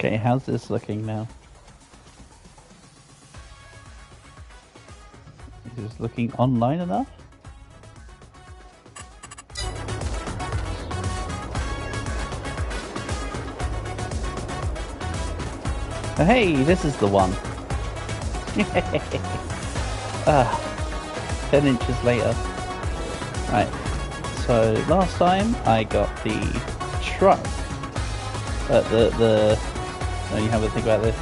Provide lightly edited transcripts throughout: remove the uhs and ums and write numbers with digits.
Okay, how's this looking now? Is this looking online enough? Oh, hey, this is the one. 10 inches later. Right, so last time I got the truck. Let me have a think about this.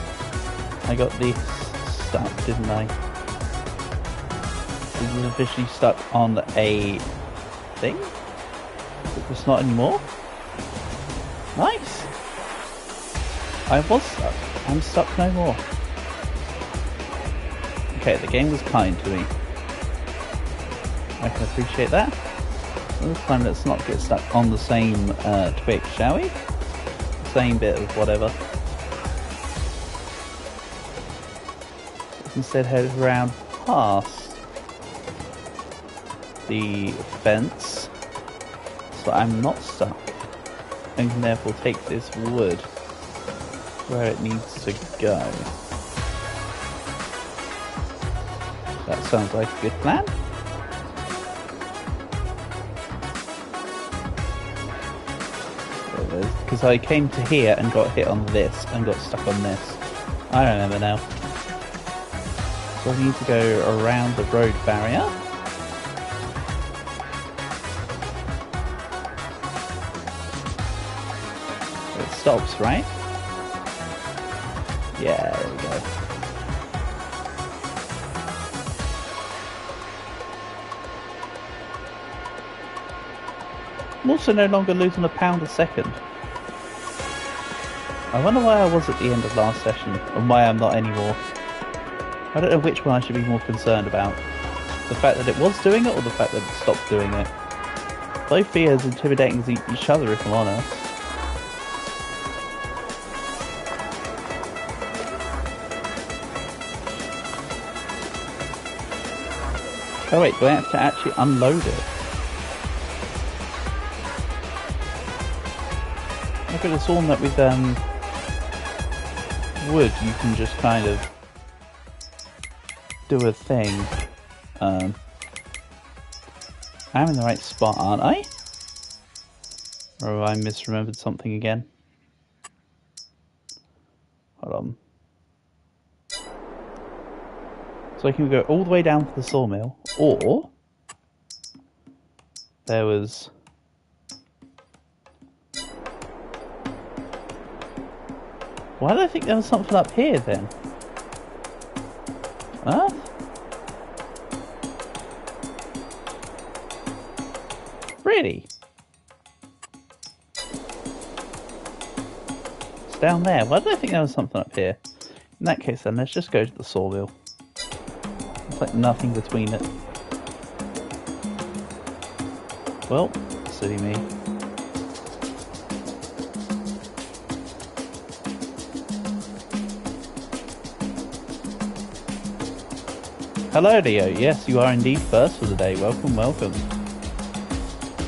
I got this stuck, didn't I? This is officially stuck on a thing? It's not anymore? Nice! I was stuck. I'm stuck no more. Okay, the game was kind to me. I can appreciate that. This time let's not get stuck on the same twig, shall we? The same bit of whatever. Let's instead head around past the fence so I'm not stuck and can therefore take this wood where it needs to go. That sounds like a good plan. Because I came to here and got hit on this and got stuck on this. I remember now. So I need to go around the road barrier. It stops, right? Yeah, there we go. I'm also no longer losing £1 a second. I wonder why I was at the end of last session, and why I'm not anymore. I don't know which one I should be more concerned about. The fact that it was doing it, or the fact that it stopped doing it. Both be as intimidating as each other, if I'm honest. Oh wait, do I have to actually unload it? I could have sworn that with wood you can just kind of do a thing. I'm in the right spot, aren't I? Or have I misremembered something again? Hold on. So I can go all the way down to the sawmill, or there was... Why did I think there was something up here then? Huh? Really? It's down there. Why did I think there was something up here? In that case then, let's just go to the sawmill. It's like nothing between it. Well, silly me. Hello Leo, yes you are indeed first for the day. Welcome, welcome.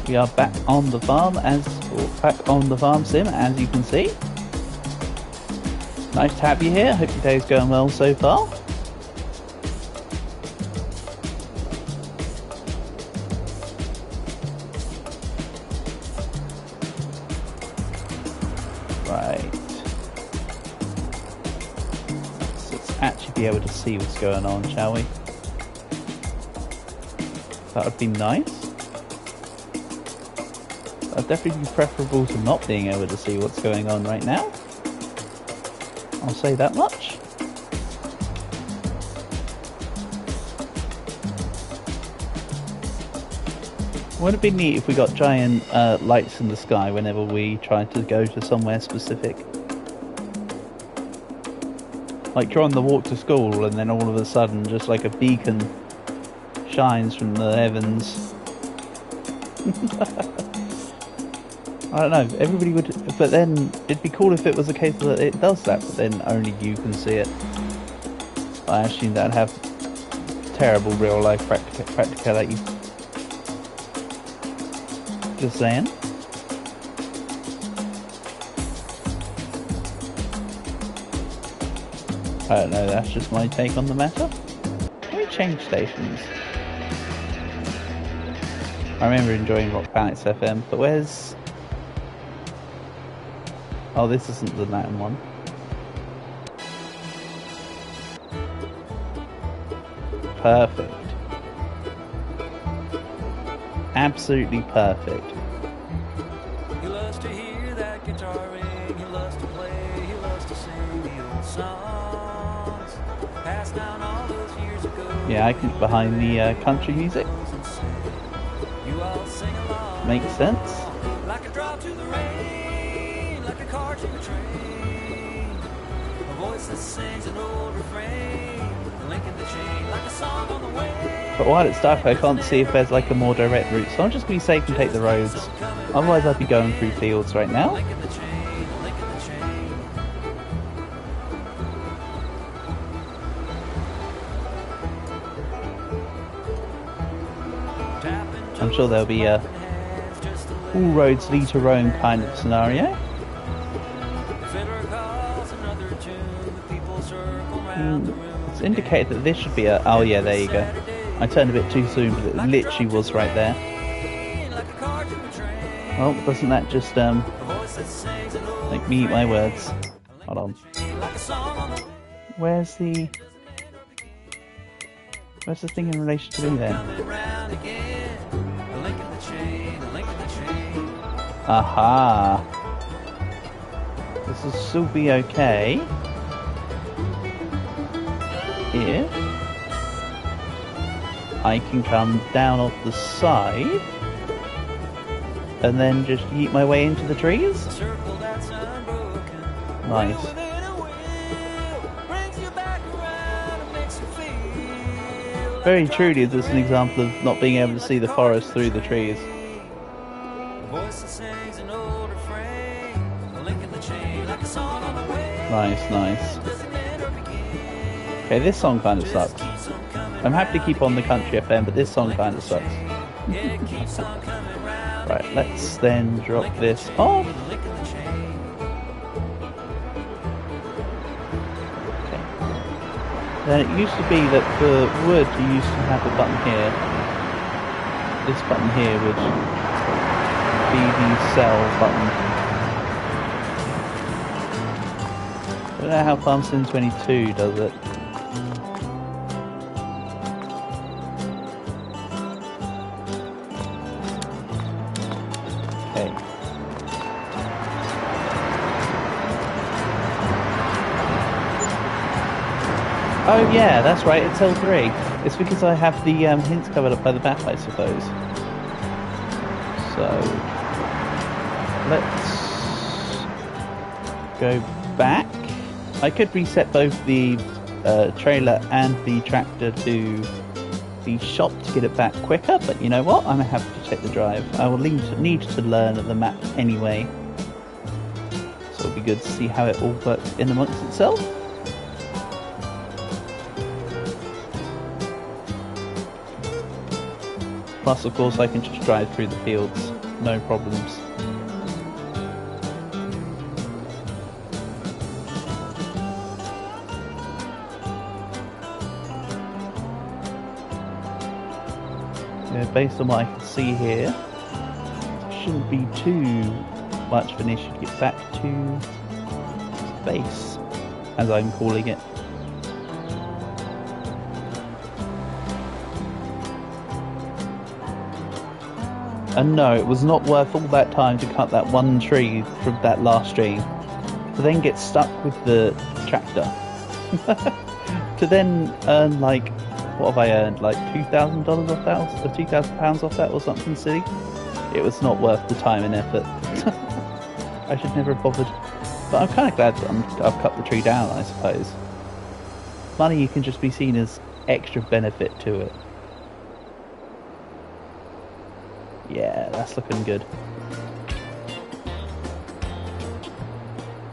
We are back on the farm back on the farm sim, as you can see. Nice to have you here. Hope your day's going well so far. Right. Let's actually be able to see what's going on, shall we? That would be nice. That'd definitely be preferable to not being able to see what's going on right now. I'll say that much. Wouldn't it be neat if we got giant lights in the sky whenever we try to go to somewhere specific? Like you're on the walk to school and then all of a sudden just like a beacon shines from the heavens. I don't know, everybody would, but then it'd be cool if it was a case that it does that, but then only you can see it. I assume that'd have terrible real life practicality. Just saying. I don't know, that's just my take on the matter. Can we change stations? I remember enjoying Rock Planets FM, but where's... Oh, this isn't the Latin one. Perfect. Absolutely perfect. He loves to hear that guitar ring, he loves to play, he loves to sing the old songs passed down all those years ago. Yeah, I can get behind the country music. You all sing along. Makes sense. Like a drop to the rain, like a car to a train. A voice that sings an old refrain, linking the chain like a song on the way. But while it's dark, I can't see if there's like a more direct route, so I'm just going to be safe and take the roads. Otherwise I'd be going through fields right now. Linking the chain, linking the chain. I'm sure there'll be a all roads lead to Rome kind of scenario. It's indicated that this should be a... Oh yeah, there you go. I turned a bit too soon, but it literally was right there. Well, doesn't that just make me eat my words? Hold on. Where's the thing in relation to me then? Aha! This will still be okay if I can come down off the side and then just yeet my way into the trees. Nice. Very truly, this is an example of not being able to see the forest through the trees. Nice, nice. Okay, this song kind of sucks. I'm happy to keep on the country FM, but this song kind of sucks. Right, let's then drop this off. Okay. Then it used to be that for wood you used to have a button here. This button here would be the sell button. I don't know how Farmstead 22 does it. Okay. Oh yeah, that's right, it's L3. It's because I have the hints covered up by the map, I suppose. So let's go back. I could reset both the trailer and the tractor to the shop to get it back quicker, but you know what? I'm happy to take the drive. I will need to learn the map anyway, so it'll be good to see how it all works in amongst itself. Plus, of course, I can just drive through the fields, no problems. Based on what I can see here, it shouldn't be too much of an issue to get back to base, as I'm calling it. And no, it was not worth all that time to cut that one tree from that last tree, to then get stuck with the tractor, to then earn like, what have I earned, like $2,000 off that, or £2,000 off that, or something silly? It was not worth the time and effort. I should never have bothered. But I'm kind of glad that I've cut the tree down, I suppose. Money can just be seen as extra benefit to it. Yeah, that's looking good.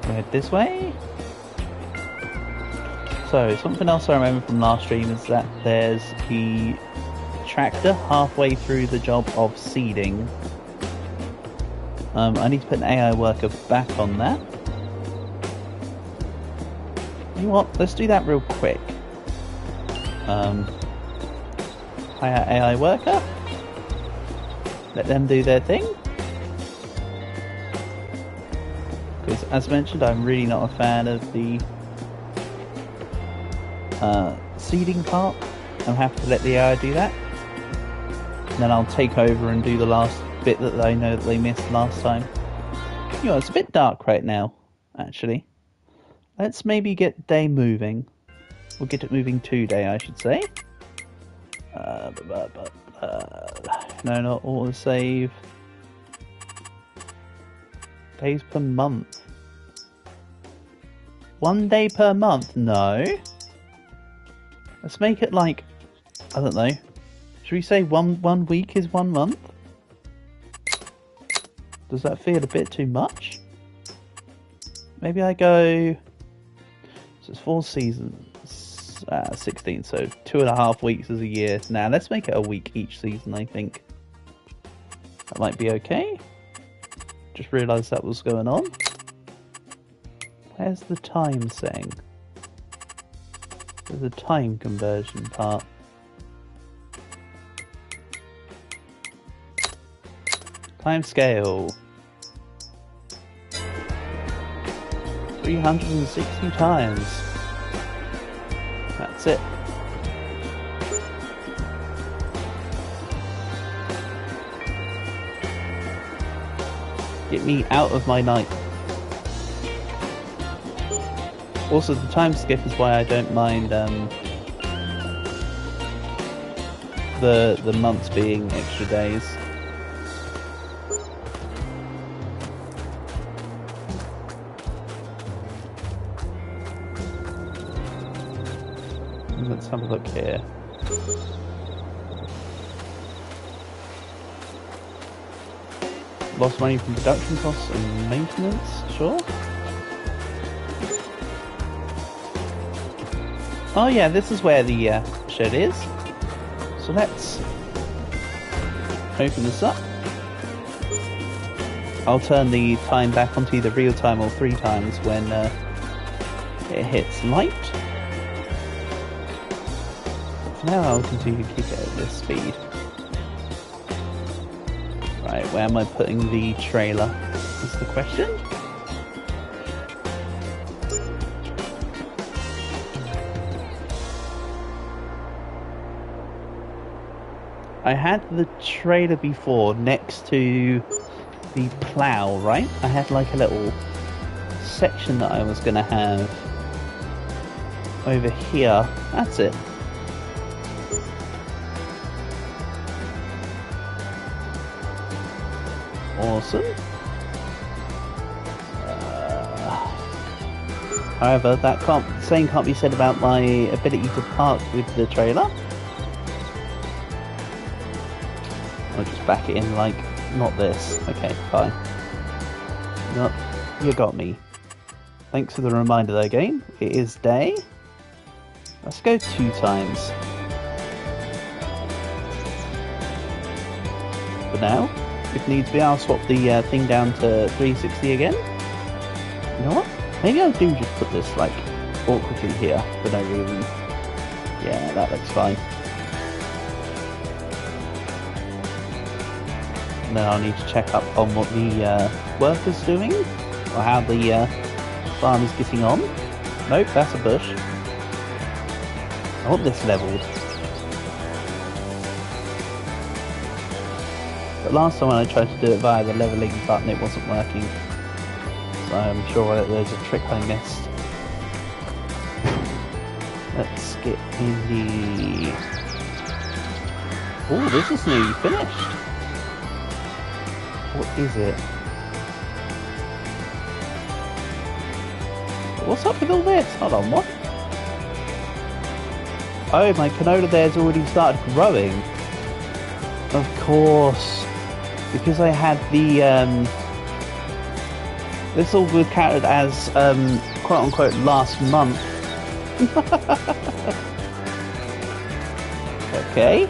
We'll head this way. So, something else I remember from last stream is that there's the tractor halfway through the job of seeding. I need to put an AI worker back on that. You know what? Let's do that real quick. Hire AI worker. Let them do their thing. Because, as mentioned, I'm really not a fan of the seeding part. I'm happy to let the AI do that. And then I'll take over and do the last bit that I know that they missed last time. You know, it's a bit dark right now, actually. Let's maybe get day moving. We'll get it moving today, I should say. No, not autosave. Days per month. 1 day per month? No. Let's make it like, I don't know. Should we say one week is 1 month? Does that feel a bit too much? Maybe I go... So it's 4 seasons, 16, so 2.5 weeks is a year. Now let's make it a week each season, I think. That might be okay. Just realised that was going on. Where's the time saying? There's a time conversion part. Time scale. 360 times. That's it. Get me out of my night. Also, the time skip is why I don't mind the months being extra days. Let's have a look here. Lost money from production costs and maintenance, sure. Oh yeah, this is where the shed is. So let's open this up. I'll turn the time back onto either real time or 3 times when it hits light. Now I'll continue to keep it at this speed. Right, where am I putting the trailer? Is the question? I had the trailer before next to the plough, right? I had like a little section that I was going to have over here. That's it. Awesome. However, that same can't be said about my ability to park with the trailer. I'll just back it in like, not this. Okay, fine. No, you got me. Thanks for the reminder though, game. It is day. Let's go 2 times. For now. If needs be, I'll swap the thing down to 360 again. You know what? Maybe I do just put this like awkwardly here for no reason. Yeah, that looks fine. And then I'll need to check up on what the worker's doing, or how the farm is getting on. Nope, that's a bush. I want this leveled. But last time when I tried to do it via the leveling button, it wasn't working. So I'm sure that there's a trick I missed. Let's get in the... Oh, this is nearly finished. What is it? What's up with all this? Hold on, what? Oh, my canola there's already started growing. Of course. Because I had the, this all was counted as, quote-unquote, last month. Okay.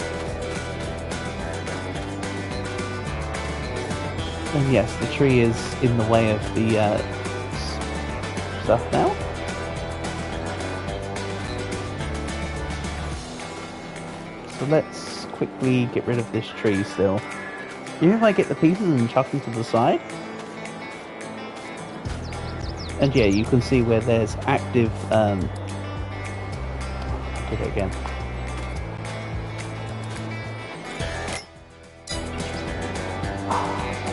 And yes, the tree is in the way of the, stuff now. So let's quickly get rid of this tree still. Even if I get the pieces and chuck them to the side. And yeah, you can see where there's active, did it again.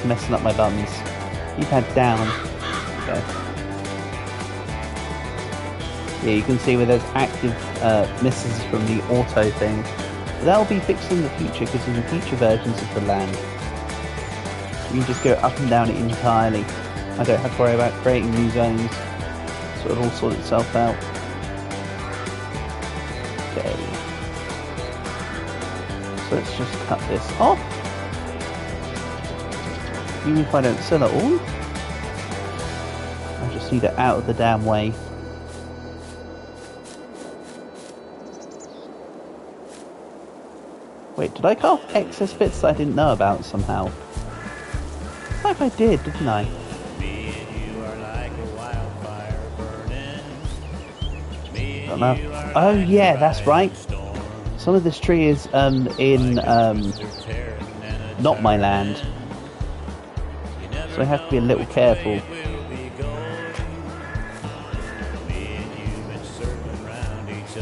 Messing up my buttons. Keypad down. Okay. Yeah, you can see where there's active misses from the auto thing. But that'll be fixed in the future, because in the future versions of the land, you can just go up and down it entirely. I don't have to worry about creating new zones, so it'll all sort itself out. Okay. So let's just cut this off. Even if I don't sell it all, I just need it out of the damn way. Wait, did I cut off excess bits that I didn't know about somehow? I think I did, didn't I? Don't know. Oh yeah, that's right. Some of this tree is in not my land, so I have to be a little careful.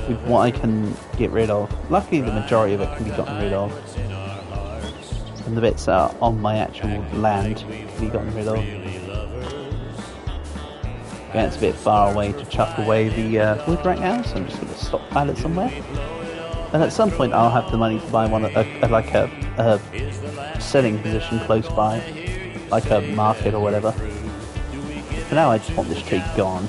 With what I can get rid of. Luckily the majority of it can be gotten rid of. And the bits that are on my actual land can be gotten rid of. Yeah, it's a bit far away to chuck away the wood right now, so I'm just going to stockpile it somewhere. And at some point I'll have the money to buy one, like a selling position close by. Like a market or whatever. For now I just want this tree gone.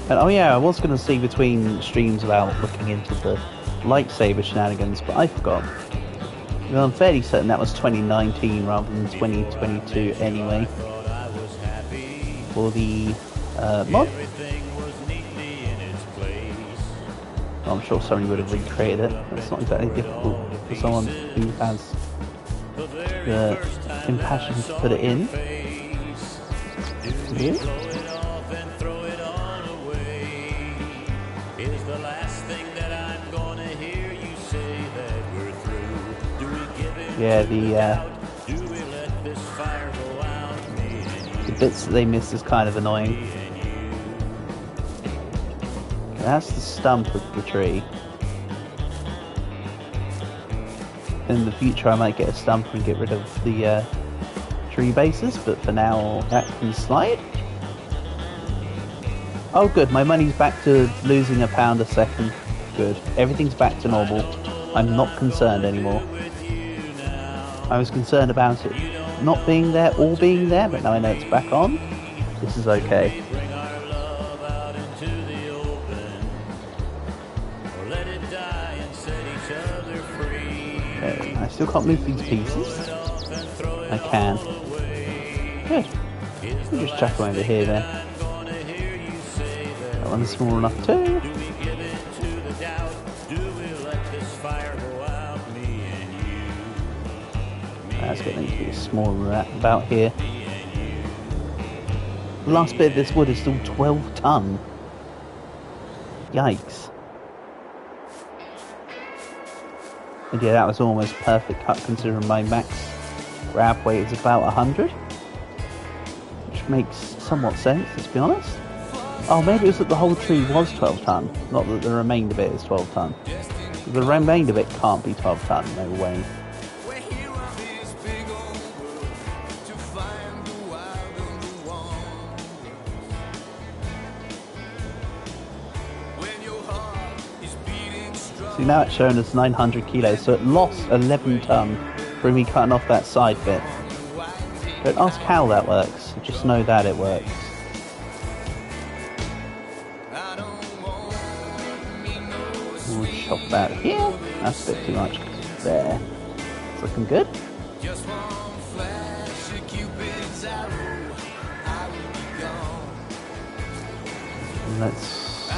And oh yeah, I was going to see between streams about looking into the lightsaber shenanigans, but I forgot. Well, I'm fairly certain that was 2019 rather than 2022 anyway. For the mod. I'm sure somebody would have recreated it. It's not exactly difficult for someone who has the impassion to put it in. Yeah. Yeah, the bits that they miss is kind of annoying. That's the stump of the tree. In the future I might get a stump and get rid of the tree bases, but for now that can slide. Oh good, my money's back to losing £1 a second. Good. Everything's back to normal. I'm not concerned anymore. I was concerned about it not being there or being there, but now I know it's back on. This is okay. Okay, I still can't move these pieces. I can. Good. We'll just chuck them over here then. That one's small enough too. That's getting to be smaller than that, about here. The last bit of this wood is still 12 ton. Yikes. And yeah, that was almost perfect cut considering my max grab weight is about 100. Which makes somewhat sense, let's be honest. Oh, maybe it was that the whole tree was 12 ton, not that the remainder bit is 12 ton. The remainder bit can't be 12 ton, no way. See, now it's showing us 900 kilos, so it lost 11 ton from me cutting off that side bit. Don't ask how that works, just know that it works. We'll chop that here. That's a bit too much. There. It's looking good. And let's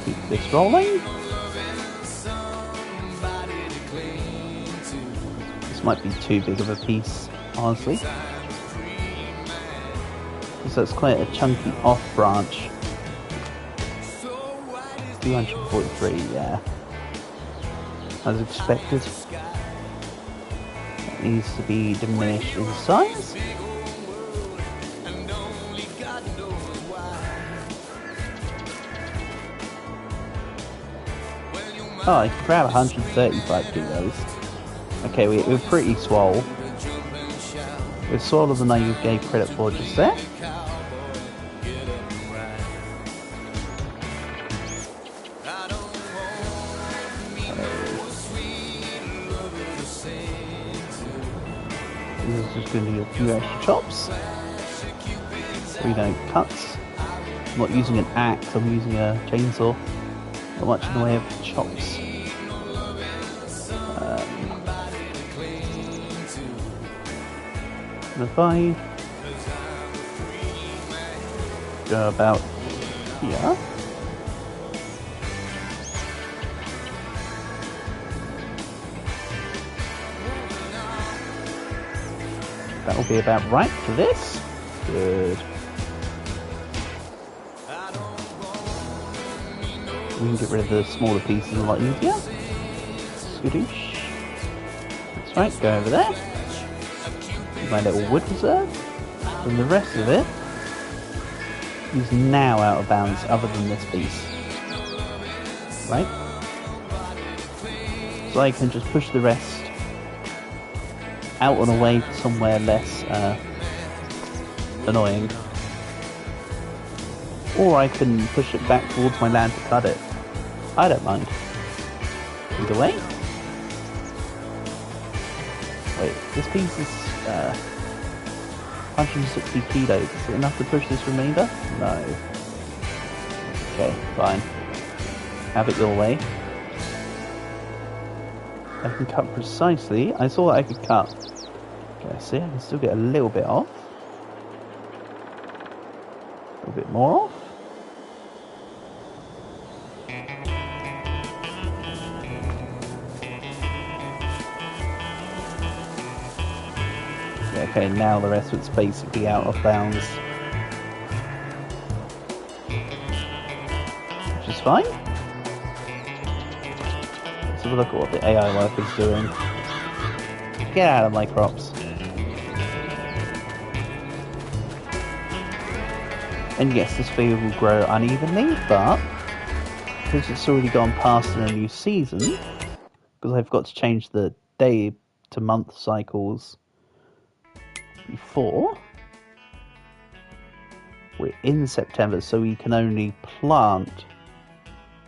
keep this rolling. This might be too big of a piece, honestly. So it's quite a chunky off branch. 243, yeah. As expected. It needs to be diminished in size. Oh, I can grab 135 kilos. Okay, we're pretty swole. We're swoller than I gave credit for just there. This is just going to be a few extra chops. 3 cuts. I'm not using an axe, I'm using a chainsaw. Not much in the way of chops. If I go about here, that will be about right for this. Good. We can get rid of the smaller pieces a lot easier. Skadoosh. That's right, go over there. My little wood reserve. And the rest of it is now out of bounds other than this piece. Right? So I can just push the rest out and away to somewhere less annoying. Or I can push it back towards my land to cut it. I don't mind. Either way. Wait, this piece is 160 kilos. Is it enough to push this remainder? No. Okay, fine. Have it your way. I can cut precisely. I saw that I could cut. Okay, see, I can still get a little bit off. A little bit more off. Okay, now the rest of it's basically out of bounds. Which is fine. Let's have a look at what the AI worker's doing. Get out of my crops. And yes, this field will grow unevenly, but because it's already gone past in a new season, because I've got to change the day to month cycles before, we're in September, so we can only plant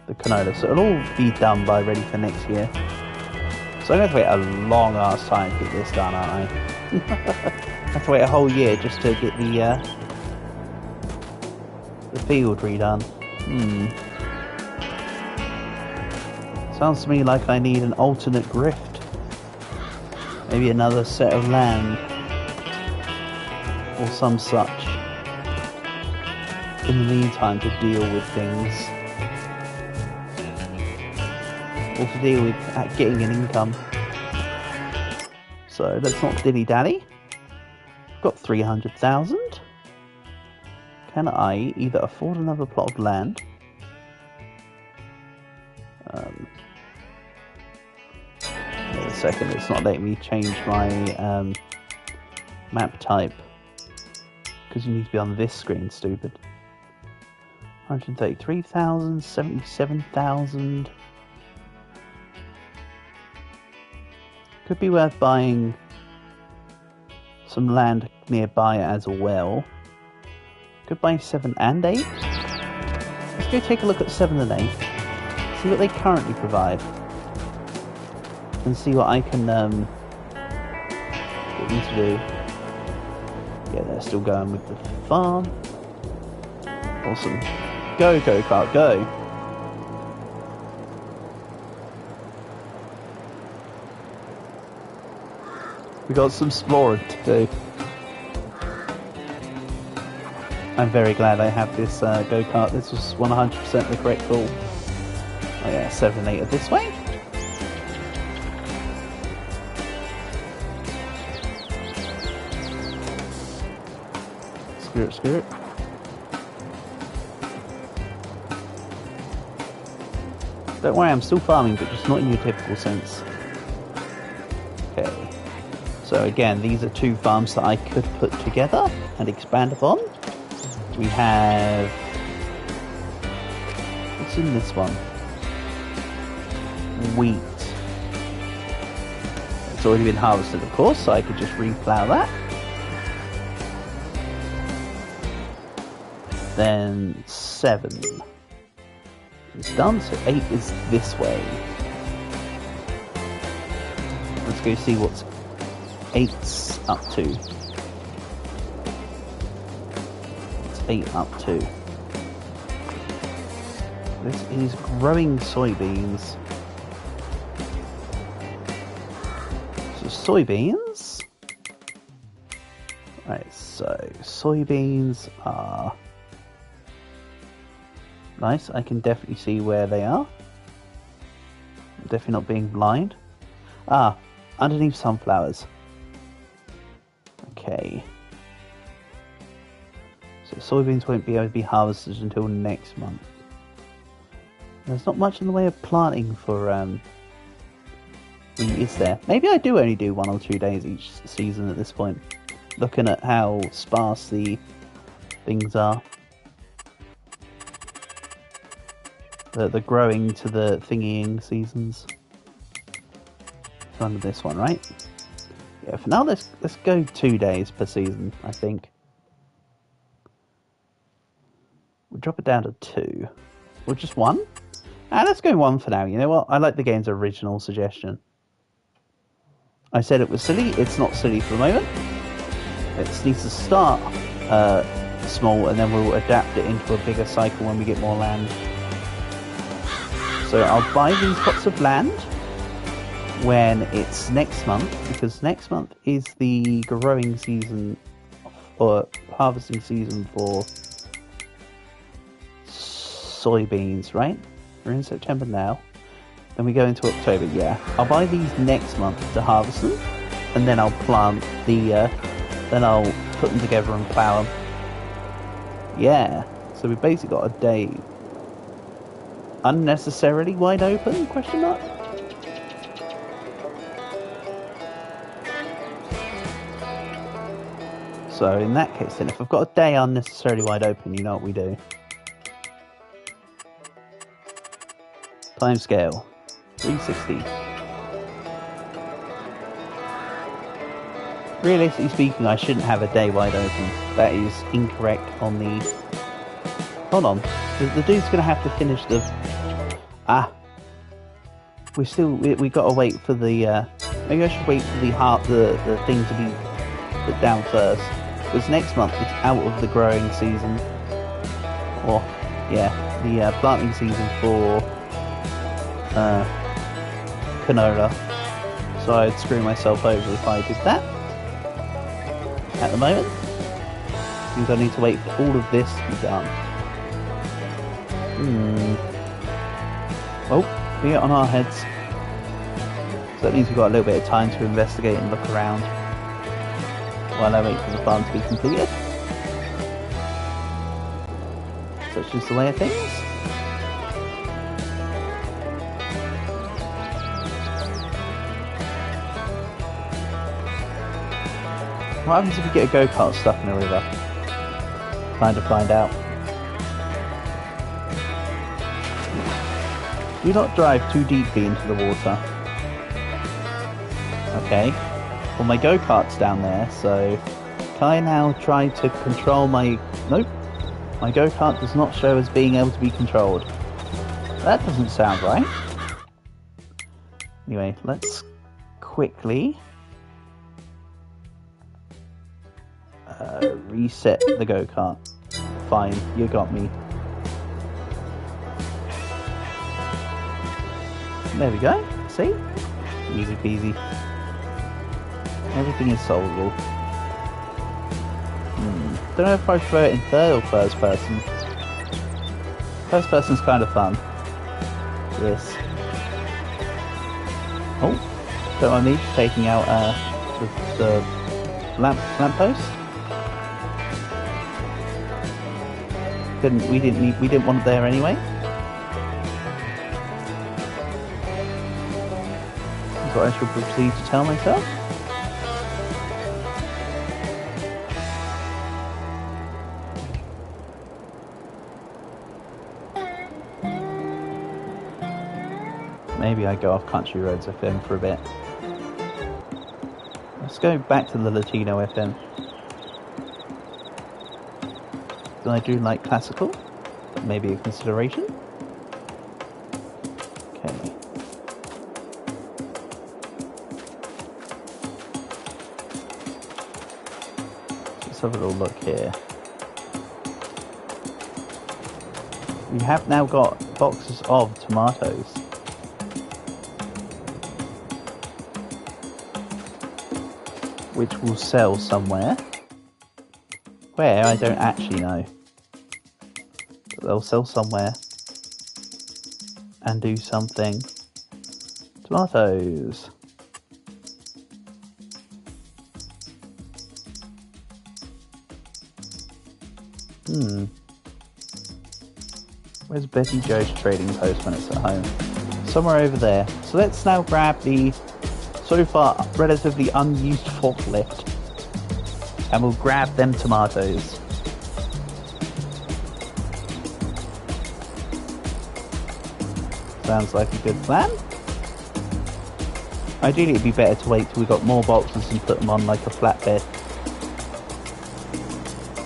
the canola, so it'll all be done by ready for next year. So I'm going to wait a long ass time to get this done, aren't I? I have to wait a whole year just to get the field redone. Sounds to me like I need an alternate grift. Maybe another set of land. Or some such. In the meantime, to deal with things. Or to deal with getting an income. So let's not dilly-dally. Got 300,000. Can I either afford another plot of land? Wait a second, it's not letting me change my map type. Because you need to be on this screen, stupid. 133,000, 77,000. Could be worth buying some land nearby as well. Could buy 7 and 8. Let's go take a look at 7 and 8. See what they currently provide. And see what I can get them to do. Yeah, they're still going with the farm. Awesome. Go, go-kart, go! We got some exploring to do. I'm very glad I have this go-kart. This was 100% the correct call. Oh yeah, 7 and 8 are this way. Screw it. Don't worry, I'm still farming, but just not in your typical sense. Okay. So again, these are two farms that I could put together and expand upon. We have... what's in this one? Wheat. It's already been harvested, of course, so I could just replow that. Then 7 is done, so 8 is this way. Let's go see what's 8's up to. What's 8 up to? This is growing soybeans. Soybeans. Right, so soybeans are nice. I can definitely see where they are. I'm definitely not being blind. Ah, underneath sunflowers. Okay. So soybeans won't be able to be harvested until next month. There's not much in the way of planting for is there? Maybe I do only do 1 or 2 days each season at this point, looking at how sparse the things are. The growing to the thingying seasons. It's under this one, right? Yeah, for now let's go 2 days per season, I think. We'll drop it down to 2. Or just 1? Let's go 1 for now. You know what? I like the game's original suggestion. I said it was silly. It's not silly for the moment. It needs to start small, and then we'll adapt it into a bigger cycle when we get more land. So I'll buy these plots of land when it's next month, because next month is the growing season, or harvesting season for soybeans, right? We're in September now. Then we go into October, yeah. I'll buy these next month to harvest them, and then I'll plant the, then I'll put them together and plough them. Yeah, so we've basically got a day unnecessarily wide open, question mark? So in that case then, if I've got a day unnecessarily wide open, you know what we do. Timescale. 360. Realistically speaking, I shouldn't have a day wide open. That is incorrect on the... Hold on. The dude's going to have to finish the... We got to wait for the... Maybe I should wait for the thing to be put down first. Because next month it's out of the growing season. Or, yeah, the planting season for... canola, so I'd screw myself over if I did that. At the moment, means I need to wait for all of this to be done. Oh, we get on our heads. So that means we've got a little bit of time to investigate and look around while I wait for the farm to be completed. So it's just the way of things. What happens if we get a go-kart stuck in the river? Time to find out. Do not drive too deeply into the water. Okay. Well, my go-kart's down there, so... Can I now try to control my... Nope. My go-kart does not show as being able to be controlled. That doesn't sound right. Anyway, let's quickly... reset the go-kart. Fine, you got me. There we go. See? Easy peasy. Everything is solvable. Don't know if I prefer it in third or first person. First person's kind of fun. Yes. Oh, don't mind me taking out the lamppost. we didn't want it there anyway. That's what I shall proceed to tell myself. Maybe I go off Country Roads FM for a bit. Let's go back to the Latino FM. I do like classical. That may be a consideration. Okay. Let's have a little look here. We have now got boxes of tomatoes. Which will sell somewhere. Where, I don't actually know. But they'll sell somewhere. And do something. Tomatoes. Where's Betty Joe's trading post when it's at home? Somewhere over there. So let's now grab the so far relatively unused forklift. And we'll grab them tomatoes. Sounds like a good plan. Ideally it'd be better to wait till we got more boxes and put them on like a flatbed.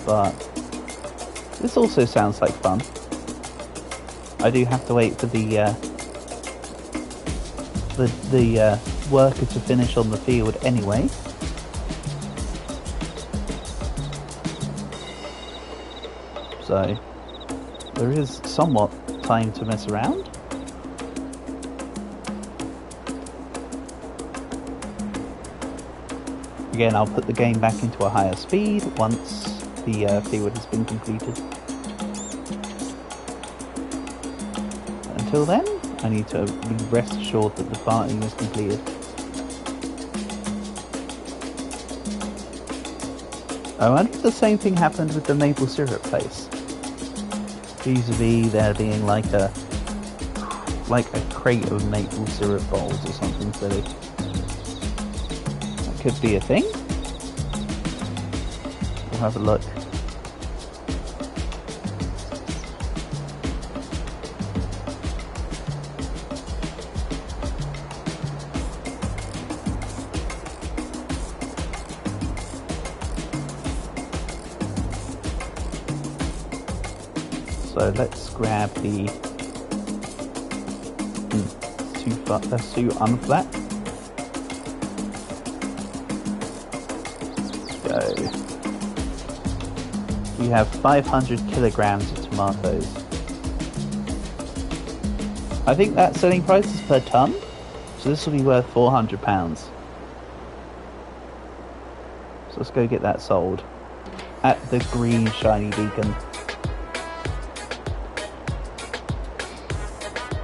But this also sounds like fun. I do have to wait for the worker to finish on the field anyway. So there is somewhat time to mess around. Again, I'll put the game back into a higher speed once the field has been completed. Until then, I need to be rest assured that the party is completed. I wonder if the same thing happened with the maple syrup place. Vis-a-vis there being like a crate of maple syrup bowls or something silly. That could be a thing. We'll have a look. So let's grab the that's too unflat. Go. We have 500 kilograms of tomatoes. I think that selling price is per ton, so this will be worth £400. So let's go get that sold at the green shiny beacon.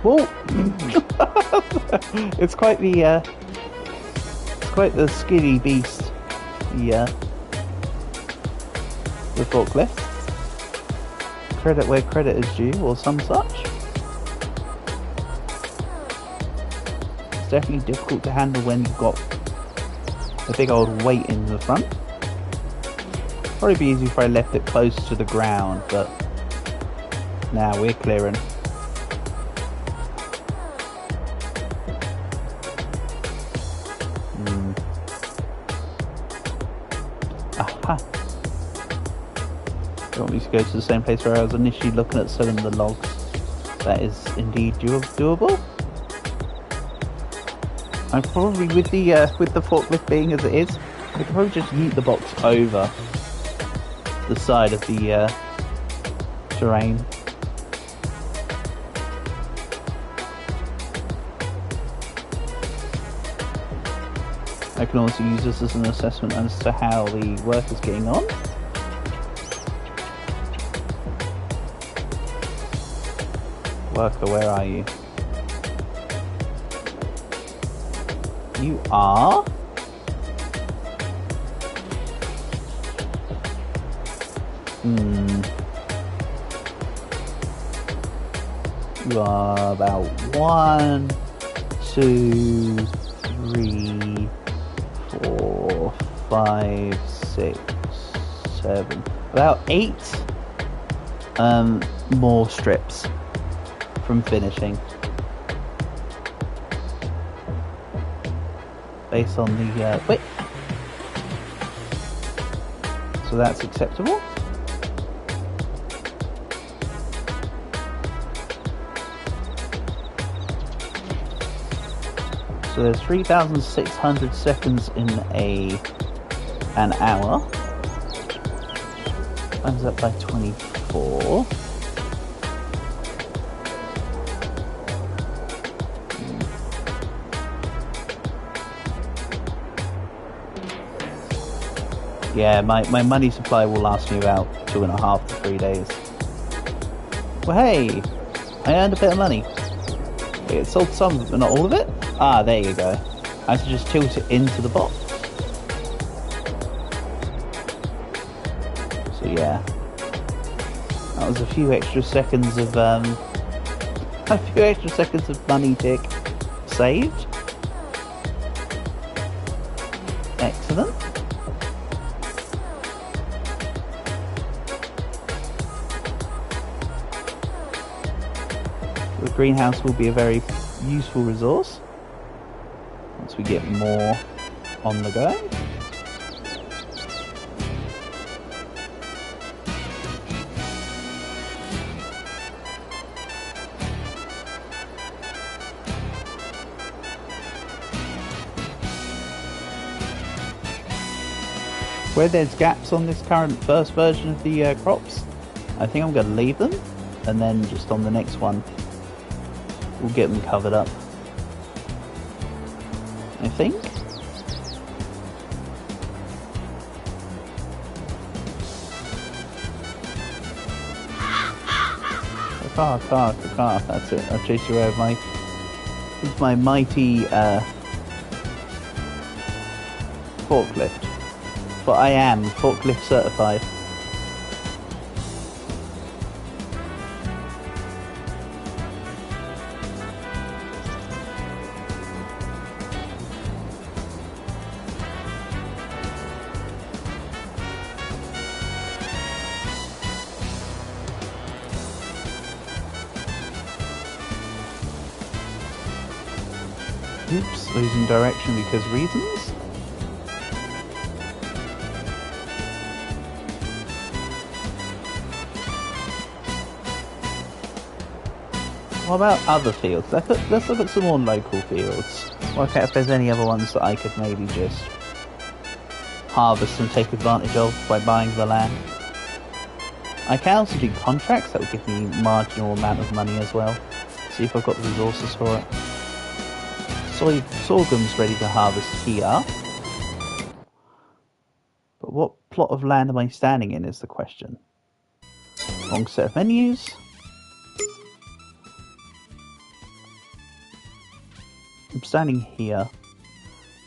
Whoa! It's quite the skinny beast. The forklift. Credit where credit is due, or some such. It's definitely difficult to handle when you've got a big old weight in the front. Probably be easy if I left it close to the ground, but now we're clearing. Aha! You want me to go to the same place where I was initially looking at selling the logs? That is indeed doable. I'm probably with the forklift being as it is, I could probably just yeet the box over the side of the terrain. I can also use this as an assessment as to how the work is getting on. Worker, where are you? You are? You are about 1, 2, 3, 4, 5, 6, 7. About 8 more strips from finishing. Based on the width. So that's acceptable. So there's 3,600 seconds in an hour. Times that by 24. Yeah, my money supply will last me about 2.5 to 3 days. Well, hey, I earned a bit of money. It sold some, but not all of it. Ah, there you go. I have to just tilt it into the box. So yeah, that was a few extra seconds of money tick saved. Excellent. The greenhouse will be a very useful resource once we get more on the go. Where there's gaps on this current first version of the crops, I think I'm going to leave them, and then just on the next one we'll get them covered up, I think. Car, that's it. I'll chase you around with my mighty forklift. But I am forklift certified. Oops, losing direction because reasons. What about other fields? Let's look at some more local fields. Work out if there's any other ones that I could maybe just harvest and take advantage of by buying the land. I can also do contracts, that would give me a marginal amount of money as well. See if I've got the resources for it. Sorghum's ready to harvest here. But what plot of land am I standing in is the question. Wrong set of menus. I'm standing here.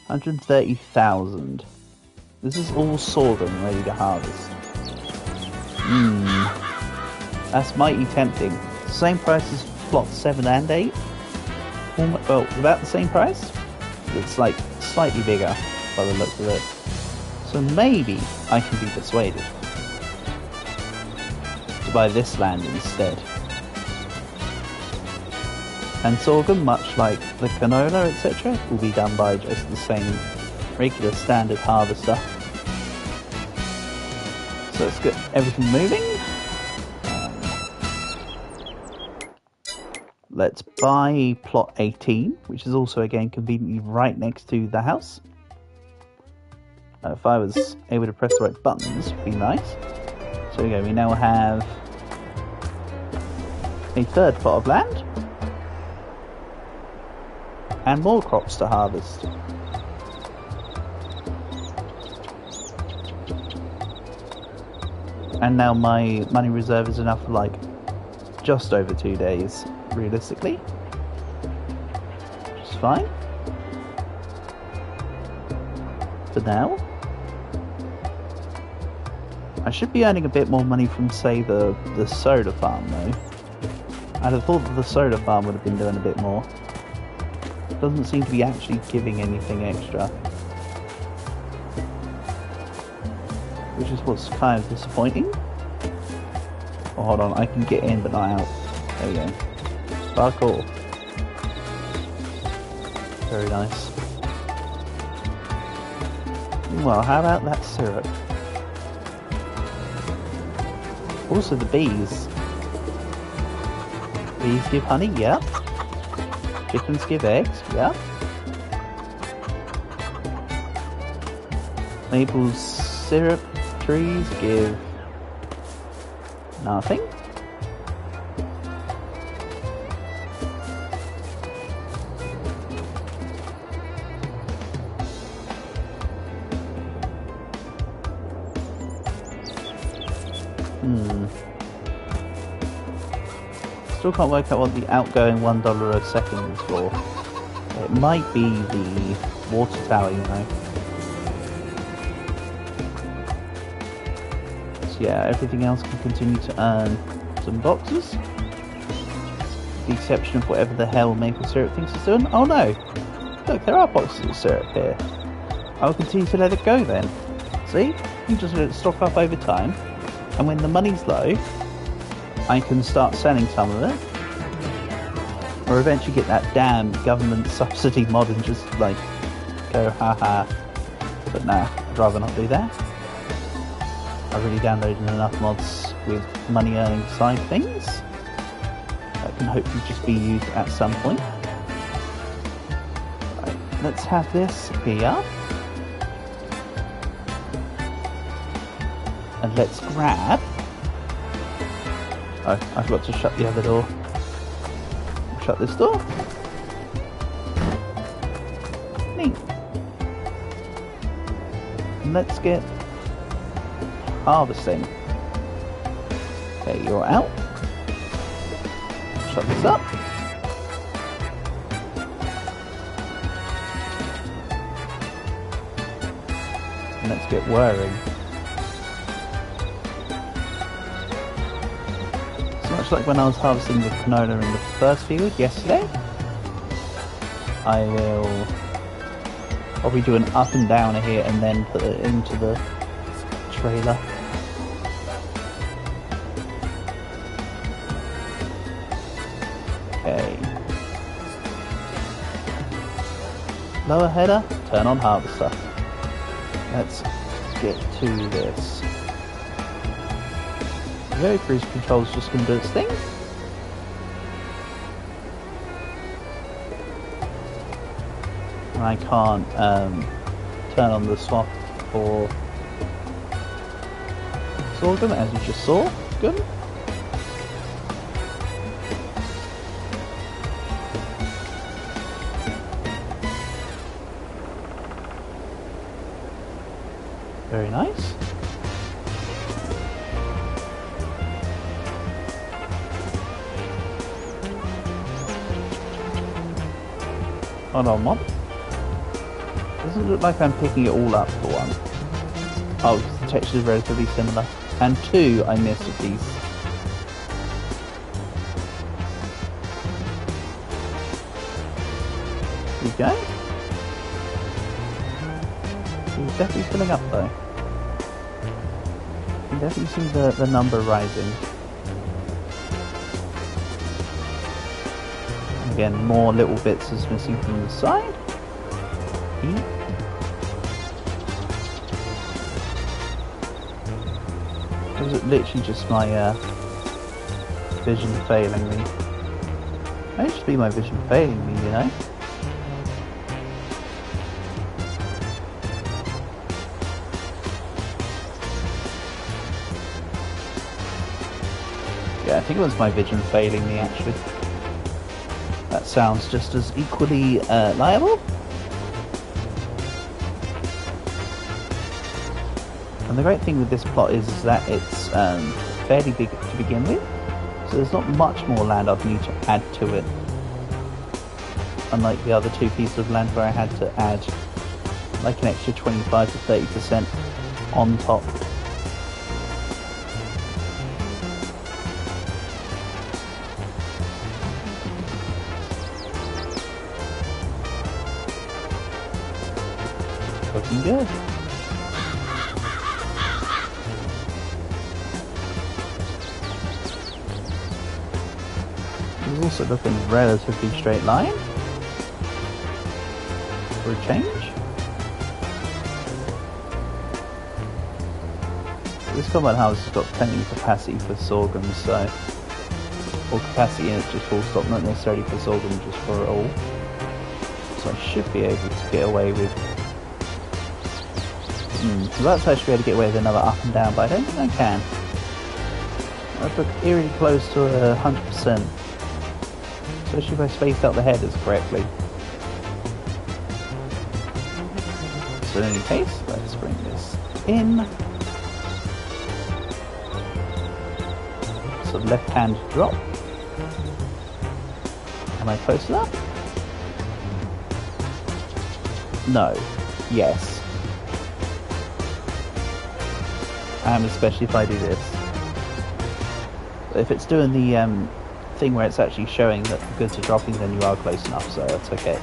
130,000. This is all sorghum ready to harvest. That's mighty tempting. Same price as plot 7 and 8. Well, about the same price. It's like slightly bigger by the looks of it. So maybe I can be persuaded to buy this land instead. And sorghum, much like the canola, etc., will be done by just the same regular standard harvester. So let's get everything moving. Let's buy plot 18, which is also again conveniently right next to the house. If I was able to press the right buttons, would be nice. So we go, we now have a third plot of land. And more crops to harvest. And now my money reserve is enough for like just over 2 days, realistically. Which is fine. For now. I should be earning a bit more money from, say, the solar farm though. I'd have thought that the soda farm would have been doing a bit more. Doesn't seem to be actually giving anything extra. Which is what's kind of disappointing. Oh, hold on, I can get in but not out. There we go. Parkour. Very nice. Well, how about that syrup? Also the bees. Bees give honey, yeah. Chickens give eggs, yeah. Maple syrup trees give nothing. Still can't work out what the outgoing $1 a second is for. It might be the water tower, you know. So yeah, everything else can continue to earn some boxes. With the exception of whatever the hell maple syrup thinks it's doing. Oh no! Look, there are boxes of syrup here. I'll continue to let it go then. See? You can just let it stock up over time. And when the money's low, I can start selling some of it, or eventually get that damn government subsidy mod and just like go haha. But nah, I'd rather not do that. I've already downloaded enough mods with money earning side things that can hopefully just be used at some point. Right, let's have this here. And let's grab... Oh, I forgot to shut the other door. Shut this door. Neat. And let's get harvesting. Okay, you're out. Shut this up. And let's get whirring. Much like when I was harvesting the canola in the first field yesterday, I will probably do an up and down here and then put it into the trailer. Okay. Lower header, turn on harvester. Let's get to this. The cruise control is just going to do its thing. And I can't turn on the swap for sorghum, as you just saw. Good. Very nice. Hold on, one. Doesn't look like I'm picking it all up for one. Oh, because the texture is relatively similar. And two, I missed a piece. There we go. It's definitely filling up though. You can definitely see the number rising. Again, more little bits is missing from the side. Or is it literally just my vision failing me? It might just be my vision failing me, you know? Yeah, I think it was my vision failing me actually. That sounds just as equally liable. And the great thing with this plot is that it's fairly big to begin with, so there's not much more land I'd need to add to it. Unlike the other two pieces of land where I had to add like an extra 25 to 30% on top. looking good. It's also looking relatively straight line for a change. This combat house has got plenty of capacity for sorghum, so, or capacity in it just full stop, not necessarily for sorghum, just for it all. So I should be able to get away with. So that's actually be able to get away with another up and down, but I don't think I can. I've look eerily close to 100%. Especially if I spaced out the headers correctly. So in any case, let's bring this in. So left hand drop. Am I close enough? No. Yes. Especially if I do this. But if it's doing the thing where it's actually showing that the goods are dropping, then you are close enough, so that's okay.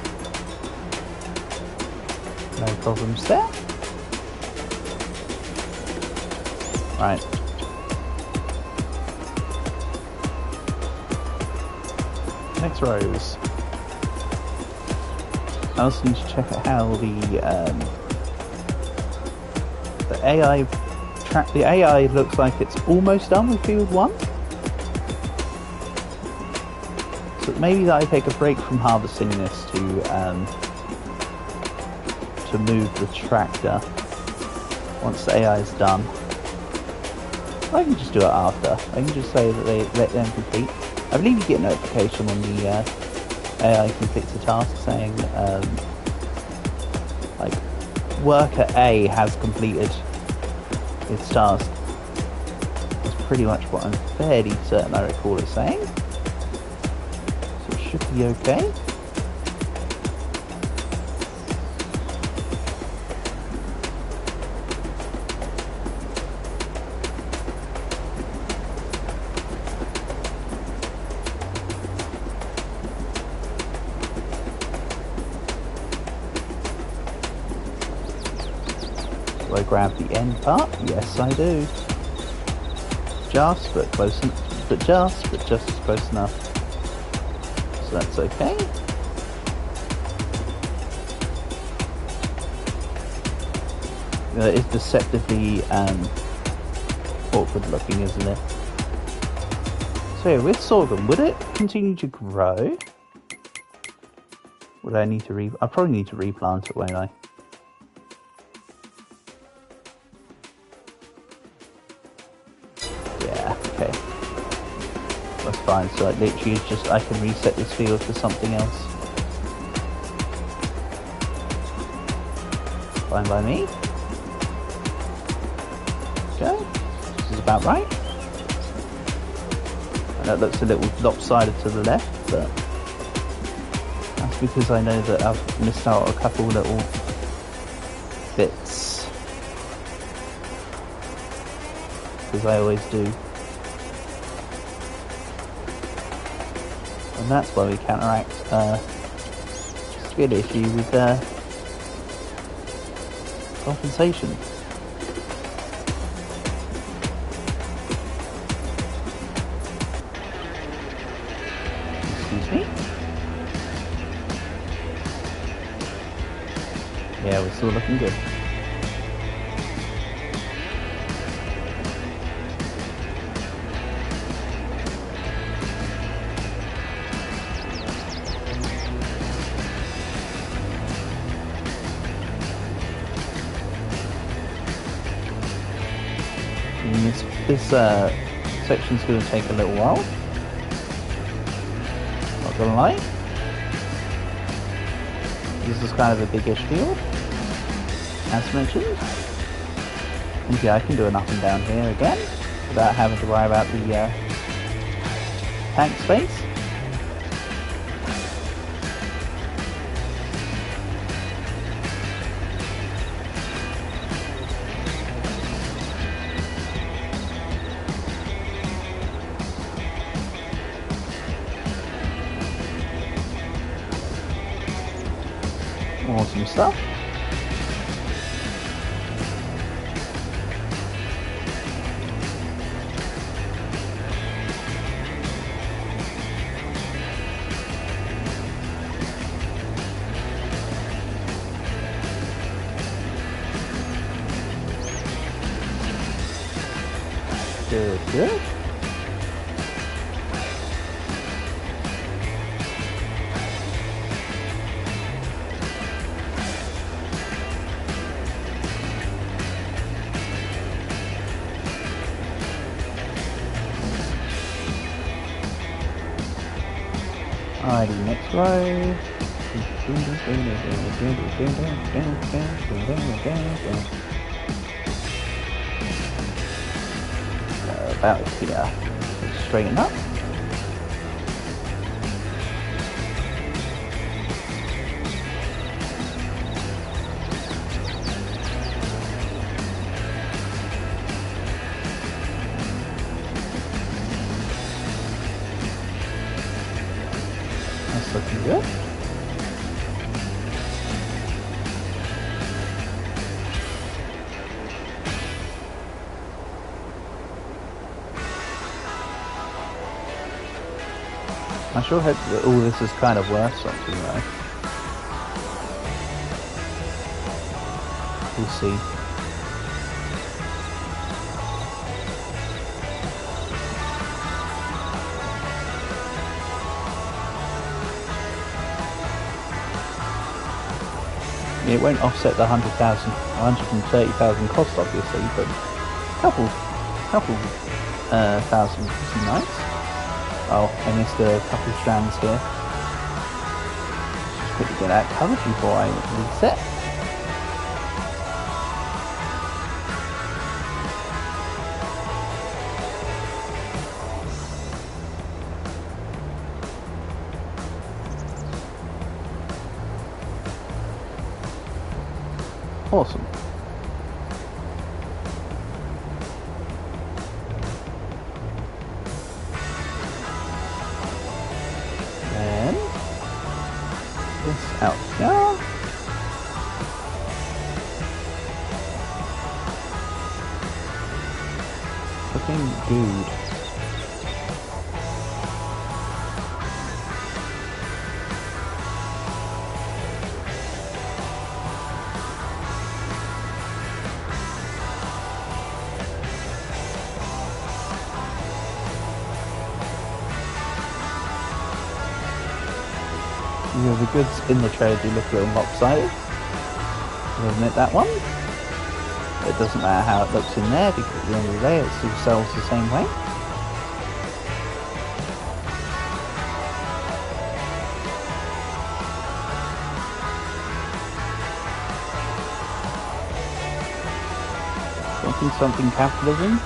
No problems there. Right. Next rows. I also need to check out how the AI looks like it's almost done with field 1. So maybe that I take a break from harvesting this to move the tractor once the AI is done. I can just do it after. I can just say that they let them complete. I believe you get a notification when the AI completes a task saying like worker A has completed its task. That's pretty much what I'm fairly certain I recall it saying. So it should be okay. Do I grab the end part? Yes, I do. Just, but close enough. But just as close enough. So that's okay. It is deceptively awkward looking, isn't it? So yeah, with sorghum, would it continue to grow? Would I need to I probably need to replant it, won't I? Okay, that's fine. So like literally it's just I can reset this field to something else. Fine by me. Okay, this is about right. And that looks a little lopsided to the left, but that's because I know that I've missed out a couple little bits, because I always do. And that's why we counteract skill issue with compensation. Excuse me? Yeah, we're still looking good. This section's going to take a little while, not gonna lie. This is kind of a biggish field, as mentioned. And yeah, I can do an up and down here again, without having to worry about the tank space. Awesome stuff. Good, good. Alrighty, next row. About here. Straighten up. That's looking good. I sure hope that all this is kind of worth something though. We'll see. It won't offset the 100,000, 130,000 cost obviously, but a couple thousand would be nice. Oh, I missed a couple strands here. Just quickly get that covered before I reset. Awesome. Then this out here. Looking good. You know, the goods in the trade do look a little lopsided. I'll admit that one. It doesn't matter how it looks in there because at the end of the day it still sells the same way. Something capitalism.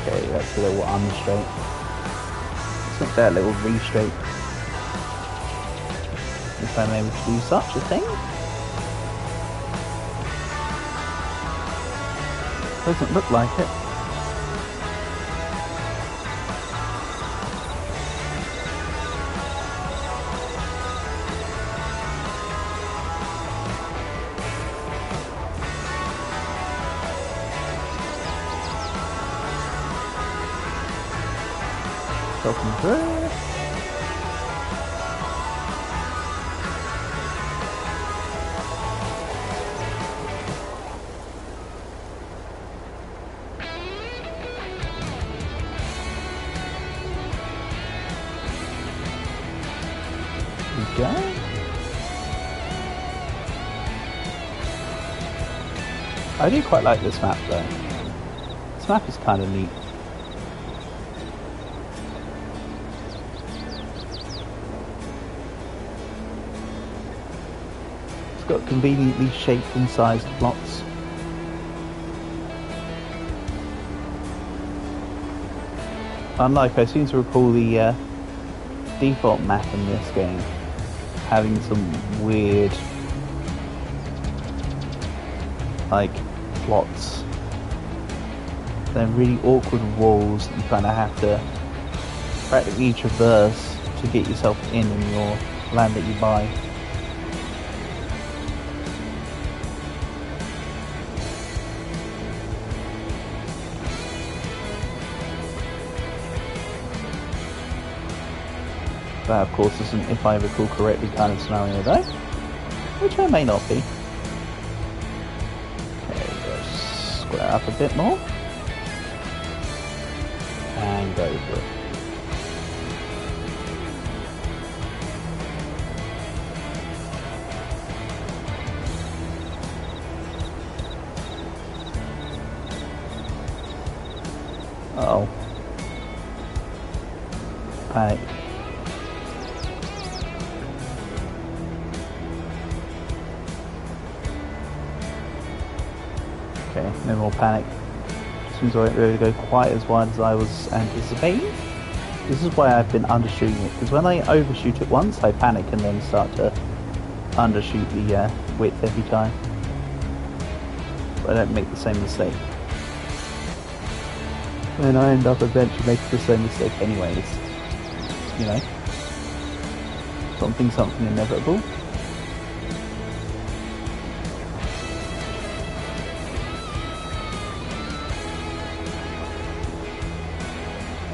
Okay, that's a little unstraight. It's not that little V-straight. If I'm able to do such a thing. Doesn't look like it. Talking through. Go. I do quite like this map though. This map is kind of neat. It's got conveniently shaped and sized plots. Unlike, I seem to recall the default map in this game having some weird, like, plots. They're really awkward walls that you kind of have to practically traverse to get yourself in, and you're land that you buy. That, of course, isn't, if I recall correctly, kind of scenario though, which I may not be. Okay, let's square up a bit more and go for it. Uh-oh. Panic. Okay, no more panic. Seems I won't really go quite as wide as I was anticipating. This is why I've been undershooting it, because when I overshoot it once, I panic and then start to undershoot the width every time. So I don't make the same mistake. And I end up eventually making the same mistake anyways. You know? Something inevitable.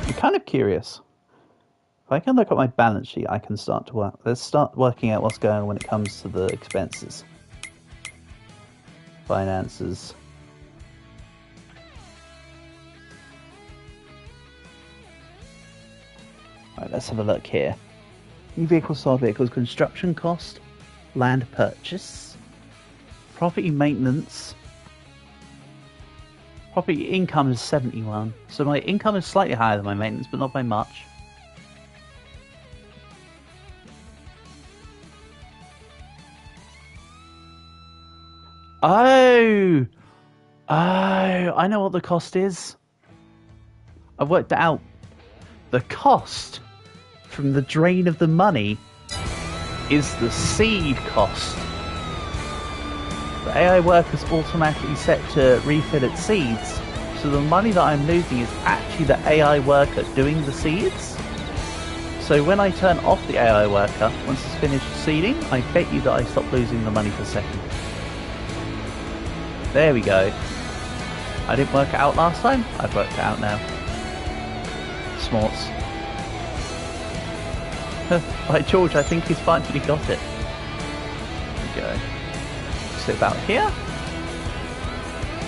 I'm kind of curious. If I can look at my balance sheet, I can start to work. Let's start working out what's going on when it comes to the expenses. Finances. Right, let's have a look here. New vehicles, sold vehicles, construction cost, land purchase, property maintenance. Property income is 71, so my income is slightly higher than my maintenance, but not by much. Oh, I know what the cost is. I've worked it out. The cost from the drain of the money is the seed cost. The AI worker's automatically set to refill its seeds, so the money that I'm losing is actually the AI worker doing the seeds. So when I turn off the AI worker, once it's finished seeding, I bet you that I stop losing the money for a second. There we go. I didn't work it out last time, I've worked it out now. Smarts. By George, I think he's finally got it. There we go. Sit about here.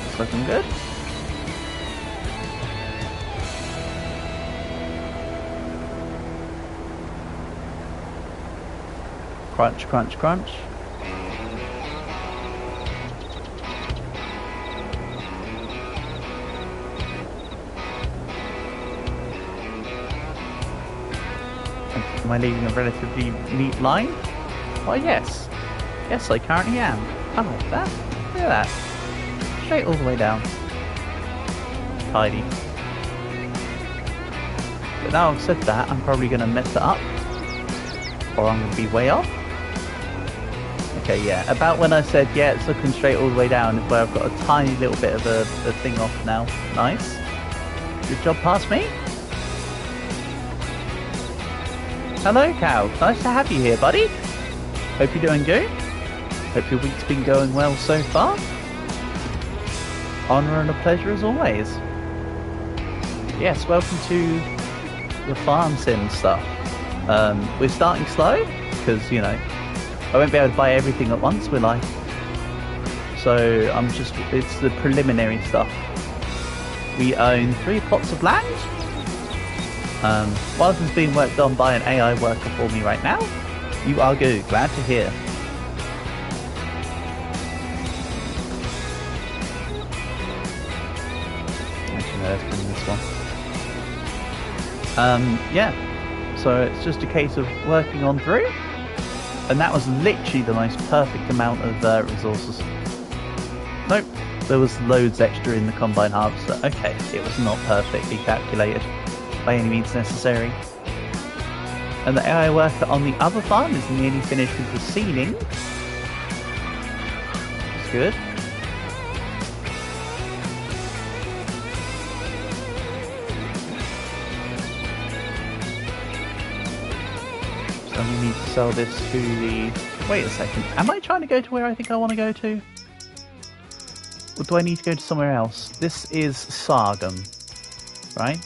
It's looking good. Crunch, crunch, crunch. Am I leaving a relatively neat line? Why, yes. Yes, I currently am. I like that. Look at that. Straight all the way down. Tidy. But now I've said that, I'm probably going to mess it up. Or I'm going to be way off. Okay, yeah. About when I said, yeah, it's looking straight all the way down, is where I've got a tiny little bit of a thing off now. Nice. Good job past me. Hello, Cal. Nice to have you here, buddy. Hope you're doing good. Hope your week's been going well so far. Honour and a pleasure as always. Yes, welcome to the farm sim stuff. We're starting slow, because, you know, I won't be able to buy everything at once, will I? So, it's the preliminary stuff. We own 3 plots of land. One of them's being worked on by an AI worker for me right now. You are good, glad to hear. Actually, no, let's bring this one. Yeah, so it's just a case of working on through. And that was literally the most perfect amount of resources. Nope, there was loads extra in the combine harvester. Okay, it was not perfectly calculated by any means necessary. And the AI worker on the other farm is nearly finished with the seeding. That's good. And we need to sell this to the... Wait a second. Am I trying to go to where I think I want to go to? Or do I need to go to somewhere else? This is Sargum, right?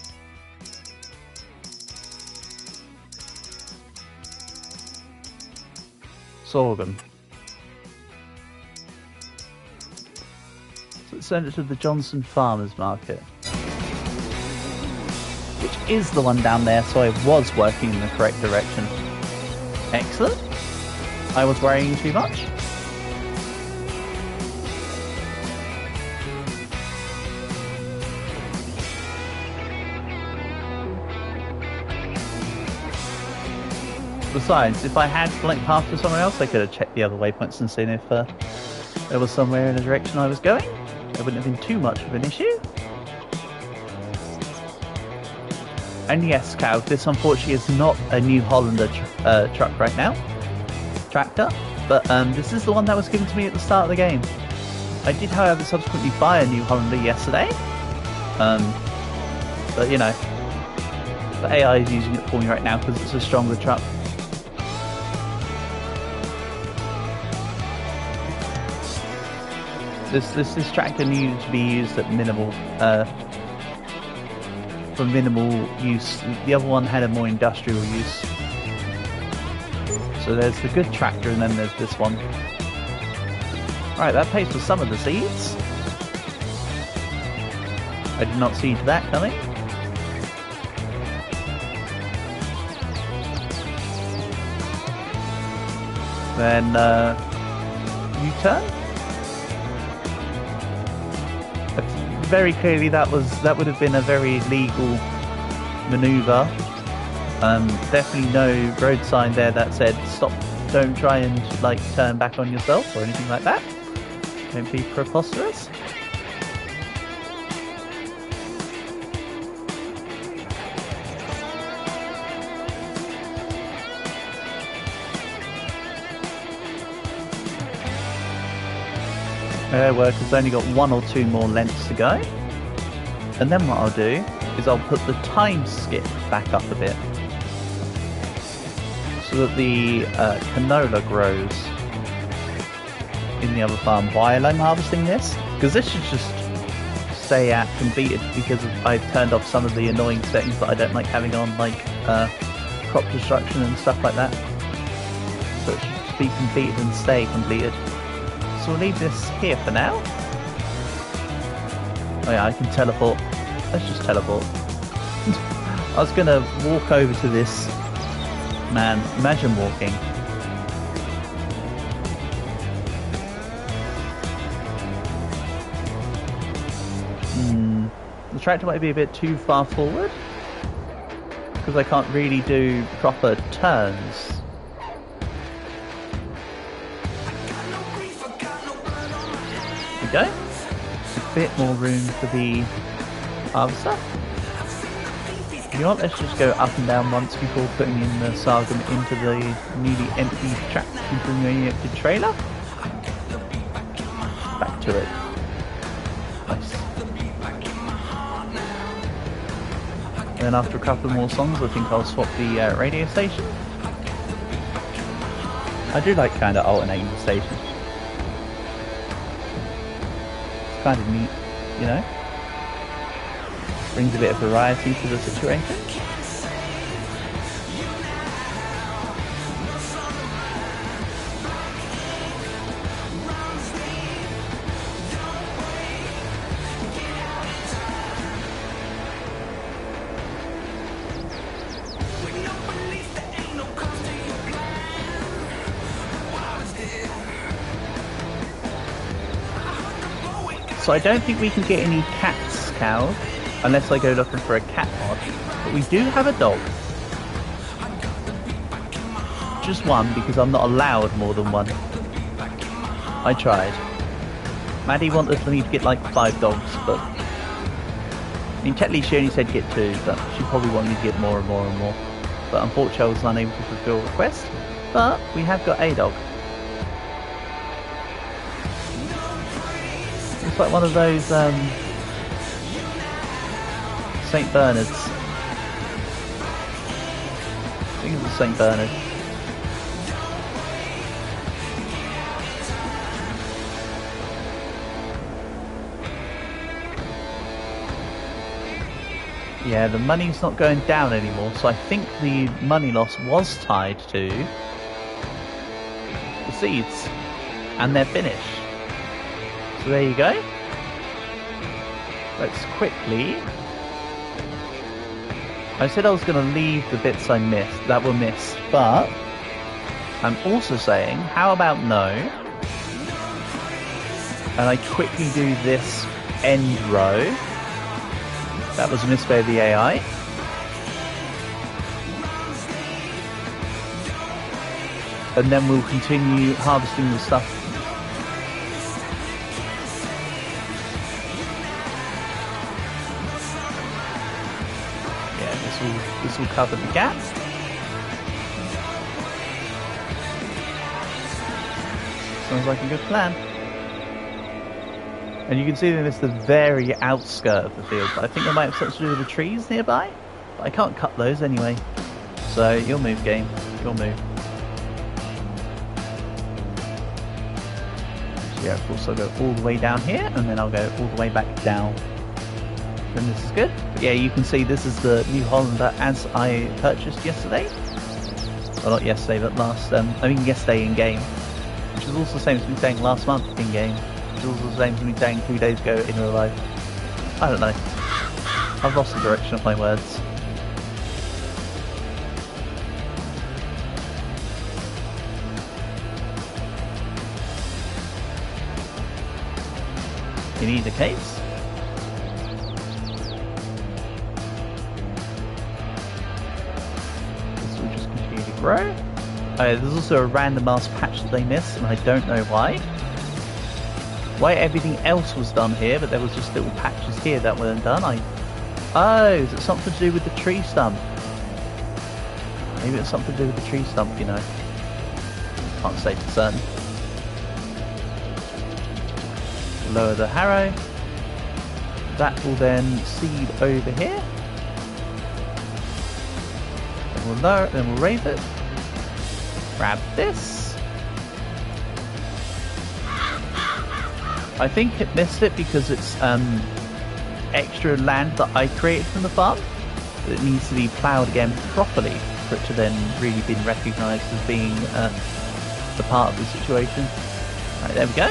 Sorghum. So let's send it to the Johnson Farmers Market. Which is the one down there, so I was working in the correct direction. Excellent. I was worrying too much. Besides, if I had flanked path to somewhere else, I could have checked the other waypoints and seen if there was somewhere in the direction I was going. It wouldn't have been too much of an issue. And yes, Cow, this unfortunately is not a New Hollander truck right now. Tractor. But this is the one that was given to me at the start of the game. I did, however, subsequently buy a New Hollander yesterday. But, you know, the AI is using it for me right now because it's a stronger truck. This tractor needs to be used at minimal, for minimal use. The other one had a more industrial use. So there's the good tractor and then there's this one. Right, that pays for some of the seeds. I did not see that coming. Then, U-turn. Very clearly that would have been a very legal maneuver. Definitely no road sign there that said stop, don't try and like turn back on yourself or anything like that. Don't be preposterous. Worker's only got 1 or 2 more lengths to go. And then what I'll do is I'll put the time skip back up a bit. So that the canola grows in the other farm while I'm harvesting this. Because this should just stay at completed because I've turned off some of the annoying settings that I don't like having on, like crop destruction and stuff like that. So it should just be completed and stay completed. So we'll leave this here for now. Oh yeah, I can teleport. Let's just teleport. I was gonna walk over to this. Man, imagine walking. The tractor might be a bit too far forward. Because I can't really do proper turns. Go. A bit more room for the harvester. You know what, let's just go up and down once before putting in the sorghum into the newly empty trailer. Back to it. Nice. And then after a couple more songs I think I'll swap the radio station. I do like kind of alternating the stations. Kind of neat, you know? Brings a bit of variety to the situation. So I don't think we can get any cats, cows, unless I go looking for a cat mod. But we do have a dog. Just one, because I'm not allowed more than one. I tried. Maddie wanted me to get like 5 dogs, but... I mean, technically she only said get 2, but she probably wanted me to get more and more and more. But unfortunately I was unable to fulfill the request. But we have got a dog. It's like one of those St. Bernards. I think it's a St. Bernard. Yeah, the money's not going down anymore, so I think the money loss was tied to the seeds, and they're finished. So there you go. Let's quickly... I said I was going to leave the bits that were missed, but I'm also saying, how about no? And I quickly do this end row. That was missed by the AI. And then we'll continue harvesting the stuff. This will cover the gap. Sounds like a good plan. And you can see that it's the very outskirt of the field. But I think there might have something to do with the trees nearby. But I can't cut those anyway. So you'll move, game. You'll move. So yeah, of course I'll go all the way down here, and then I'll go all the way back down. Then this is good. But yeah, you can see this is the New Hollander as I purchased yesterday. Well, not yesterday, but yesterday in game. Which is also the same as me saying last month in game. Which is also the same as me saying 2 days ago in real life. I don't know. I've lost the direction of my words. In either case, grow. There's also a random ass patch that they missed, and I don't know why. Why everything else was done here, but there was just little patches here that weren't done. Oh, is it something to do with the tree stump? Maybe it's something to do with the tree stump, you know. Can't say for certain. Lower the harrow. That will then seed over here. We'll lower it, then we'll raise it. Grab this. I think it missed it because it's extra land that I created from the farm. It needs to be ploughed again properly for it to then really be recognised as being the part of the situation. Right, there we go.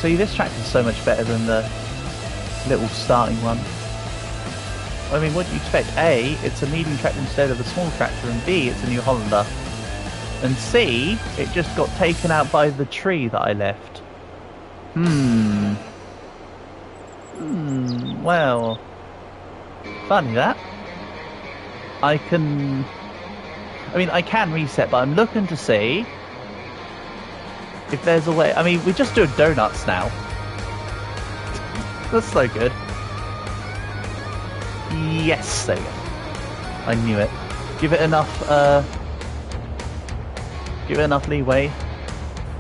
See, this tractor is so much better than the little starting one. I mean, what do you expect? A, it's a medium tractor instead of a small tractor, and B, it's a New Hollander. And C, it just got taken out by the tree that I left. Well, funny that. I can reset, but I'm looking to see if there's a way. I mean, we're just doing donuts now. That's so good. Yes, there we go. I knew it. Give it enough leeway,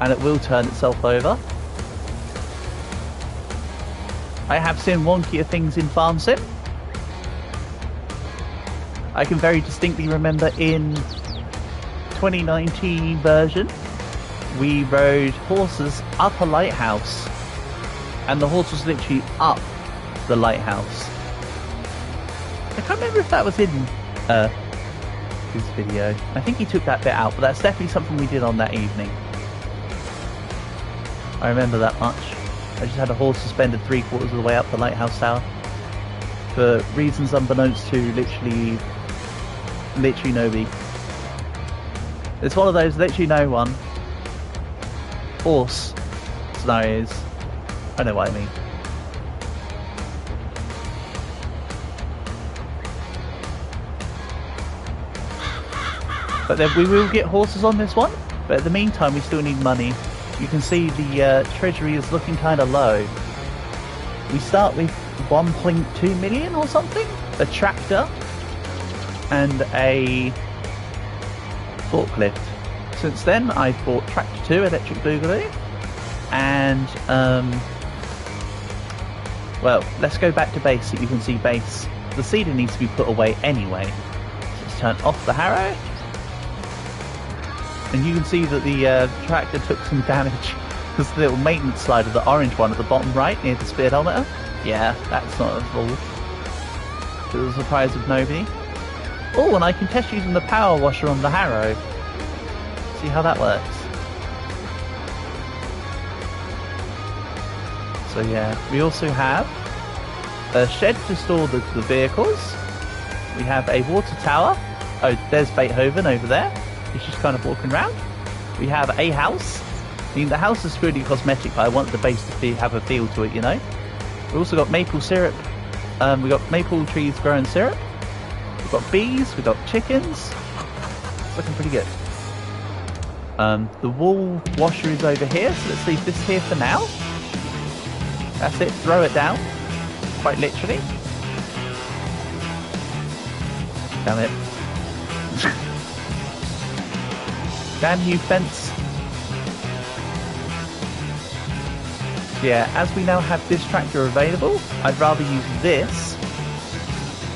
and it will turn itself over. I have seen wonkier things in Farm Sim. I can very distinctly remember in 2019 version, we rode horses up a lighthouse, and the horse was literally up the lighthouse. I can't remember if that was in his video. I think he took that bit out, but that's definitely something we did on that evening. I remember that much. I just had a horse suspended 3/4 of the way up the lighthouse tower for reasons unbeknownst to literally nobody. It's one of those literally no one horse scenarios. I know what I mean. But then we will get horses on this one, but in the meantime we still need money. You can see the treasury is looking kind of low. We start with 1.2 million or something, a tractor and a forklift. Since then I've bought tractor 2 electric boogaloo, and well, let's go back to base so you can see base. The seeder needs to be put away anyway. So let's turn off the harrow. And you can see that the tractor took some damage There's the little maintenance slider, the orange one at the bottom right near the speed helmet. Yeah, that's not evolved. To the surprise of nobody. Oh, and I can test using the power washer on the Harrow. See how that works. So yeah, we also have a shed to store the vehicles. We have a water tower. Oh, there's Beethoven over there. He's just kind of walking around. We have a house. I mean, the house is purely cosmetic, but I want the base to have a feel to it, you know? We've also got maple syrup. We've got maple trees growing syrup. We've got bees. We've got chickens. It's looking pretty good. The wool washer is over here, so let's leave this here for now. That's it. Throw it down. Quite literally. Damn it. Damn you, fence. Yeah, as we now have this tractor available, I'd rather use this,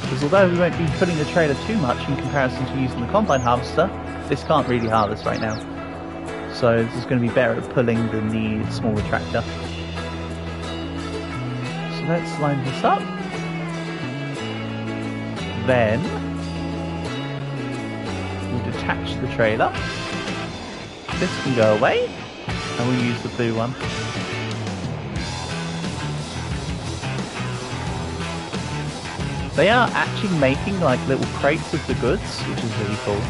because although we won't be pulling the trailer too much in comparison to using the combine harvester, this can't really harvest right now. So this is going to be better at pulling than the smaller tractor. So let's line this up. Then we'll detach the trailer. This can go away, and we'll use the blue one. They are actually making like little crates of the goods, which is really cool.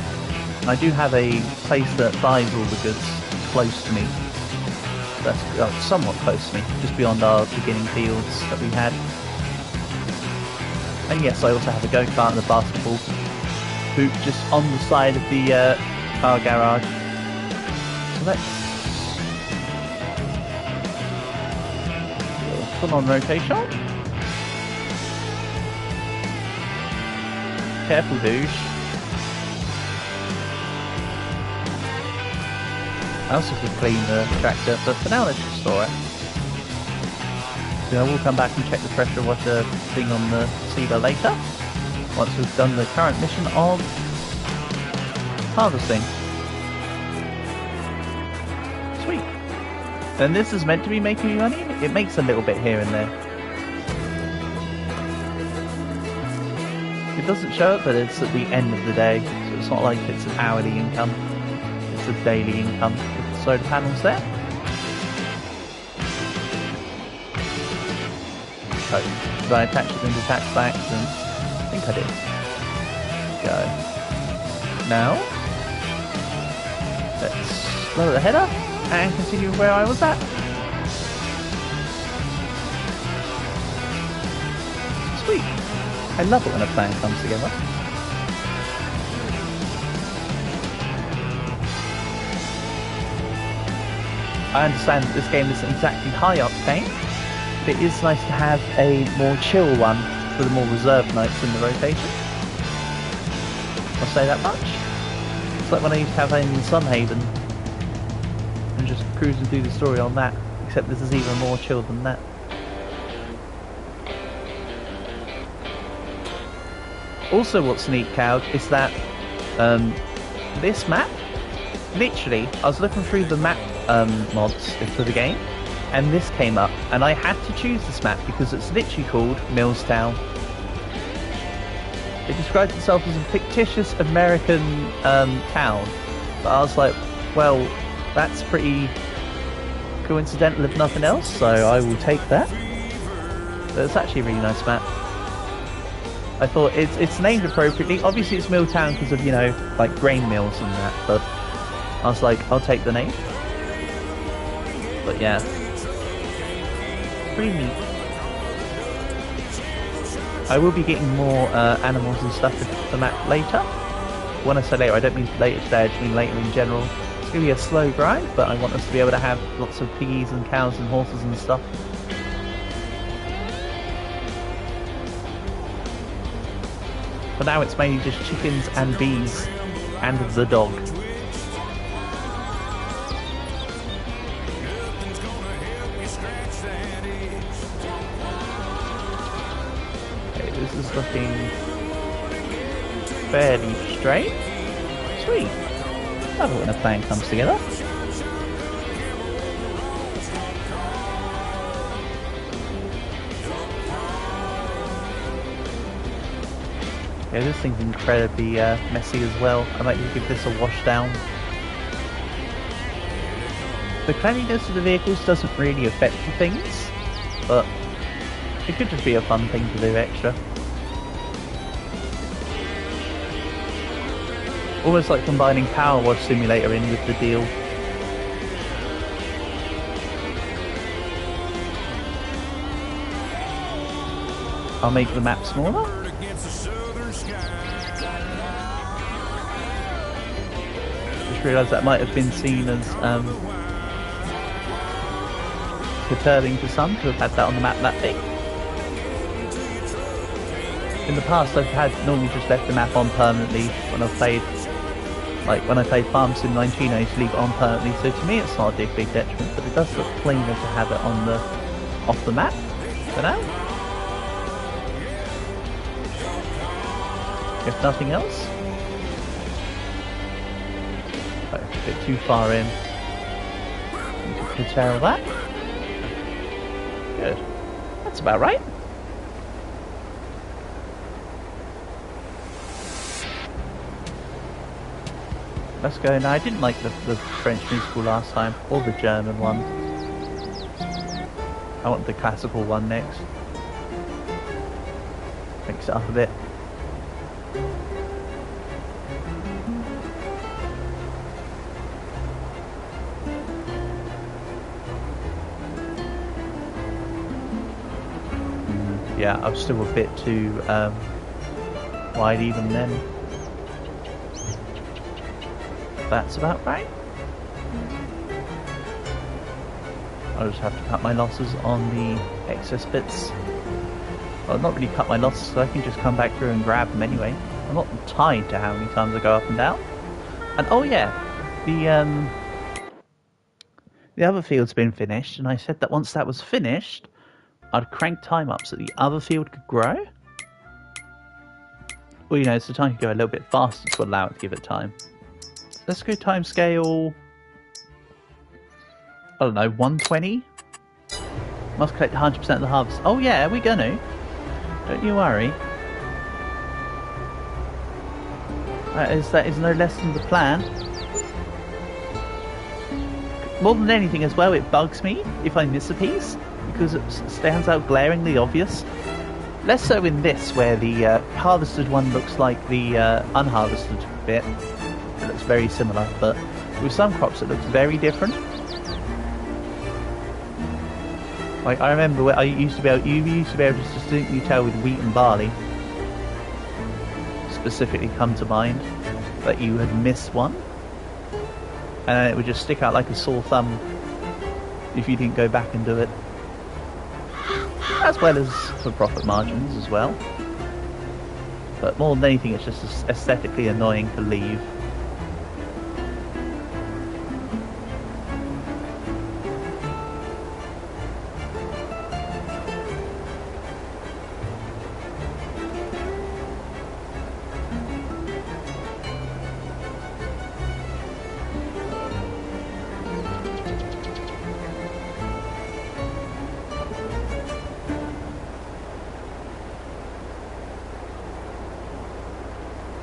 And I do have a place that buys all the goods close to me. That's somewhat close to me, just beyond our beginning fields that we had. And yes, I also have a go-kart and a basketball hoop just on the side of the car garage. So let's full-on rotation. Careful, douche. I also could clean the tractor, but for now let's just store it. So I will come back and check the pressure washer thing on the sealer later, once we've done the current mission of harvesting. Sweet. And this is meant to be making me money. It makes a little bit here and there. It doesn't show it, but it's at the end of the day, so it's not like it's an hourly income, it's a daily income with the solar panels there. Oh, did I attach it and detach by accident? I think I did. Go. Now, let's lower the header and continue where I was at. Sweet. I love it when a plan comes together. I understand that this game isn't exactly high octane, but it is nice to have a more chill one for the more reserved nights in the rotation. I'll say that much. It's like when I used to have in Sunhaven and just cruising through the story on that, except this is even more chill than that. Also what's neat, Cloud, is that this map, literally, I was looking through the map mods for the game, and this came up, and I had to choose this map because it's literally called Millstown. It describes itself as a fictitious American town, but I was like, well, that's pretty coincidental if nothing else, so I will take that. But it's actually a really nice map. I thought it's named appropriately. Obviously it's Milltown because of, you know, like grain mills and that, but I was like, I'll take the name. But yeah, pretty neat. I will be getting more animals and stuff for the map later. When I say later, I don't mean later today, I just mean later in general. It's going to be a slow grind, but I want us to be able to have lots of piggies and cows and horses and stuff. For now it's mainly just chickens and bees and the dog. Okay, this is looking fairly straight. Sweet. Love it when a plan comes together. Yeah, this thing's incredibly messy as well. I might need to give this a wash down. The cleanliness of the vehicles doesn't really affect things, but it could just be a fun thing to do extra. Almost like combining Power Wash Simulator in with the deal. I'll make the map smaller. Just realised that might have been seen as perturbing to some to have had that on the map that big. In the past I've normally just left the map on permanently when I've played, like when I played Farm Sim 19 I used to leave it on permanently, so to me it's not a big detriment, but it does look cleaner to have it on the off the map for now. If nothing else. Oh, a bit too far in. You can curtail that. Good. That's about right. Let's go now. I didn't like the French musical last time, or the German one. I want the classical one next. Mix it up a bit. Yeah, I'm still a bit too wide even then. That's about right. I'll just have to cut my losses on the excess bits. Well, not really cut my losses, so I can just come back through and grab them anyway. I'm not tied to how many times I go up and down. And oh yeah, the other field's been finished, and I said that once that was finished, I'd crank time up so the other field could grow. Well, you know, so time could go a little bit faster to allow it to give it time. Let's go time scale, I don't know, 120? Must collect 100% of the harvest. Oh yeah, we're gonna. Don't you worry. That is no less than the plan. More than anything as well, it bugs me if I miss a piece, because it stands out glaringly obvious. Less so in this, where the harvested one looks like the unharvested bit. It looks very similar, but with some crops it looks very different. Like I remember where you used to be able to just distinctly tell with wheat and barley. Specifically come to mind that you had missed one, and then it would just stick out like a sore thumb if you didn't go back and do it. As well as for profit margins as well. But more than anything, it's just aesthetically annoying to leave.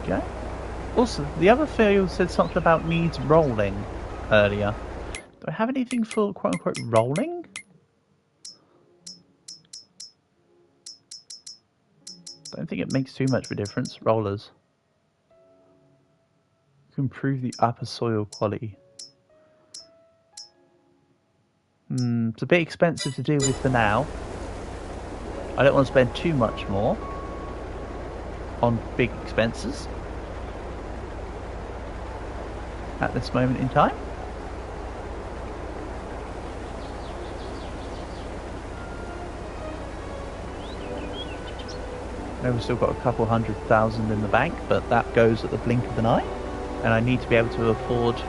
Okay. Also, the other field said something about needs rolling earlier. Do I have anything for quote-unquote rolling? Don't think it makes too much of a difference. Rollers. To improve the upper soil quality. It's a bit expensive to deal with for now. I don't want to spend too much more on big expenses at this moment in time. I know we've still got a couple 100,000 in the bank, but that goes at the blink of an eye, and I need to be able to afford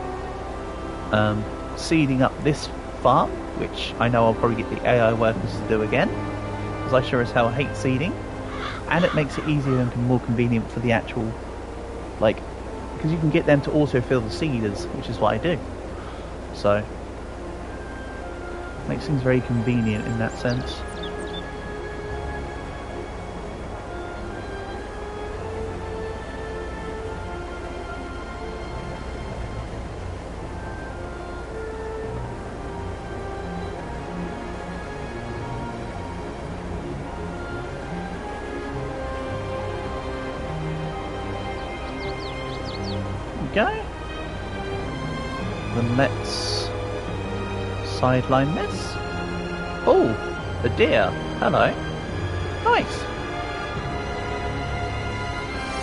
seeding up this farm, which I know I'll probably get the AI workers to do again, because I sure as hell hate seeding, and it makes it easier and more convenient for the actual, like, because you can get them to autofill the seeders, which is what I do. So, makes things very convenient in that sense. we go. Then let's sideline this. Oh, a deer. Hello. Nice.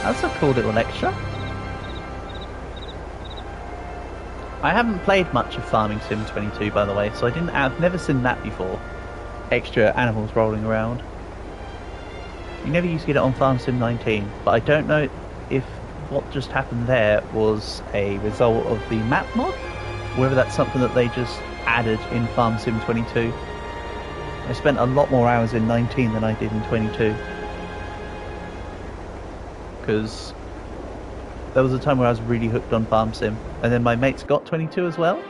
That's a cool little extra. I haven't played much of Farming Sim 22, by the way, so I've never seen that before. Extra animals rolling around. You never used to get it on Farm Sim 19, but I don't know if what just happened there was a result of the map mod, or whether that's something that they just added in Farm Sim 22. I spent a lot more hours in 19 than I did in 22. Because there was a time where I was really hooked on Farm Sim, and then my mates got 22 as well,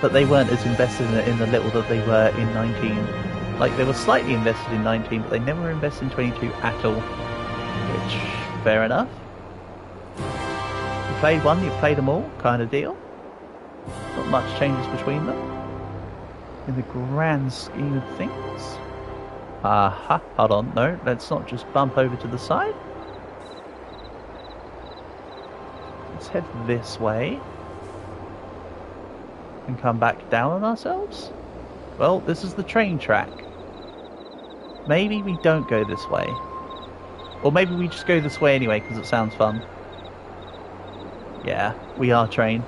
but they weren't as invested in it in the little that they were in 19. Like, they were slightly invested in 19, but they never were invested in 22 at all. Which, fair enough. You played one, you played them all, kind of deal. Not much changes between them. In the grand scheme of things. Aha, hold on, no, let's not just bump over to the side. Let's head this way. And come back down on ourselves. Well, this is the train track. Maybe we don't go this way. Or maybe we just go this way anyway, because it sounds fun. Yeah, we are train.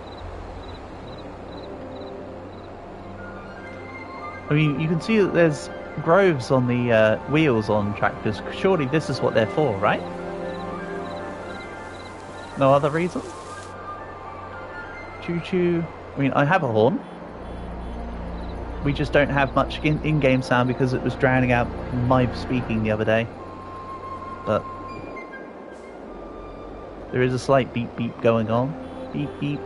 I mean, you can see that there's groves on the wheels on tractors. Surely this is what they're for, right? No other reason? Choo-choo. I mean, I have a horn. We just don't have much in-game sound because it was drowning out my speaking the other day. But there is a slight beep-beep going on. Beep-beep.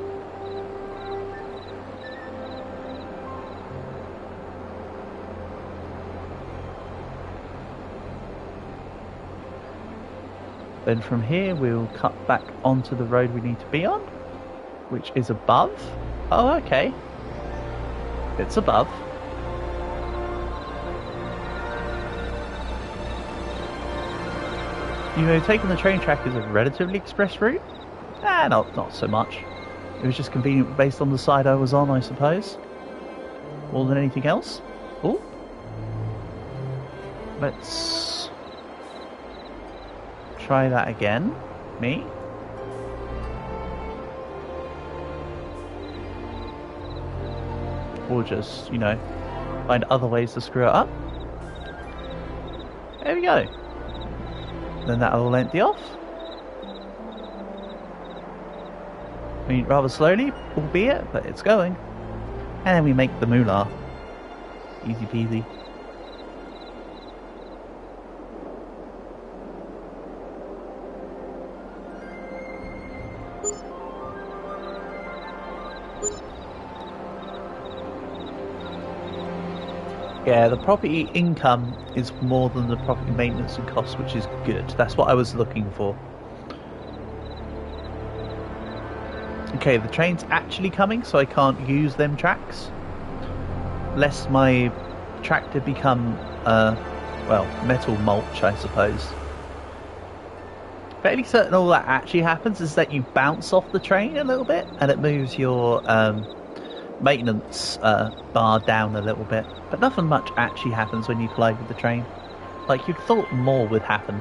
Then from here we'll cut back onto the road we need to be on, which is above. Oh, okay. It's above. You know, taking the train track is a relatively express route. Not so much. It was just convenient based on the side I was on, I suppose. More than anything else. Oh. Let's try that again. Me. Or just, you know, find other ways to screw it up. There we go. Then that'll empty off. I mean, rather slowly, albeit, but it's going. And then we make the moolah. Easy peasy. Yeah, the property income is more than the property maintenance and costs, which is good. That's what I was looking for. Okay, the train's actually coming, so I can't use them tracks. Lest my tractor become, well, metal mulch, I suppose. Fairly certain all that actually happens is that you bounce off the train a little bit, and it moves your, maintenance bar down a little bit, but nothing much actually happens when you collide with the train. Like, you'd thought more would happen,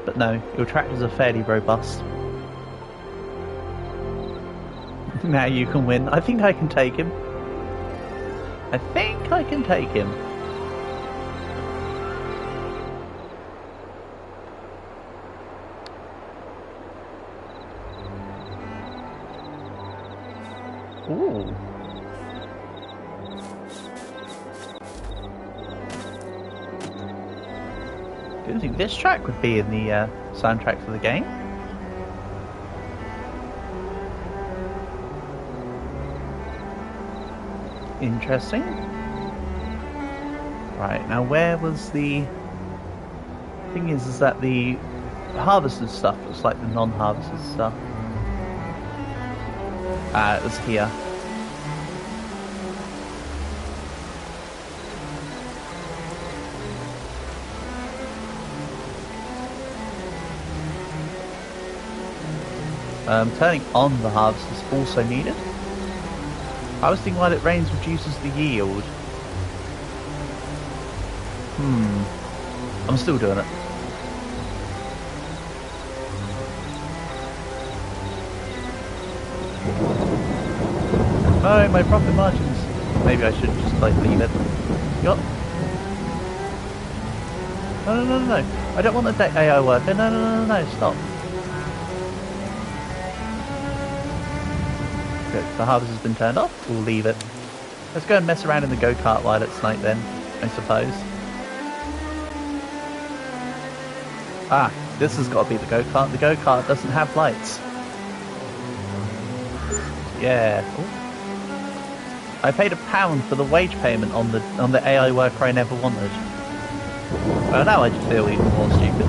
but no, your tractors are fairly robust. Now you can win. I think I can take him. I think I can take him. Ooh. Didn't think this track would be in the soundtrack for the game. Interesting. Right, now where was the... thing is that the harvested stuff looks like the non-harvested stuff. It was here. Turning on the harvest is also needed. Harvesting while it rains reduces the yield. I'm still doing it. No, my profit margins. Maybe I should just like leave it. Yup. No. I don't want the AI worker. No, stop. Good. The harvest has been turned off. We'll leave it. Let's go and mess around in the go-kart while it's night then, I suppose. Ah, this has got to be the go-kart. The go-kart doesn't have lights. Yeah. Ooh. I paid £1 for the wage payment on the AI worker I never wanted. Well, now I just feel even more stupid.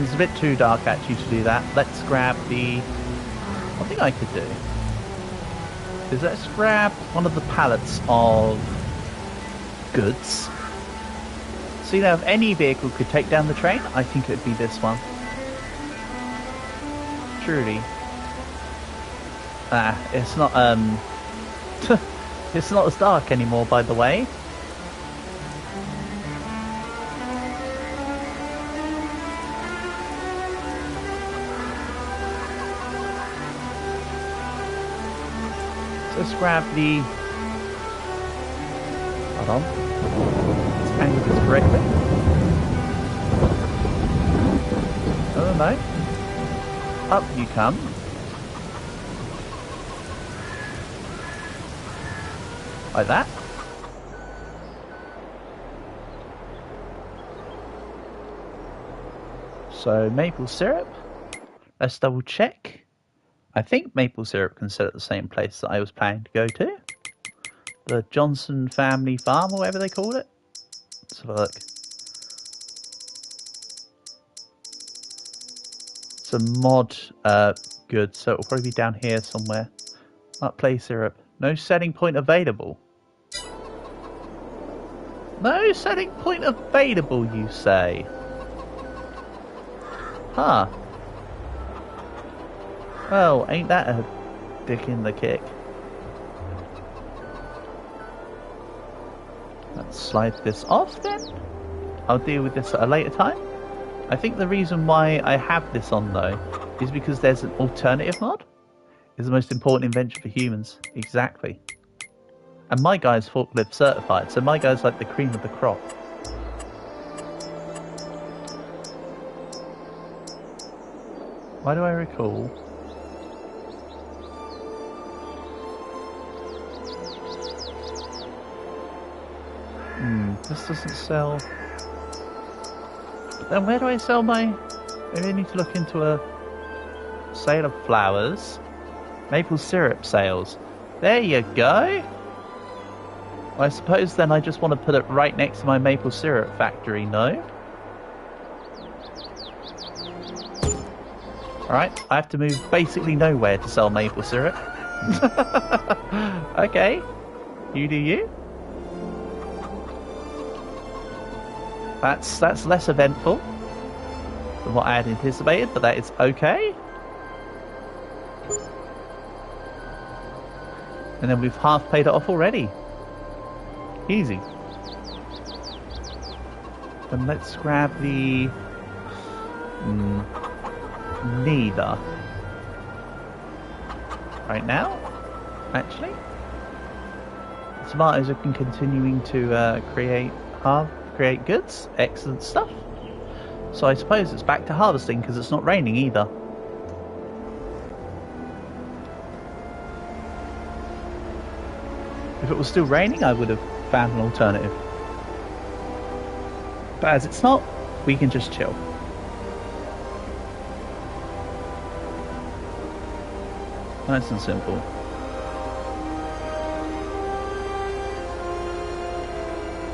It's a bit too dark actually to do that. Let's grab the... One thing I could do is let's grab one of the pallets of goods. So you know, if any vehicle could take down the train, I think it would be this one. Truly. Ah, it's not it's not as dark anymore, by the way. So let's grab the... Hold on. Let's angle this correctly. No. Up you come. Like that. So maple syrup. Let's double check. I think maple syrup can sit at the same place that I was planning to go to. The Johnson Family Farm, or whatever they called it. Let's have a look. It's a mod good, so it'll probably be down here somewhere. Play syrup. No setting point available. No setting point available, you say? Huh. Well, ain't that a dick in the kick? Let's slide this off then. I'll deal with this at a later time. I think the reason why I have this on though is because there's an alternative mod. It's the most important invention for humans. Exactly. And my guy's forklift certified, so my guy's like the cream of the crop. Why do I recall? This doesn't sell. But then where do I sell my... Maybe I need to look into a sale of flowers. Maple syrup sales. There you go. Well, I suppose then I just want to put it right next to my maple syrup factory, no? Alright, I have to move basically nowhere to sell maple syrup. Okay, you do you. That's less eventful than what I had anticipated, but that is okay. And then we've half paid it off already. Easy. And let's grab the... neither. Right now, actually. Smart as I can continuing to create goods. Excellent stuff. So I suppose it's back to harvesting because it's not raining either. If it was still raining, I would have found an alternative. But as it's not, we can just chill. Nice and simple.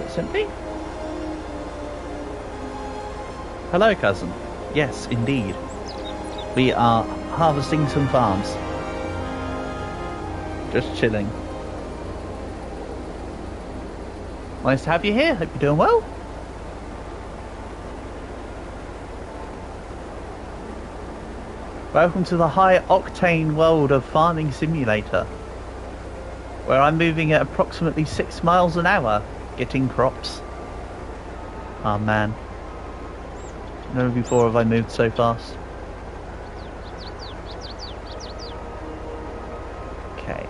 Simply? Hello, cousin. Yes, indeed. We are harvesting some farms. Just chilling. Nice to have you here. Hope you're doing well. Welcome to the high-octane world of Farming Simulator, where I'm moving at approximately 6 miles an hour, getting crops. Oh man. Never before have I moved so fast. Okay.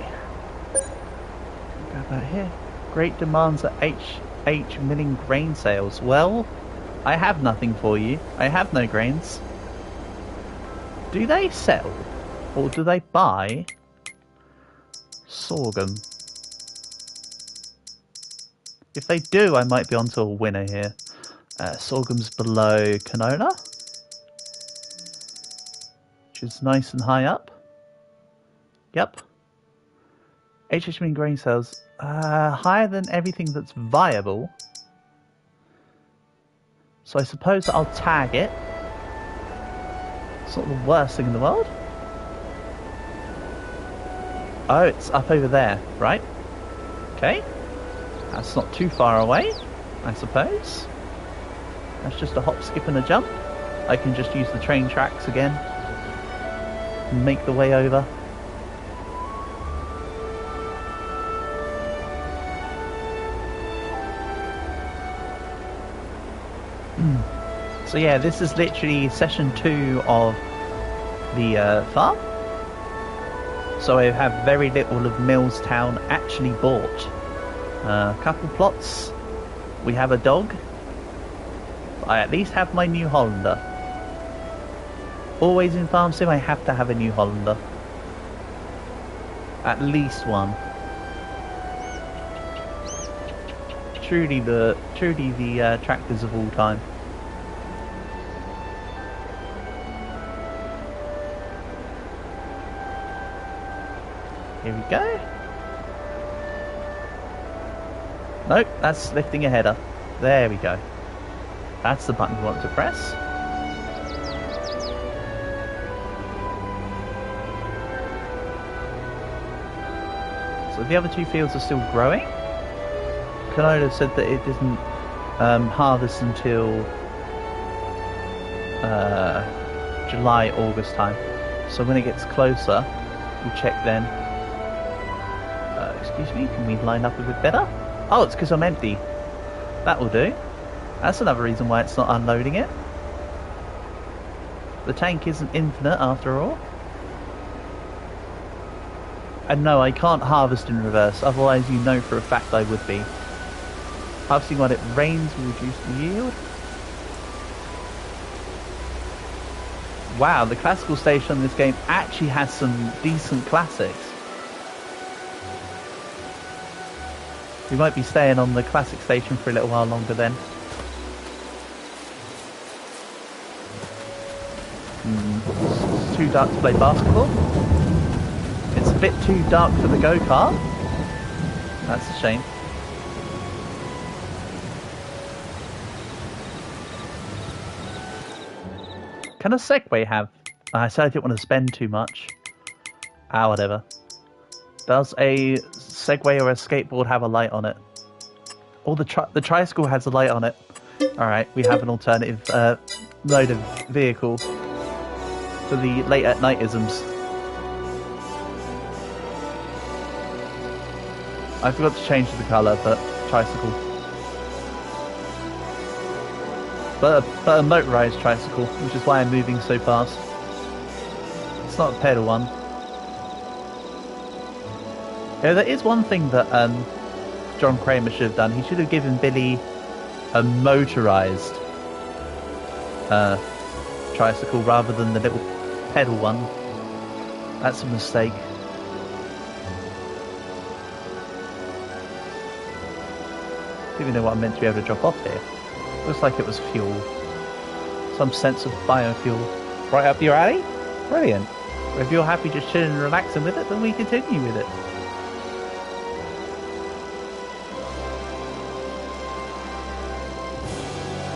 Go about here. Great demands at HH milling grain sales. Well, I have nothing for you. I have no grains. Do they sell, or do they buy sorghum? If they do, I might be onto a winner here. Sorghum's below canola, which is nice and high up. Yep. HH mean grain sales higher than everything that's viable. So I suppose I'll tag it. It's not the worst thing in the world. Oh, it's up over there, right? Okay. That's not too far away, I suppose. That's just a hop, skip and a jump. I can just use the train tracks again and make the way over. So yeah, this is literally session 2 of the farm. So I have very little of Millstown actually bought. A couple plots. We have a dog. I at least have my New Hollander. Always in Farm Sim I have to have a New Hollander. At least one. Truly the tractors of all time. Here we go. Nope, that's lifting a header. There we go. That's the button we want to press. So the other 2 fields are still growing. Canola said that it doesn't harvest until July, August time. So when it gets closer, we'll check then. Excuse me, can we line up a bit better? Oh, it's because I'm empty. That will do. That's another reason why it's not unloading it. The tank isn't infinite after all. And no, I can't harvest in reverse, otherwise you know for a fact I would be. Harvesting when it rains will reduce the yield. Wow, the classical station in this game actually has some decent classics. We might be staying on the classic station for a little while longer then. It's too dark to play basketball. It's a bit too dark for the go-kart. That's a shame. Can a Segway have... I said I didn't want to spend too much. Ah, whatever. Does a Segway or a skateboard have a light on it? Or the tricycle has a light on it. Alright, we have an alternative mode of vehicle for the late at night-isms. I forgot to change the colour, but tricycle. But a motorised tricycle, which is why I'm moving so fast. It's not a pedal one. Yeah, there is one thing that John Kramer should have done. He should have given Billy a motorised tricycle rather than the little pedal one. That's a mistake. I don't even know what I'm meant to be able to drop off here. Looks like it was fuel. Some sense of biofuel. Right up your alley? Brilliant. If you're happy just chilling and relaxing with it, then we continue with it.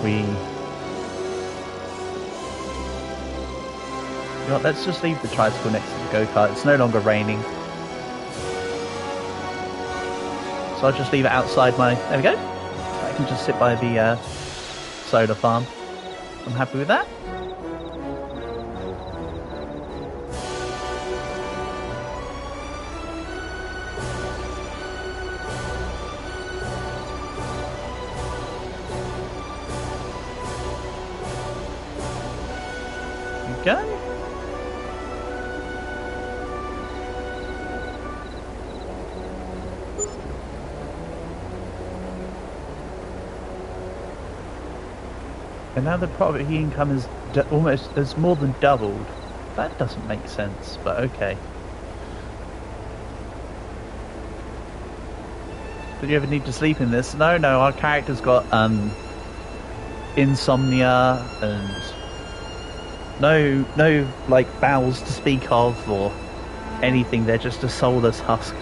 You know what, let's just leave the tricycle next to the go-kart. It's no longer raining. So I'll just leave it outside my... There we go. I can just sit by the solar farm. I'm happy with that. go. And now the property income is almost has more than doubled. That doesn't make sense, but okay. Did you ever need to sleep in this? No, our character's got insomnia and no like bowels to speak of or anything. They're just a soulless husk.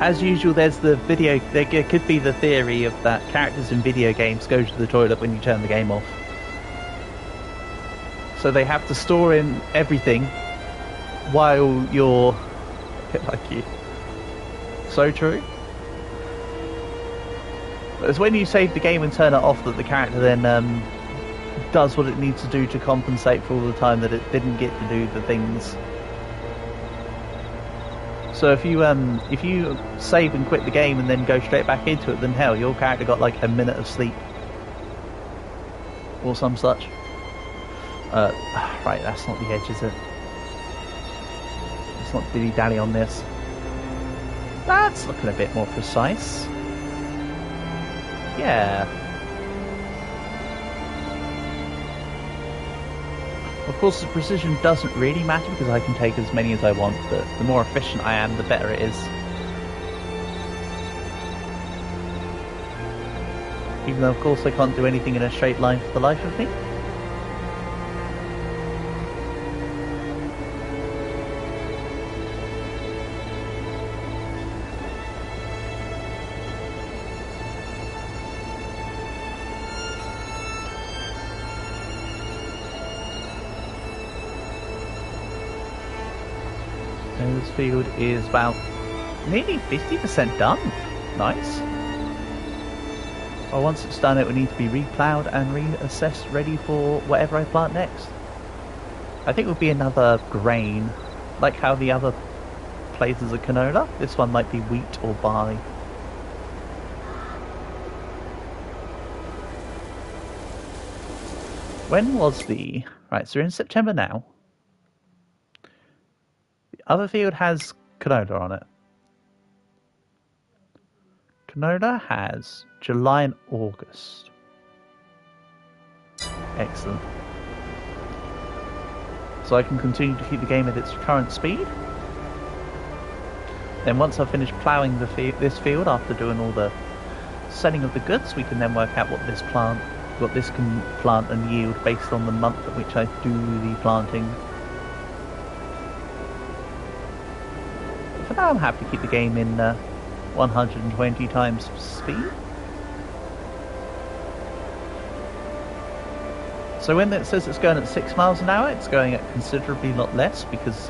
As usual, there's the video. There could be the theory of that characters in video games go to the toilet when you turn the game off. So they have to store in everything while you're a bit like you. So true. But it's when you save the game and turn it off that the character then does what it needs to do to compensate for all the time that it didn't get to do the things. So if you save and quit the game and then go straight back into it, then hell, your character got like a minute of sleep or some such. Right, that's not the edge, is it? Let's not dilly-dally on this. That's looking a bit more precise. Yeah. Of course, the precision doesn't really matter because I can take as many as I want, but the more efficient I am, the better it is. Even though, of course, I can't do anything in a straight line for the life of me. This field is about nearly 50% done. Nice. Well, once it's done, it will need to be reploughed and reassessed, ready for whatever I plant next. I think it will be another grain, like how the other places are canola. This one might be wheat or barley. When was the... Right, so we're in September now. Other field has canola on it. Canola has July and August. Excellent. So I can continue to keep the game at its current speed. Then once I've finished ploughing this field after doing all the selling of the goods, we can then work out what this can plant and yield based on the month at which I do the planting. For now, I'm happy to keep the game in 120 times speed. So when it says it's going at 6 miles an hour, it's going at considerably a lot less because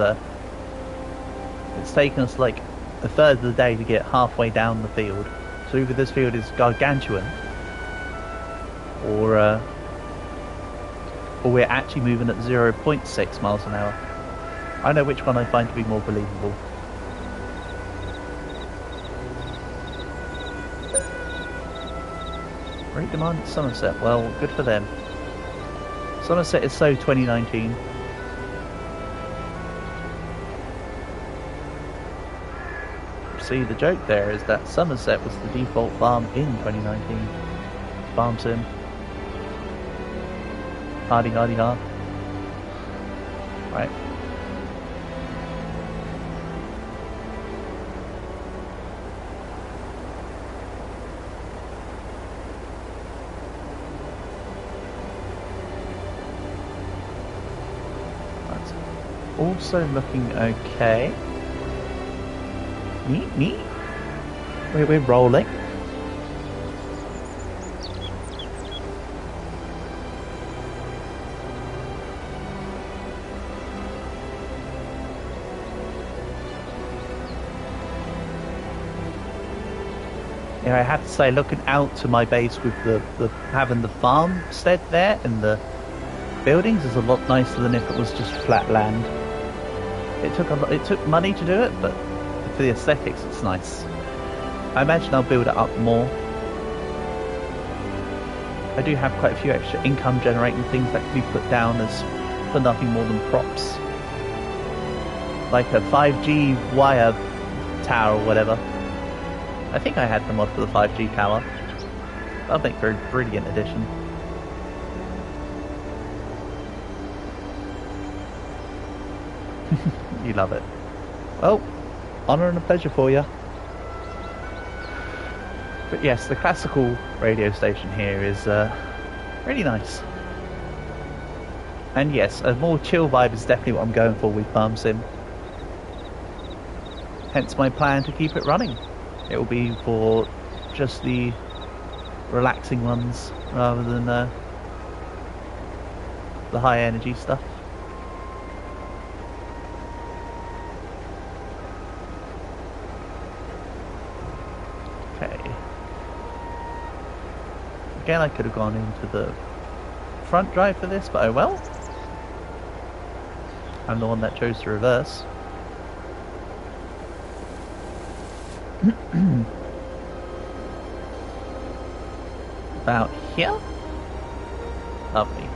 it's taken us like a third of the day to get halfway down the field. So either this field is gargantuan, or we're actually moving at 0.6 miles an hour. I know which one I find to be more believable. Great demand at Somerset. Well, good for them. Somerset is so 2019. See, the joke there is that Somerset was the default farm in 2019. Farm sim. Hardy, hardy, hard. Right. Also looking okay. Neat. We're rolling. Yeah, I have to say, looking out to my base with the having the farmstead there and the buildings is a lot nicer than if it was just flat land. It took money to do it, but for the aesthetics, it's nice. I imagine I'll build it up more. I do have quite a few extra income generating things that can be put down as for nothing more than props. Like a 5G wire tower or whatever. I think I had the mod for the 5G tower. That'll make for a brilliant addition. You love it. Well, honour and a pleasure for you. But yes, the classical radio station here is really nice. And yes, a more chill vibe is definitely what I'm going for with Farm Sim. Hence my plan to keep it running. It will be for just the relaxing ones rather than the high energy stuff. Okay. Again, I could have gone into the front drive for this, but oh well. I'm the one that chose to reverse. About here? Lovely.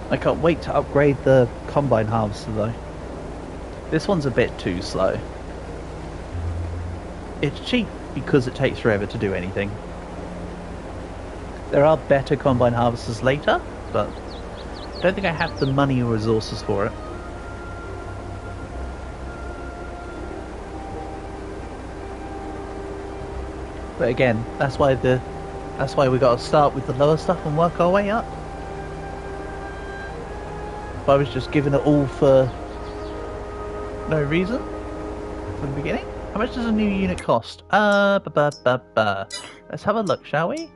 I can't wait to upgrade the combine harvester though. This one's a bit too slow. It's cheap because it takes forever to do anything. There are better combine harvesters later, but I don't think I have the money or resources for it. But again, that's why we got to start with the lower stuff and work our way up. If I was just giving it all for no reason from the beginning. How much does a new unit cost? Let's have a look, shall we?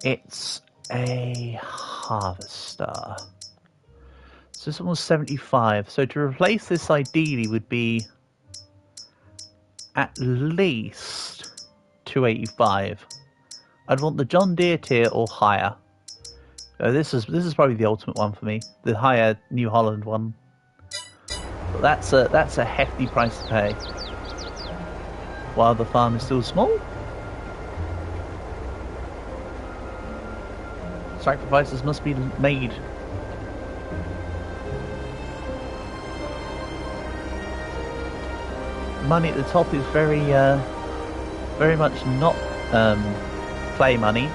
It's a harvester. So this one was 75. So to replace this ideally would be at least 285. I'd want the John Deere tier or higher. This is probably the ultimate one for me, the higher New Holland one. But that's a hefty price to pay. While the farm is still small. Sacrifices must be made. Money at the top is very much not play money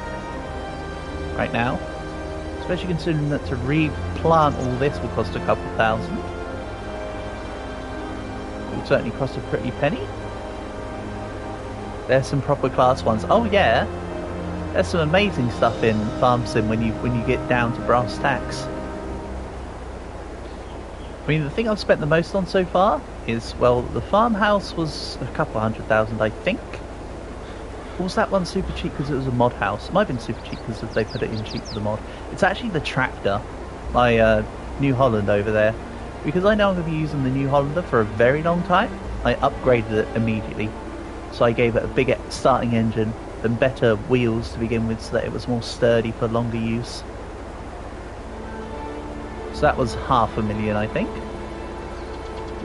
right now. Especially considering that to replant all this will cost a couple thousand. It would certainly cost a pretty penny. There's some proper class ones. Oh yeah, there's some amazing stuff in Farm Sim when you get down to brass tacks. I mean, the thing I've spent the most on so far is, well, the farmhouse was a couple 100,000, I think. Or was that one super cheap because it was a mod house? It might have been super cheap because they put it in cheap for the mod. It's actually the tractor, my New Holland over there. Because I know I'm going to be using the New Hollander for a very long time, I upgraded it immediately. So I gave it a bigger starting engine and better wheels to begin with so that it was more sturdy for longer use. So that was 500,000, I think.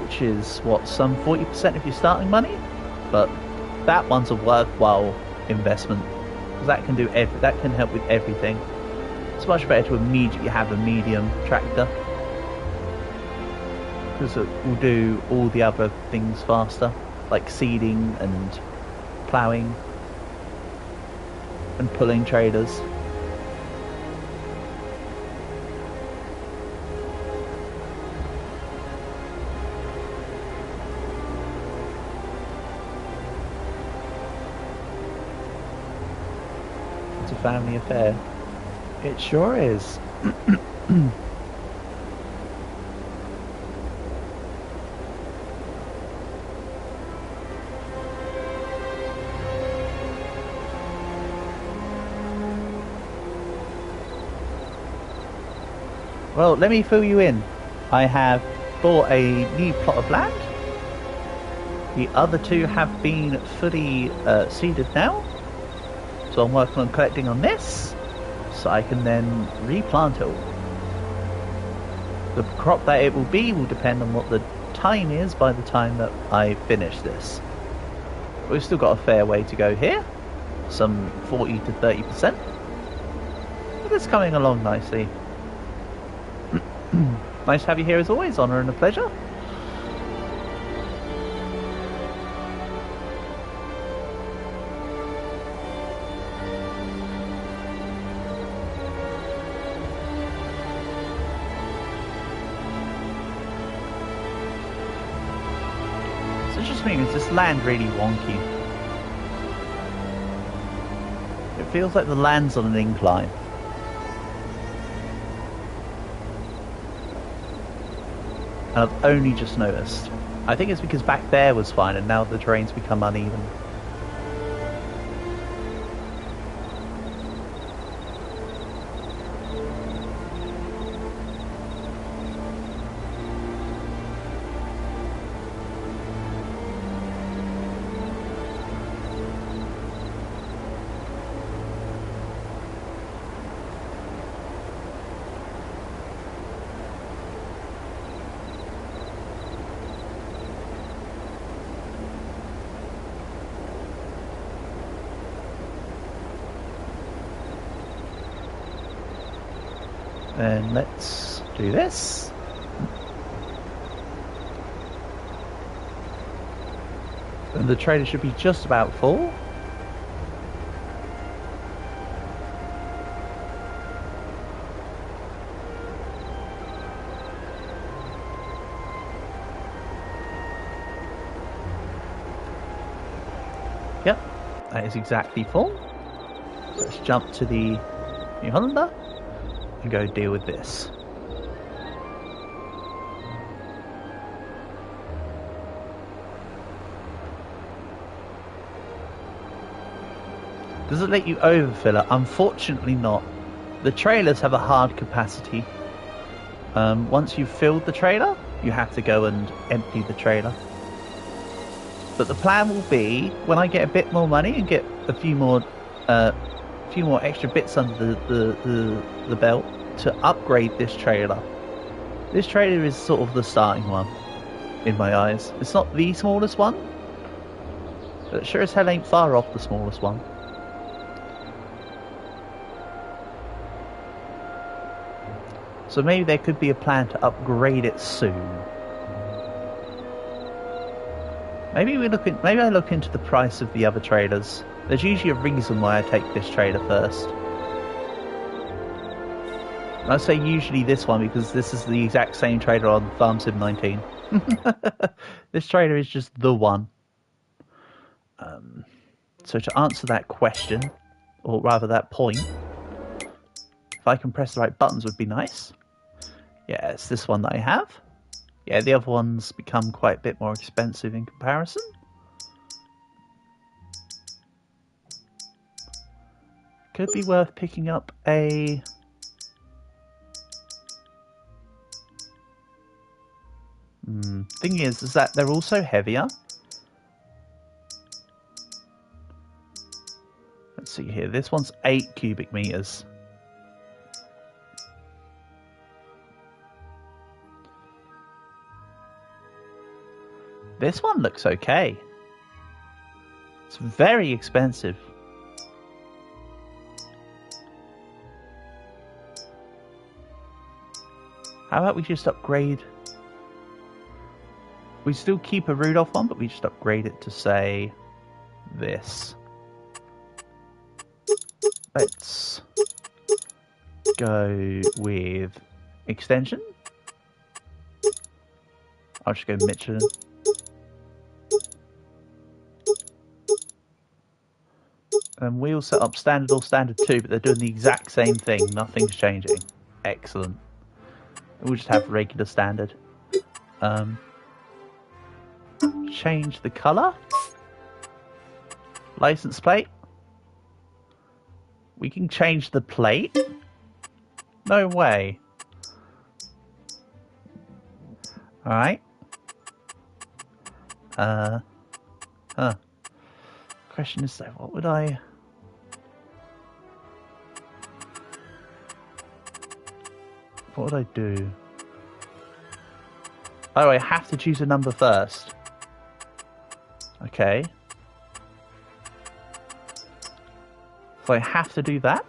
Which is, what, some 40% of your starting money? But that one's a worthwhile investment. Because that can do that can help with everything. It's much better to immediately have a medium tractor. Because it will do all the other things faster. Like seeding and ploughing. And pulling trailers. It's a family affair. It sure is. Well, let me fill you in. I have bought a new plot of land. The other two have been fully seeded now. So I'm working on collecting on this, so I can then replant it all. The crop that it will be will depend on what the time is by the time that I finish this. We've still got a fair way to go here. Some 40 to 30%. But it's coming along nicely. Nice to have you here as always, honour and a pleasure. So just means is this land really wonky? It feels like the land's on an incline. And I've only just noticed. I think it's because back there was fine and now the terrain's become uneven. And let's do this. And the trailer should be just about full. Yep, that is exactly full. So let's jump to the New Hollander and go deal with this. Does it let you overfill it? Unfortunately not. The trailers have a hard capacity. Once you've filled the trailer, you have to go and empty the trailer. But the plan will be, when I get a bit more money and get a few more extra bits under the belt, to upgrade this trailer. This trailer is sort of the starting one, in my eyes. It's not the smallest one, but it sure as hell ain't far off the smallest one. So maybe there could be a plan to upgrade it soon. Maybe I look into the price of the other trailers. There's usually a reason why I take this trailer first. I say usually this one because this is the exact same trailer on Farm Sim 19. This trailer is just the one. So to answer that question, or rather that point, if I can press the right buttons would be nice. Yeah, it's this one that I have. Yeah, the other ones become quite a bit more expensive in comparison. Could be worth picking up a... Thing is that they're also heavier. Let's see here. This one's 8 cubic meters. This one looks okay. It's very expensive. How about we just upgrade? We still keep a Rudolph one, but we just upgrade it to, say, this. Let's go with extension. I'll just go Michelin. And wheel set up standard or standard 2, but they're doing the exact same thing. Nothing's changing. Excellent. We'll just have regular standard. Change the colour. License plate. We can change the plate. No way. Alright. Question is though, what would I... What would I do? Oh, I have to choose a number first. Okay. So I have to do that?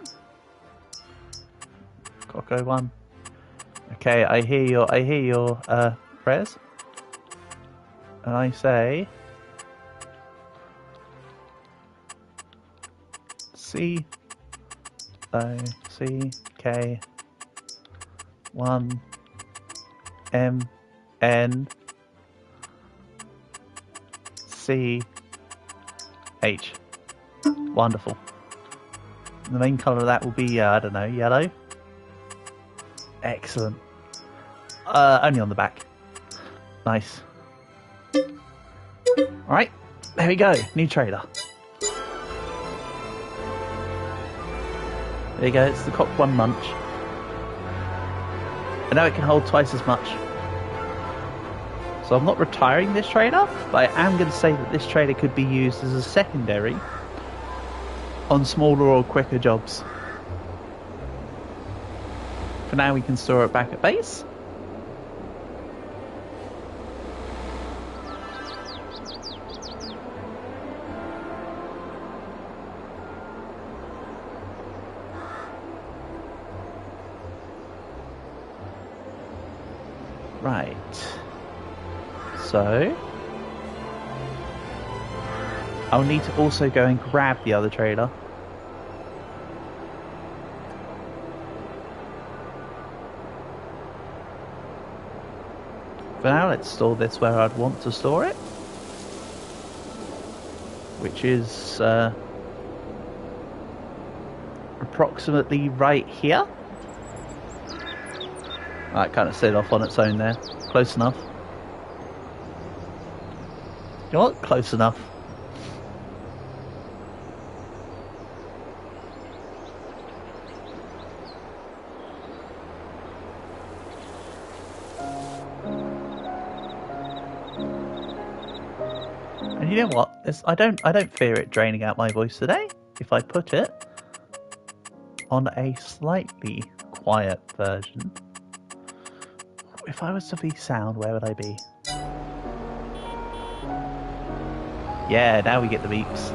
Gotta go one. Okay, I hear your prayers. And I say C O C K 1 M N C H. Wonderful. The main colour of that will be, I don't know, yellow. Excellent. Only on the back. Nice. Alright, there we go. New trailer. There you go, it's the Cock 1 Munch. And now it can hold twice as much. So I'm not retiring this trailer, but I am going to say that this trailer could be used as a secondary on smaller or quicker jobs. For now we can store it back at base. Right. So I'll need to also go and grab the other trailer. For now, let's store this where I'd want to store it, which is approximately right here. That kind of set off on its own there. Close enough. You know what? Close enough. And you know what? I don't fear it draining out my voice today. If I put it on a slightly quiet version. If I was to be sound, where would I be? Yeah, now we get the beeps.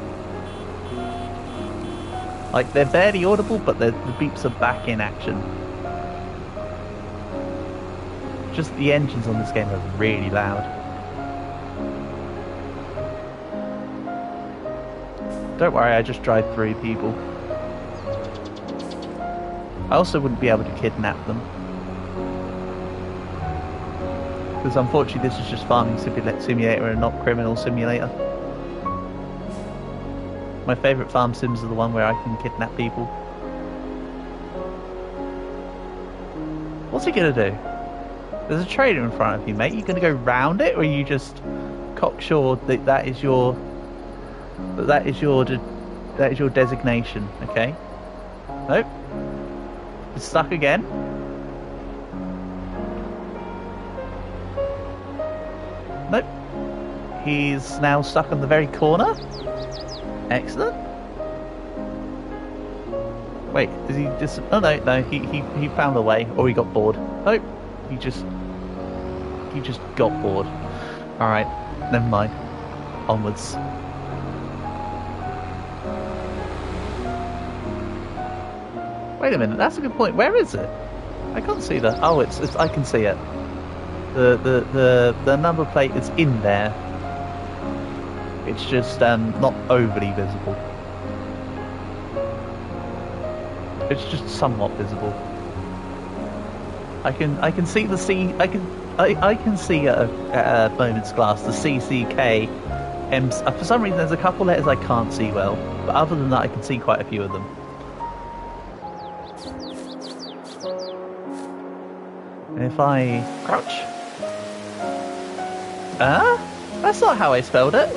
Like, they're barely audible, but the beeps are back in action. Just the engines on this game are really loud. Don't worry, I just drive through people. I also wouldn't be able to kidnap them. Because unfortunately this is just farming simulator and not criminal simulator. My favourite farm sims are the one where I can kidnap people. What's he gonna do? There's a trailer in front of you, mate. You gonna go round it, or are you just cocksure that that is your designation? Okay. Nope. It's stuck again. Nope. He's now stuck on the very corner. Excellent. Wait, is he just... Oh no, he found a way, or he got bored. Nope. He just got bored. Alright, never mind. Onwards. Wait a minute, that's a good point. Where is it? I can't see that. Oh, it's I can see it. The number plate is in there. It's just not overly visible. It's just somewhat visible. I can see the C. I can see at a moment's glass the CCK. For some reason, there's a couple letters I can't see well, but other than that, I can see quite a few of them. And if I crouch, that's not how I spelled it.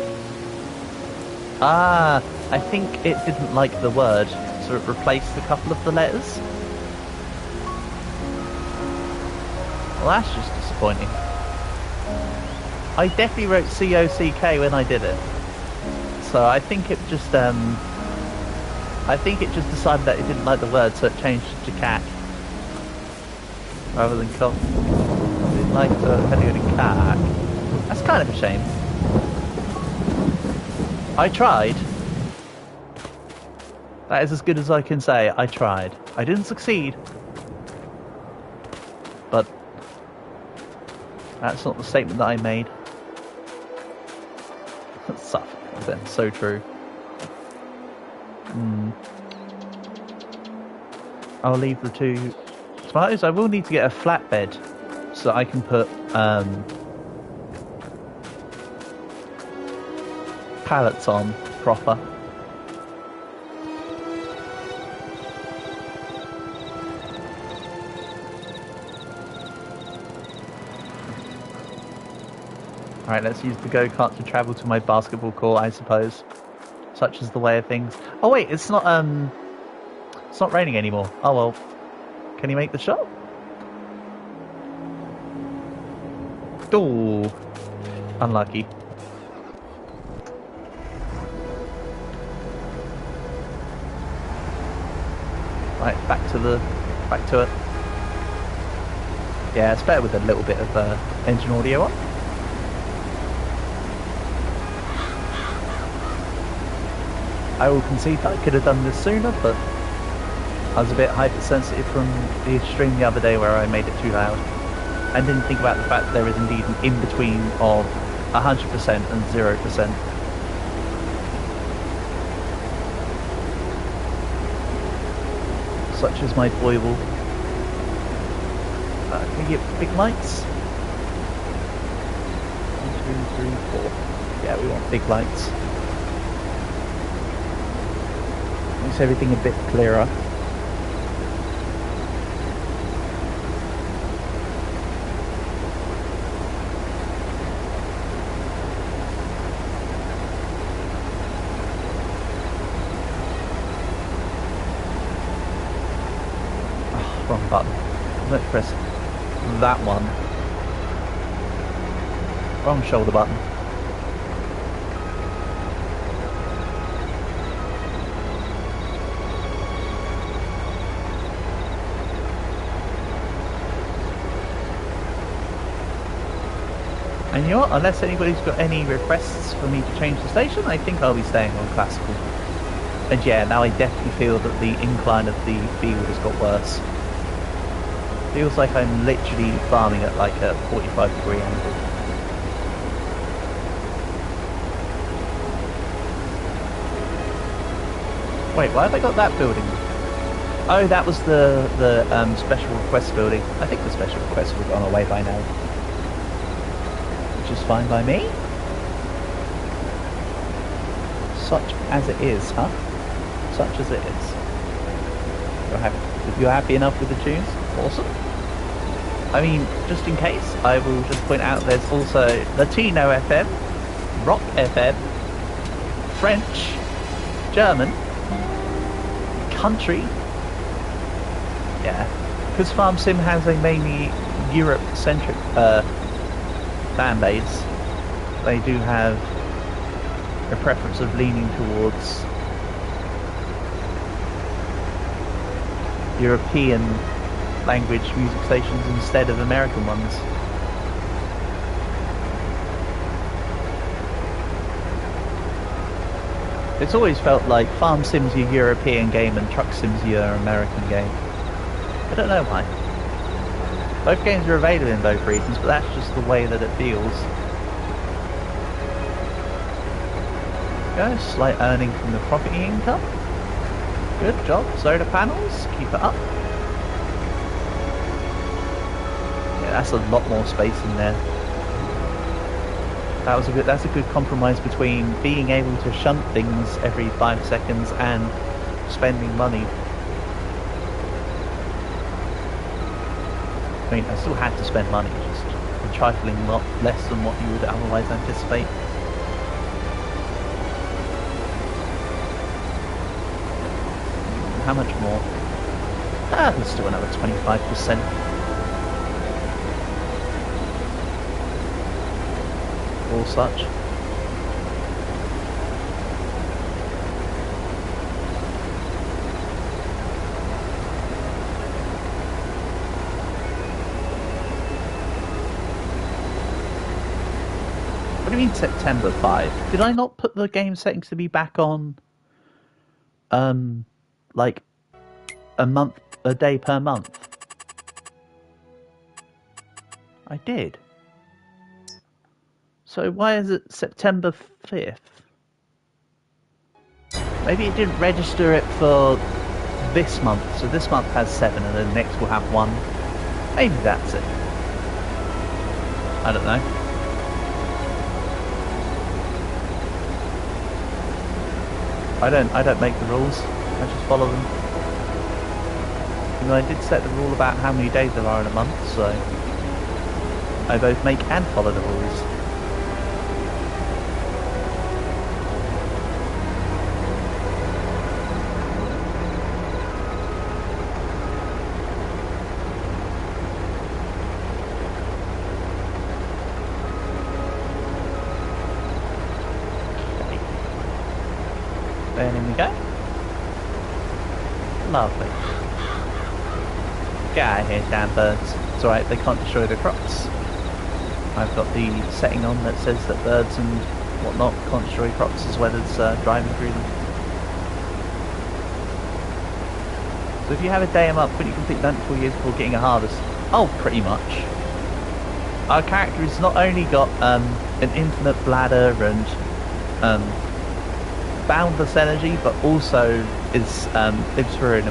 I think it didn't like the word, so it replaced a couple of the letters. Well, that's just disappointing. I definitely wrote COCK when I did it. So I think it just decided that it didn't like the word, so it changed it to cack rather than cock. I didn't like the heading in cack. That's kind of a shame. I tried. That is as good as I can say. I tried. I didn't succeed. But that's not the statement that I made. Suffolk, then. So true. I'll leave the two tomatoes. I will need to get a flatbed so that I can put pallets on proper. Alright, let's use the go-kart to travel to my basketball court, I suppose. Such is the way of things. Oh wait, it's not raining anymore. Oh well. Can you make the shot? Oh, unlucky. Right, back to it. Yeah, it's better with a little bit of engine audio on. I will concede that I could have done this sooner, but I was a bit hypersensitive from the extreme the other day where I made it too loud. And didn't think about the fact that there is indeed an in-between of 100% and 0%. Such as my foible. Can we get big lights? 1, 2, 3, 4. Yeah, we want big lights. Makes everything a bit clearer. Oh, wrong button. Let's press that one. Wrong shoulder button. And you know what, unless anybody's got any requests for me to change the station, I think I'll be staying on classical. And yeah, now I definitely feel that the incline of the field has got worse. Feels like I'm literally farming at like a 45-degree angle. Wait, why have I got that building? Oh, that was the special request building. I think the special request would have gone away by now. Which is fine by me. Such as it is, huh? Such as it is. You're happy enough with the tunes? Awesome. I mean, just in case, I will just point out there's also Latino FM, Rock FM, French, German, Country. Yeah, because Farm Sim has a mainly Europe-centric fan base, they do have a preference of leaning towards European language music stations instead of American ones. It's always felt like Farm Sim's your European game and Truck Sim's your American game. I don't know why. Both games are available in both regions, but that's just the way that it feels. Go, slight earning from the property income. Good job, solar panels, keep it up. Yeah, that's a lot more space in there. That's a good compromise between being able to shunt things every 5 seconds and spending money. I mean, I still had to spend money, just a trifling lot less than what you would otherwise anticipate. How much more? Let's do another 25%. or such. What do you mean September 5? Did I not put the game settings to be back on, like, a day per month? I did. So why is it September 5th? Maybe it didn't register it for this month, so this month has 7 and then next will have 1. Maybe that's it. I don't know. I don't make the rules. I just follow them. You know, I did set the rule about how many days there are in a month, so I both make and follow the rules. There we go. Lovely. Get out of here, damn birds. It's alright, they can't destroy the crops. I've got the setting on that says that birds and whatnot can't destroy crops as well as driving through them. So if you have a day a month when you complete that 4 years before getting a harvest, oh, pretty much. Our character has not only got an infinite bladder and boundless energy, but also is lives for an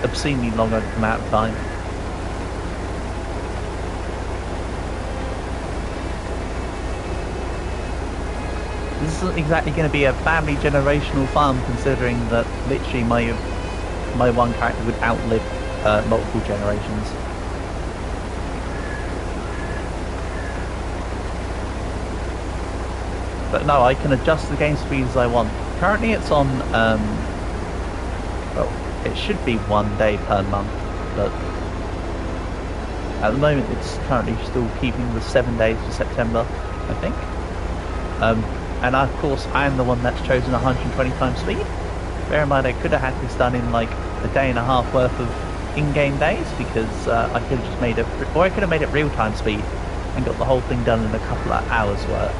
obscenely long amount of time. This isn't exactly going to be a family generational farm, considering that literally my one character would outlive multiple generations. But no, I can adjust the game speed as I want. Currently it's on, well, it should be 1 day per month, but at the moment it's currently still keeping the 7 days for September, I think. And of course I am the one that's chosen 120 times speed. Bear in mind I could have had this done in like a day and a half worth of in-game days, because I could have just made it, or I could have made it real-time speed and got the whole thing done in a couple of hours worth,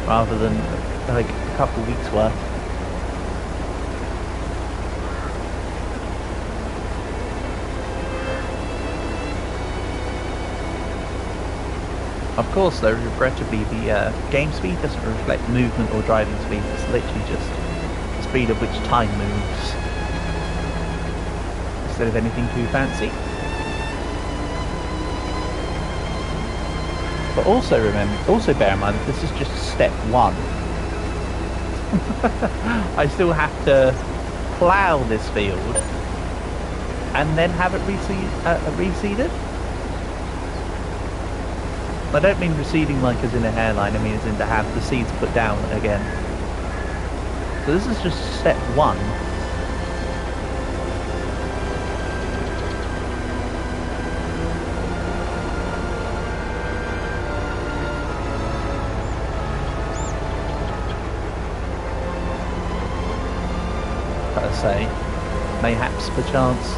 rather than like a couple of weeks worth. Of course, though, regrettably, the game speed doesn't reflect movement or driving speed. It's literally just the speed at which time moves, instead of anything too fancy. But also bear in mind that this is just step 1. I still have to plough this field and then have it reseeded. I don't mean reseeding like as in a hairline, I mean as in to have the seeds put down again. So this is just step 1. Per se, mayhaps perchance.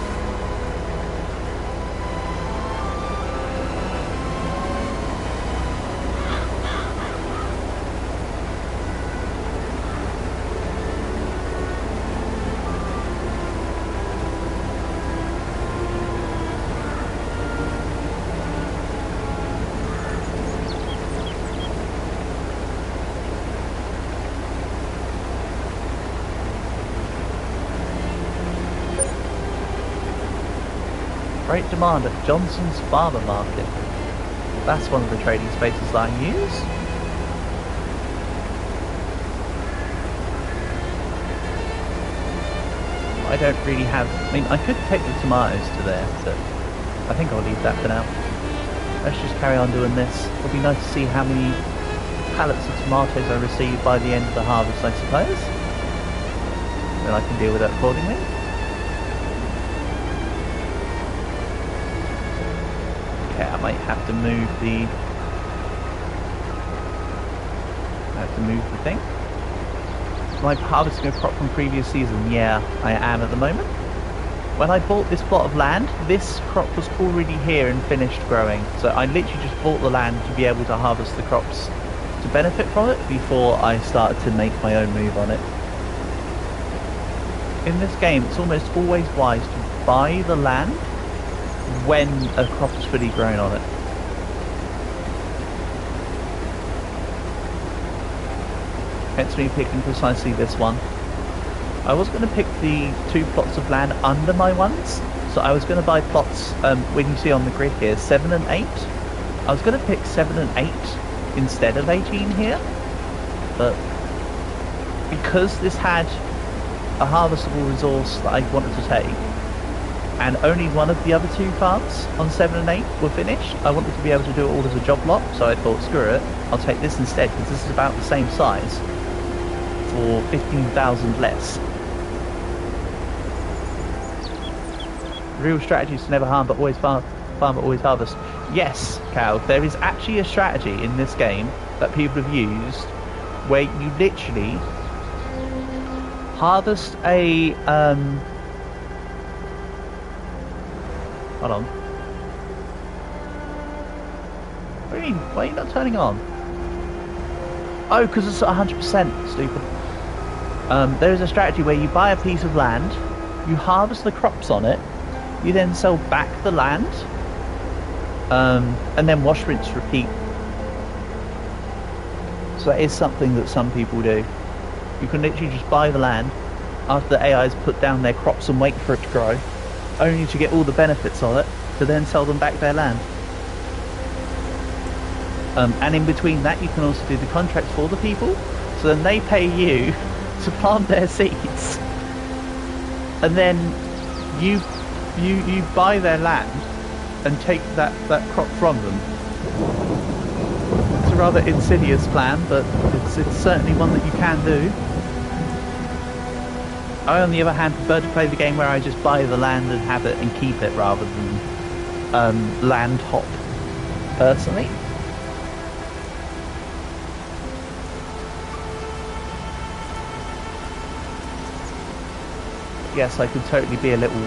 Great demand at Johnson's Farmer Market. That's one of the trading spaces that I use. I don't really have... I mean, I could take the tomatoes to there, but I think I'll leave that for now. Let's just carry on doing this. It'll be nice to see how many pallets of tomatoes I receive by the end of the harvest, I suppose. Then I can deal with that accordingly. I might have to move the to move the thing. Am I harvesting a crop from previous season? Yeah, I am at the moment. When I bought this plot of land, this crop was already here and finished growing. So I literally just bought the land to be able to harvest the crops to benefit from it before I started to make my own move on it. In this game, it's almost always wise to buy the land when a crop is fully grown on it. Hence me picking precisely this one. I was going to pick the 2 plots of land under my ones, so I was going to buy plots, when you see on the grid here, 7 and 8. I was going to pick 7 and 8 instead of 18 here, but because this had a harvestable resource that I wanted to take, and only one of the other 2 farms on 7 and 8 were finished, I wanted to be able to do it all as a job lot, so I thought, screw it, I'll take this instead, because this is about the same size for 15,000 less. Real strategy is to never harm but always farm but always harvest. Yes, Cal, there is actually a strategy in this game that people have used where you literally harvest a hold on. What do you mean? Why are you not turning on? Oh, because it's 100%, stupid. There is a strategy where you buy a piece of land, you harvest the crops on it, you then sell back the land, and then wash, rinse, repeat. So that is something that some people do. You can literally just buy the land after the AIs put down their crops and wait for it to grow, only to get all the benefits of it, to then sell them back their land. And in between that, you can also do the contracts for the people, so then they pay you to plant their seeds, and then you buy their land and take that crop from them. It's a rather insidious plan, but it's certainly one that you can do. I, on the other hand, prefer to play the game where I just buy the land and have it and keep it rather than land hop, personally. Yes, I could totally be a little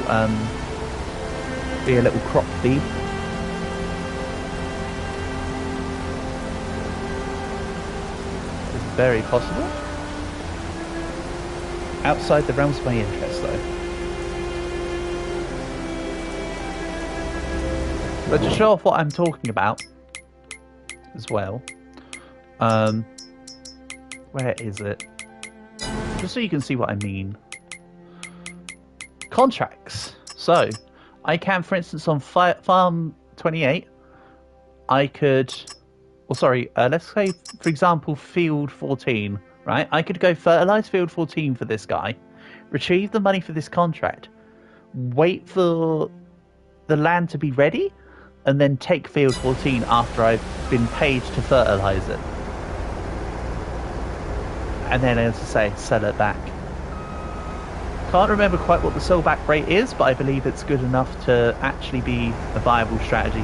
crop thief. It's very possible. Outside the realms of my interest, though. But to show off what I'm talking about, as well, where is it? Just so you can see what I mean. Contracts. So, I can, for instance, on farm 28, I could, or sorry, let's say, for example, field 14, right? I could go fertilize field 14 for this guy, retrieve the money for this contract, wait for the land to be ready, and then take field 14 after I've been paid to fertilize it. And then, as I say, sell it back. Can't remember quite what the sellback rate is, but I believe it's good enough to actually be a viable strategy.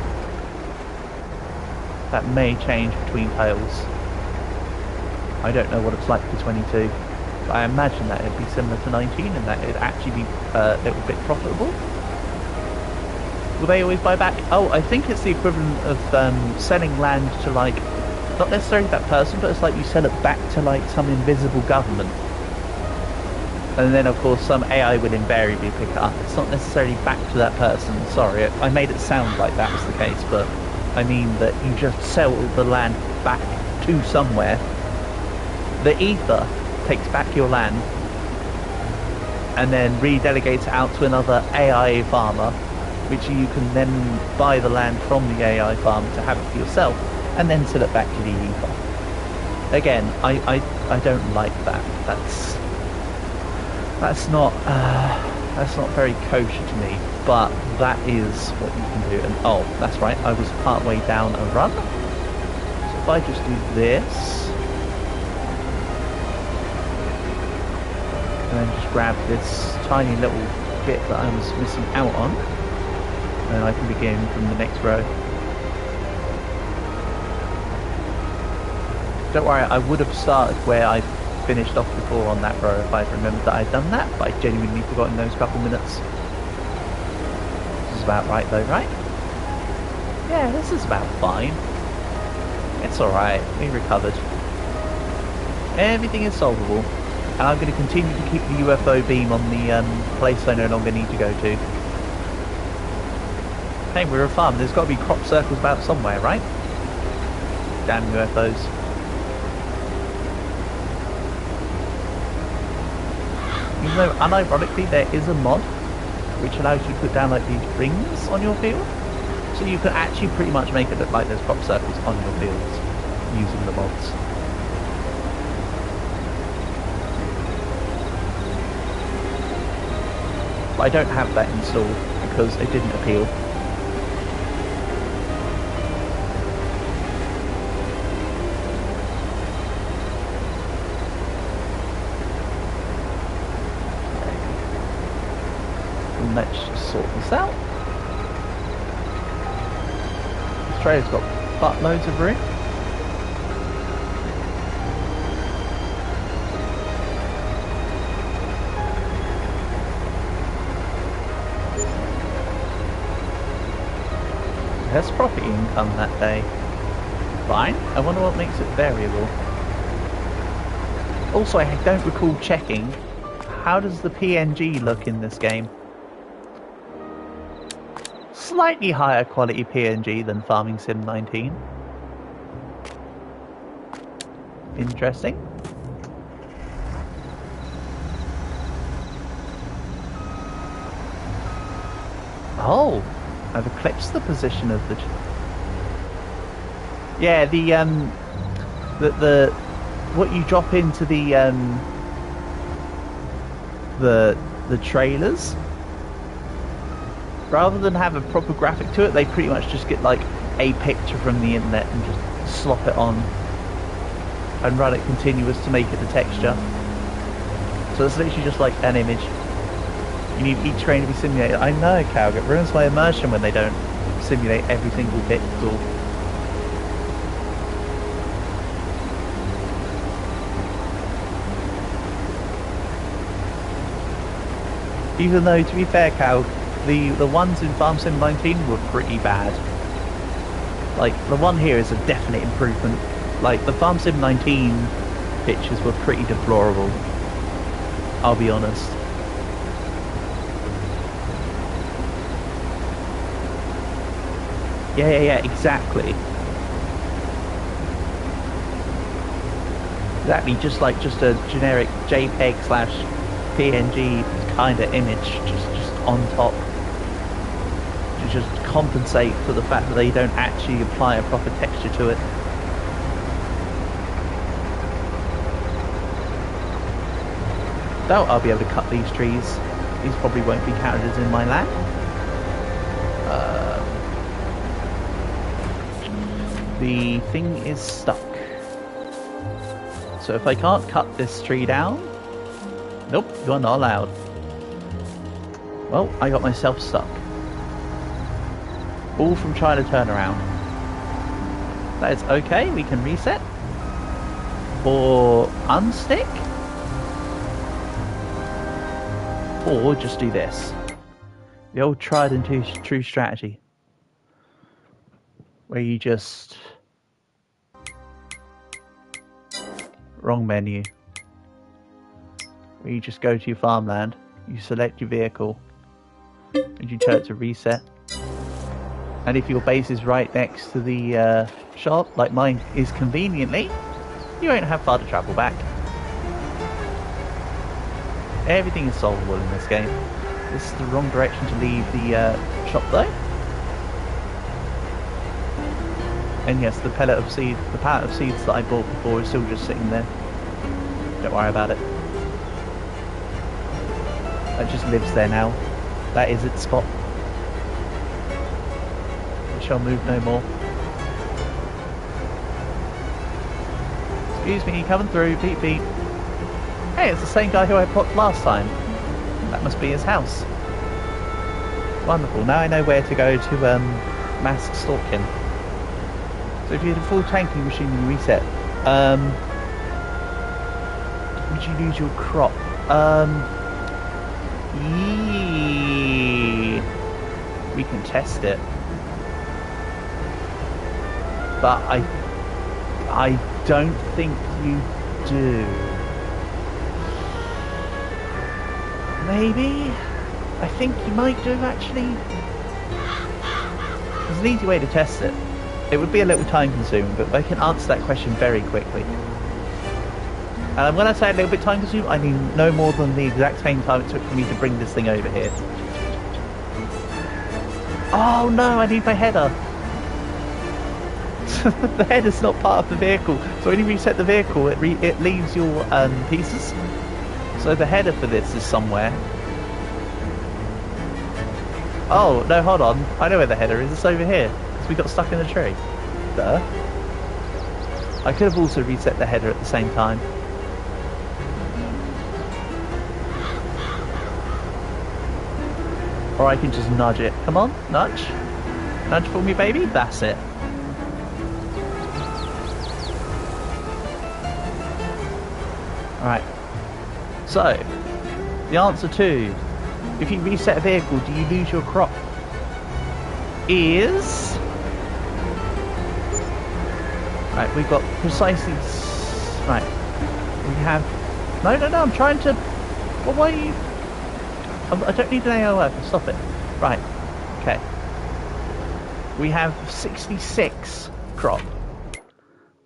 That may change between tales. I don't know what it's like for 22. But I imagine that it'd be similar to 19 and that it'd actually be a little bit profitable. Will they always buy back? Oh, I think it's the equivalent of selling land to, like, not necessarily that person, but it's like you sell it back to, like, some invisible government. And then, of course, some AI will invariably pick it up. It's not necessarily back to that person. Sorry, I made it sound like that was the case, but I mean that you just sell the land back to somewhere. The ether takes back your land and then redelegates it out to another AI farmer, which you can then buy the land from the AI farmer to have it for yourself and then sell it back to the ether. Again, I don't like that. That's not very kosher to me, but that is what you can do. And oh, that's right, I was part way down a run. So if I just do this, and then just grab this tiny little bit that I was missing out on, and I can begin from the next row. Don't worry, I would have started where I finished off before on that row if I'd remembered that I'd done that, but I genuinely forgotten those couple minutes. This is about right though, right? Yeah, this is about fine. It's alright, we recovered. Everything is solvable. And I'm going to continue to keep the UFO beam on the place I no longer need to go to. Hey, we're a farm, there's got to be crop circles about somewhere, right? Damn UFOs. Even though, unironically, there is a mod which allows you to put down like these rings on your field. So you can actually pretty much make it look like there's crop circles on your fields using the mods. But I don't have that installed because it didn't appeal. Let's just sort this out. This trailer's got buttloads of room. There's property income that day. Fine. I wonder what makes it variable. Also, I don't recall checking. How does the PNG look in this game? Slightly higher quality PNG than Farming Sim 19. Interesting. Oh, I've eclipsed the position of the. Yeah, the what you drop into the trailers. Rather than have a proper graphic to it, they pretty much just get like a picture from the internet and just slop it on and run it continuous to make it the texture. So it's literally just like an image. You need each train to be simulated. I know, Calg, it ruins my immersion when they don't simulate every single pixel. Even though, to be fair, Calg, the ones in Farm Sim 19 were pretty bad. Like, the one here is a definite improvement. Like, the Farm Sim 19 pictures were pretty deplorable. I'll be honest. Yeah, exactly. Exactly, just a generic JPEG / PNG kind of image, just on top. To just compensate for the fact that they don't actually apply a proper texture to it. Doubt I'll be able to cut these trees. These probably won't be counted as in my land. The thing is stuck. So if I can't cut this tree down... Nope, you're not allowed. Well, I got myself stuck. All from trying to turn around. That is okay, we can reset. Or unstick. Or just do this. The old tried and true strategy. Where you just... Wrong menu. Where you just go to your farmland, you select your vehicle, and you turn it to reset. And if your base is right next to the shop, like mine is conveniently, you won't have far to travel back. Everything is solvable in this game. This is the wrong direction to leave the shop though. And yes, the pallet of seeds that I bought before is still just sitting there. Don't worry about it. That just lives there now. That is its spot. It shall move no more. Excuse me, coming through, beep beep. Hey, it's the same guy who I blocked last time. That must be his house. Wonderful, now I know where to go to mass stalk him. So if you had a full tanking machine and you reset, Would you lose your crop? Yeah. We can test it. But I don't think you do. Maybe? I think you might do, actually. There's an easy way to test it. It would be a little time consuming, but I can answer that question very quickly. And when I say a little bit time consuming, I mean no more than the exact same time it took for me to bring this thing over here. Oh no, I need my header. The header's not part of the vehicle, so when you reset the vehicle, it leaves your pieces. So the header for this is somewhere. Oh, no, hold on. I know where the header is. It's over here. Because we got stuck in a tree. Duh. I could have also reset the header at the same time. Or I can just nudge it. Come on, nudge. Nudge for me, baby. That's it. Alright. So, the answer to, if you reset a vehicle, do you lose your crop? Is... Right, we've got precisely... Right. We have... No, I'm trying to... Well, why are you... I don't need an AOL. Stop it. Right. Okay. We have 66 crop.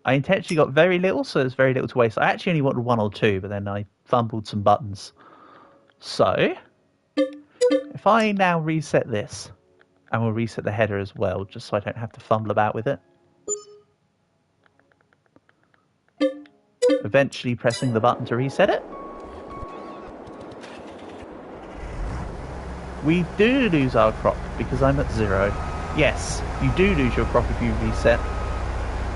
I intentionally got very little, so there's very little to waste. I actually only wanted 1 or 2, but then I fumbled some buttons. So, if I now reset this, and we'll reset the header as well, just so I don't have to fumble about with it. Eventually pressing the button to reset it. We do lose our crop because I'm at 0. Yes, you do lose your crop if you reset.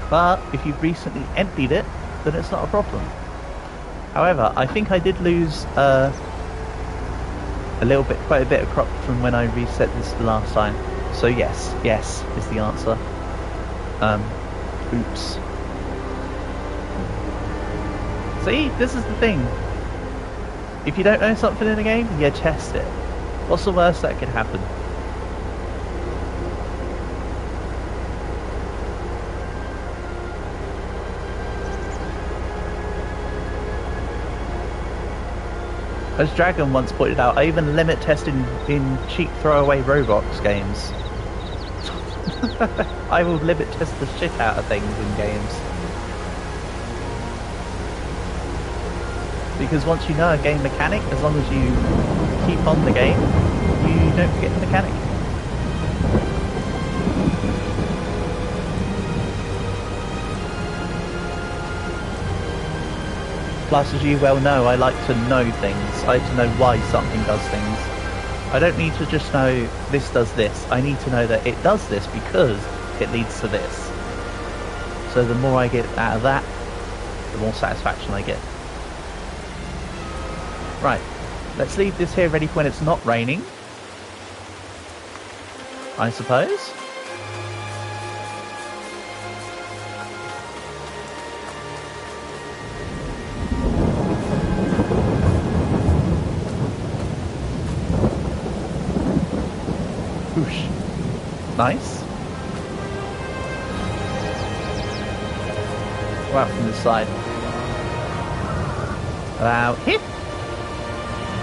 But if you've recently emptied it, then it's not a problem. However, I think I did lose a little bit, quite a bit of crop from when I reset this the last time. So yes is the answer. Oops. See, this is the thing. If you don't know something in the game, you test it. What's the worst that could happen? As Dragon once pointed out, I even limit testing in cheap throwaway Roblox games. I will limit test the shit out of things in games. Because once you know a game mechanic, as long as you keep on the game, you don't forget the mechanic. Plus, as you well know, I like to know things. I like to know why something does things. I don't need to just know this does this. I need to know that it does this because it leads to this. So the more I get out of that, the more satisfaction I get. Right, let's leave this here ready for when it's not raining, I suppose. Whoosh. Nice. Right from this side. About hit.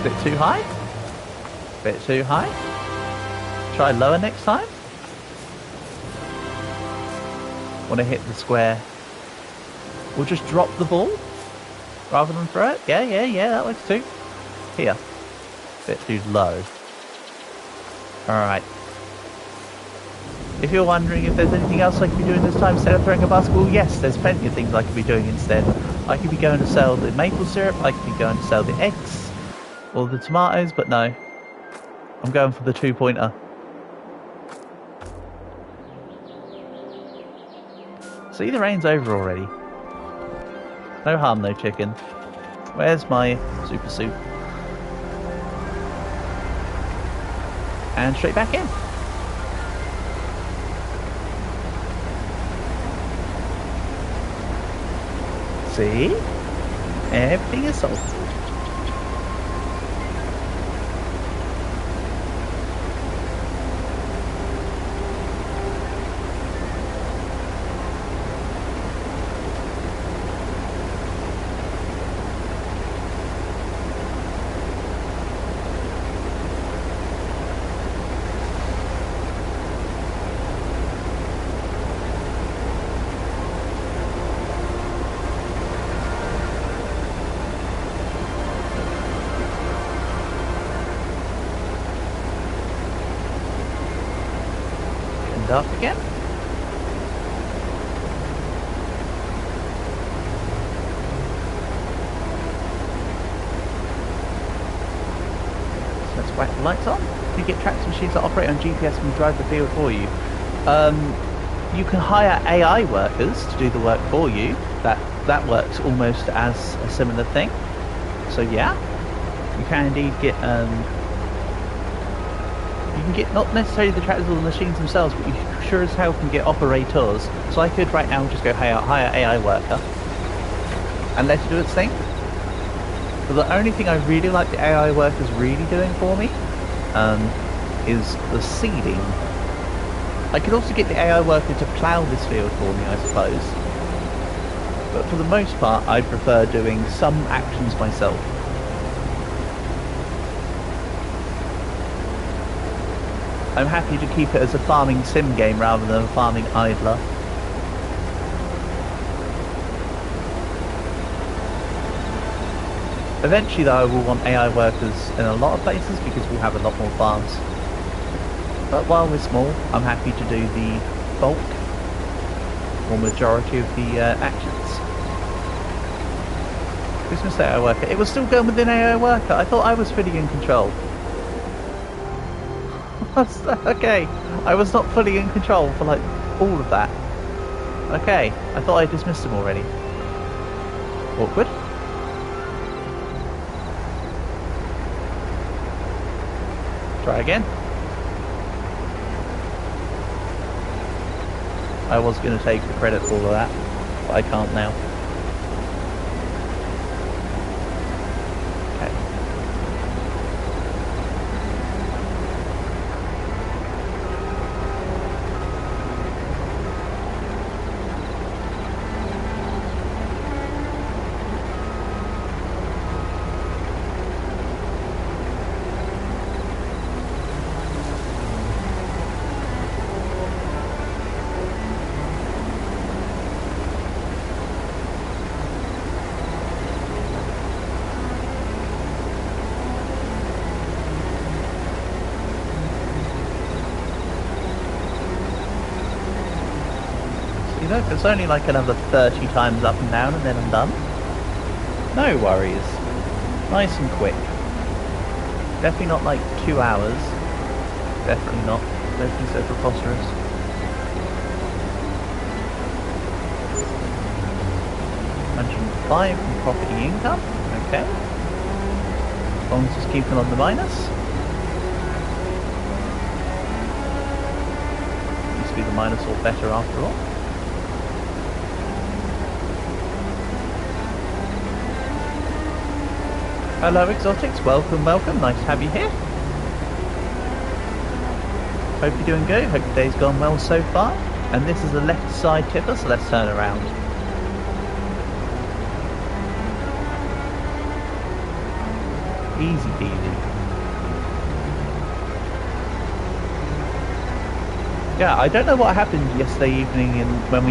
Bit too high. Bit too high. Try lower next time. Want to hit the square. We'll just drop the ball rather than throw it. Yeah, that works too. Here. Bit too low. Alright. If you're wondering if there's anything else I could be doing this time instead of throwing a basketball, yes, there's plenty of things I could be doing instead. I could be going to sell the maple syrup, I could be going to sell the eggs, or the tomatoes, but no. I'm going for the 2-pointer. See, the rain's over already. No harm, no chicken. Where's my super suit? And straight back in. See? Everything is solved. Up again. So let's whack the lights on. You get tractor machines that operate on GPS and drive the field for you. You can hire AI workers to do the work for you. That works almost as a similar thing. So yeah, you can indeed get you can get not necessarily the tractors or the machines themselves, but you sure as hell can get operators. So I could right now just go hire AI worker and let it do its thing. But the only thing I really like the AI workers really doing for me is the seeding. I could also get the AI worker to plough this field for me, I suppose. But for the most part, I prefer doing some actions myself. I'm happy to keep it as a farming sim game rather than a farming idler. Eventually though I will want AI workers in a lot of places because we'll have a lot more farms. But while we're small, I'm happy to do the bulk or majority of the actions. Christmas AI worker. It was still going within AI worker. I thought I was fully in control. Okay, I was not fully in control for like all of that. Okay, I thought I dismissed him already. Awkward. Try again. I was going to take the credit for all of that, but I can't now. Look, it's only like another 30 times up and down and then I'm done. No worries. Nice and quick. Definitely not like 2 hours. Definitely not. Don't be so preposterous. $105 in property income. Okay. As long as it's keeping on the minus. Used to be the minus or better after all. Hello Exotics, welcome, welcome, nice to have you here. Hope you're doing good, hope your day's gone well so far. And this is a left side tipper, so let's turn around. Easy peasy. Yeah, I don't know what happened yesterday evening when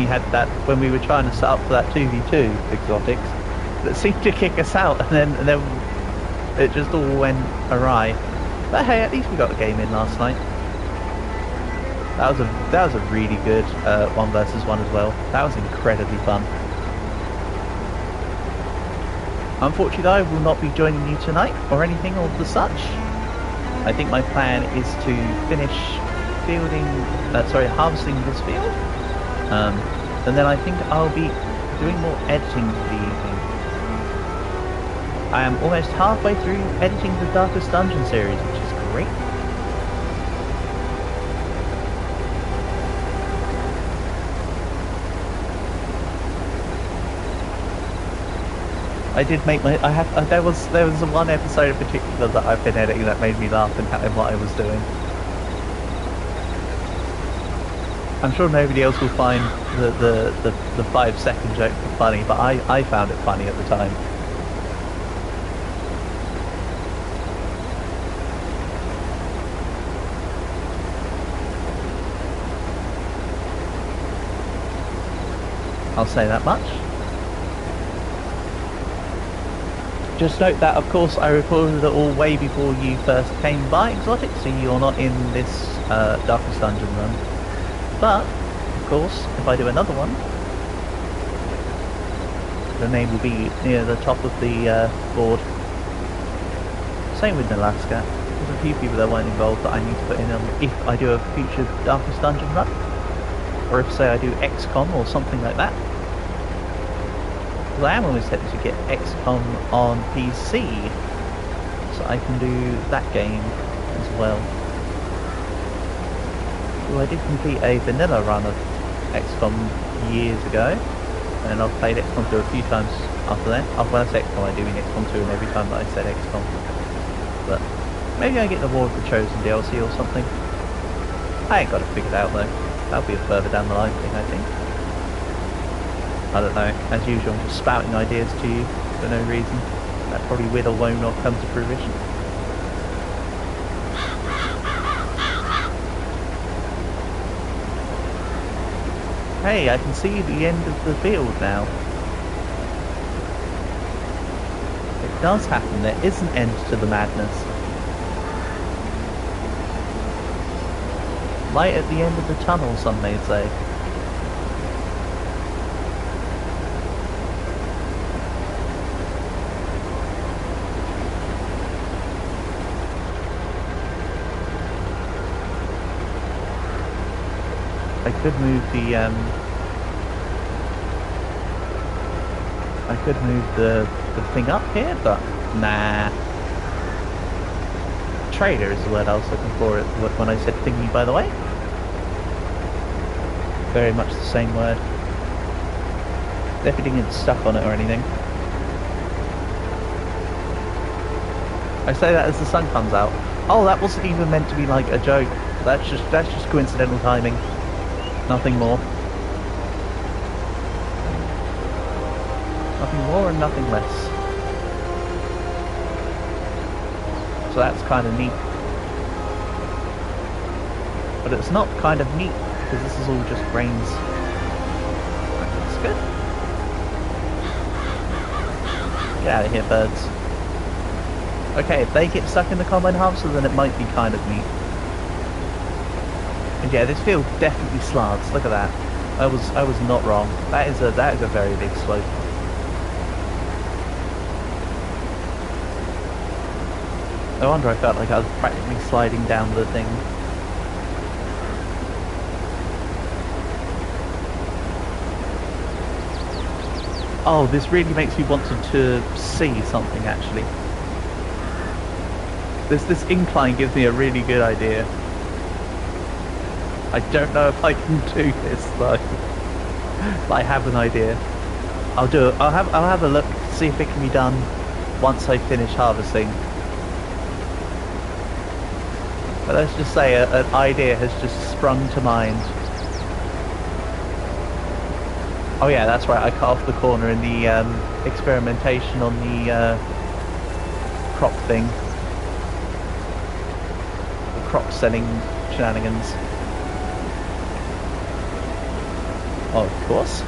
we were trying to set up for that 2v2 Exotics. That seemed to kick us out and then it just all went awry. But hey, at least we got a game in last night. That was a really good 1 versus 1 as well. That was incredibly fun. Unfortunately though, I will not be joining you tonight or anything of the such. I think my plan is to finish harvesting this field. And then I think I'll be doing more editing for the evening. I am almost halfway through editing the Darkest Dungeon series, which is great. I did make my. I have. There was one episode in particular that I've been editing that made me laugh in what I was doing. I'm sure nobody else will find the 5-second joke funny, but I found it funny at the time. I'll say that much. Just note that, of course, I recorded it all way before you first came by Exotic, so you're not in this Darkest Dungeon run. But, of course, if I do another one, the name will be near the top of the board. Same with Alaska. There's a few people that weren't involved that I need to put in if I do a future Darkest Dungeon run. Or if, say, I do XCOM or something like that. Because I am always tempted to get XCOM on PC, so I can do that game as well. Well, I did complete a vanilla run of XCOM years ago, and I've played XCOM 2 a few times after that. When I say XCOM, I do mean XCOM 2, and every time that I said XCOM. But maybe I get the War of the Chosen DLC or something. I ain't got it figured out though. That'll be a further down the line thing, I think. I don't know. As usual, I'm just spouting ideas to you for no reason. That probably will or won't not come to fruition. Hey, I can see the end of the field now. It does happen. There is an end to the madness. Light at the end of the tunnel, some may say. I could move the the thing up here, but nah. Trader is the word I was looking for when I said thingy, by the way. Very much the same word. Definitely didn't get stuck on it or anything. I say that as the sun comes out. Oh, that wasn't even meant to be like a joke. That's just coincidental timing. Nothing more. Nothing more and nothing less. So that's kind of neat. But it's not kind of neat, because this is all just brains. That's good. Get out of here, birds. Okay, if they get stuck in the combine harvester, then it might be kind of neat. And yeah, this field definitely slants. Look at that. I was not wrong. That is a very big slope. No wonder I felt like I was practically sliding down the thing. Oh, this really makes me want to see something, actually. This incline gives me a really good idea. I don't know if I can do this though. But I have an idea. I'll do it. I'll have a look, see if it can be done once I finish harvesting. But let's just say an idea has just sprung to mind. Oh yeah, that's right, I cut off the corner in the experimentation on the crop thing. The crop selling shenanigans. Oh, of course.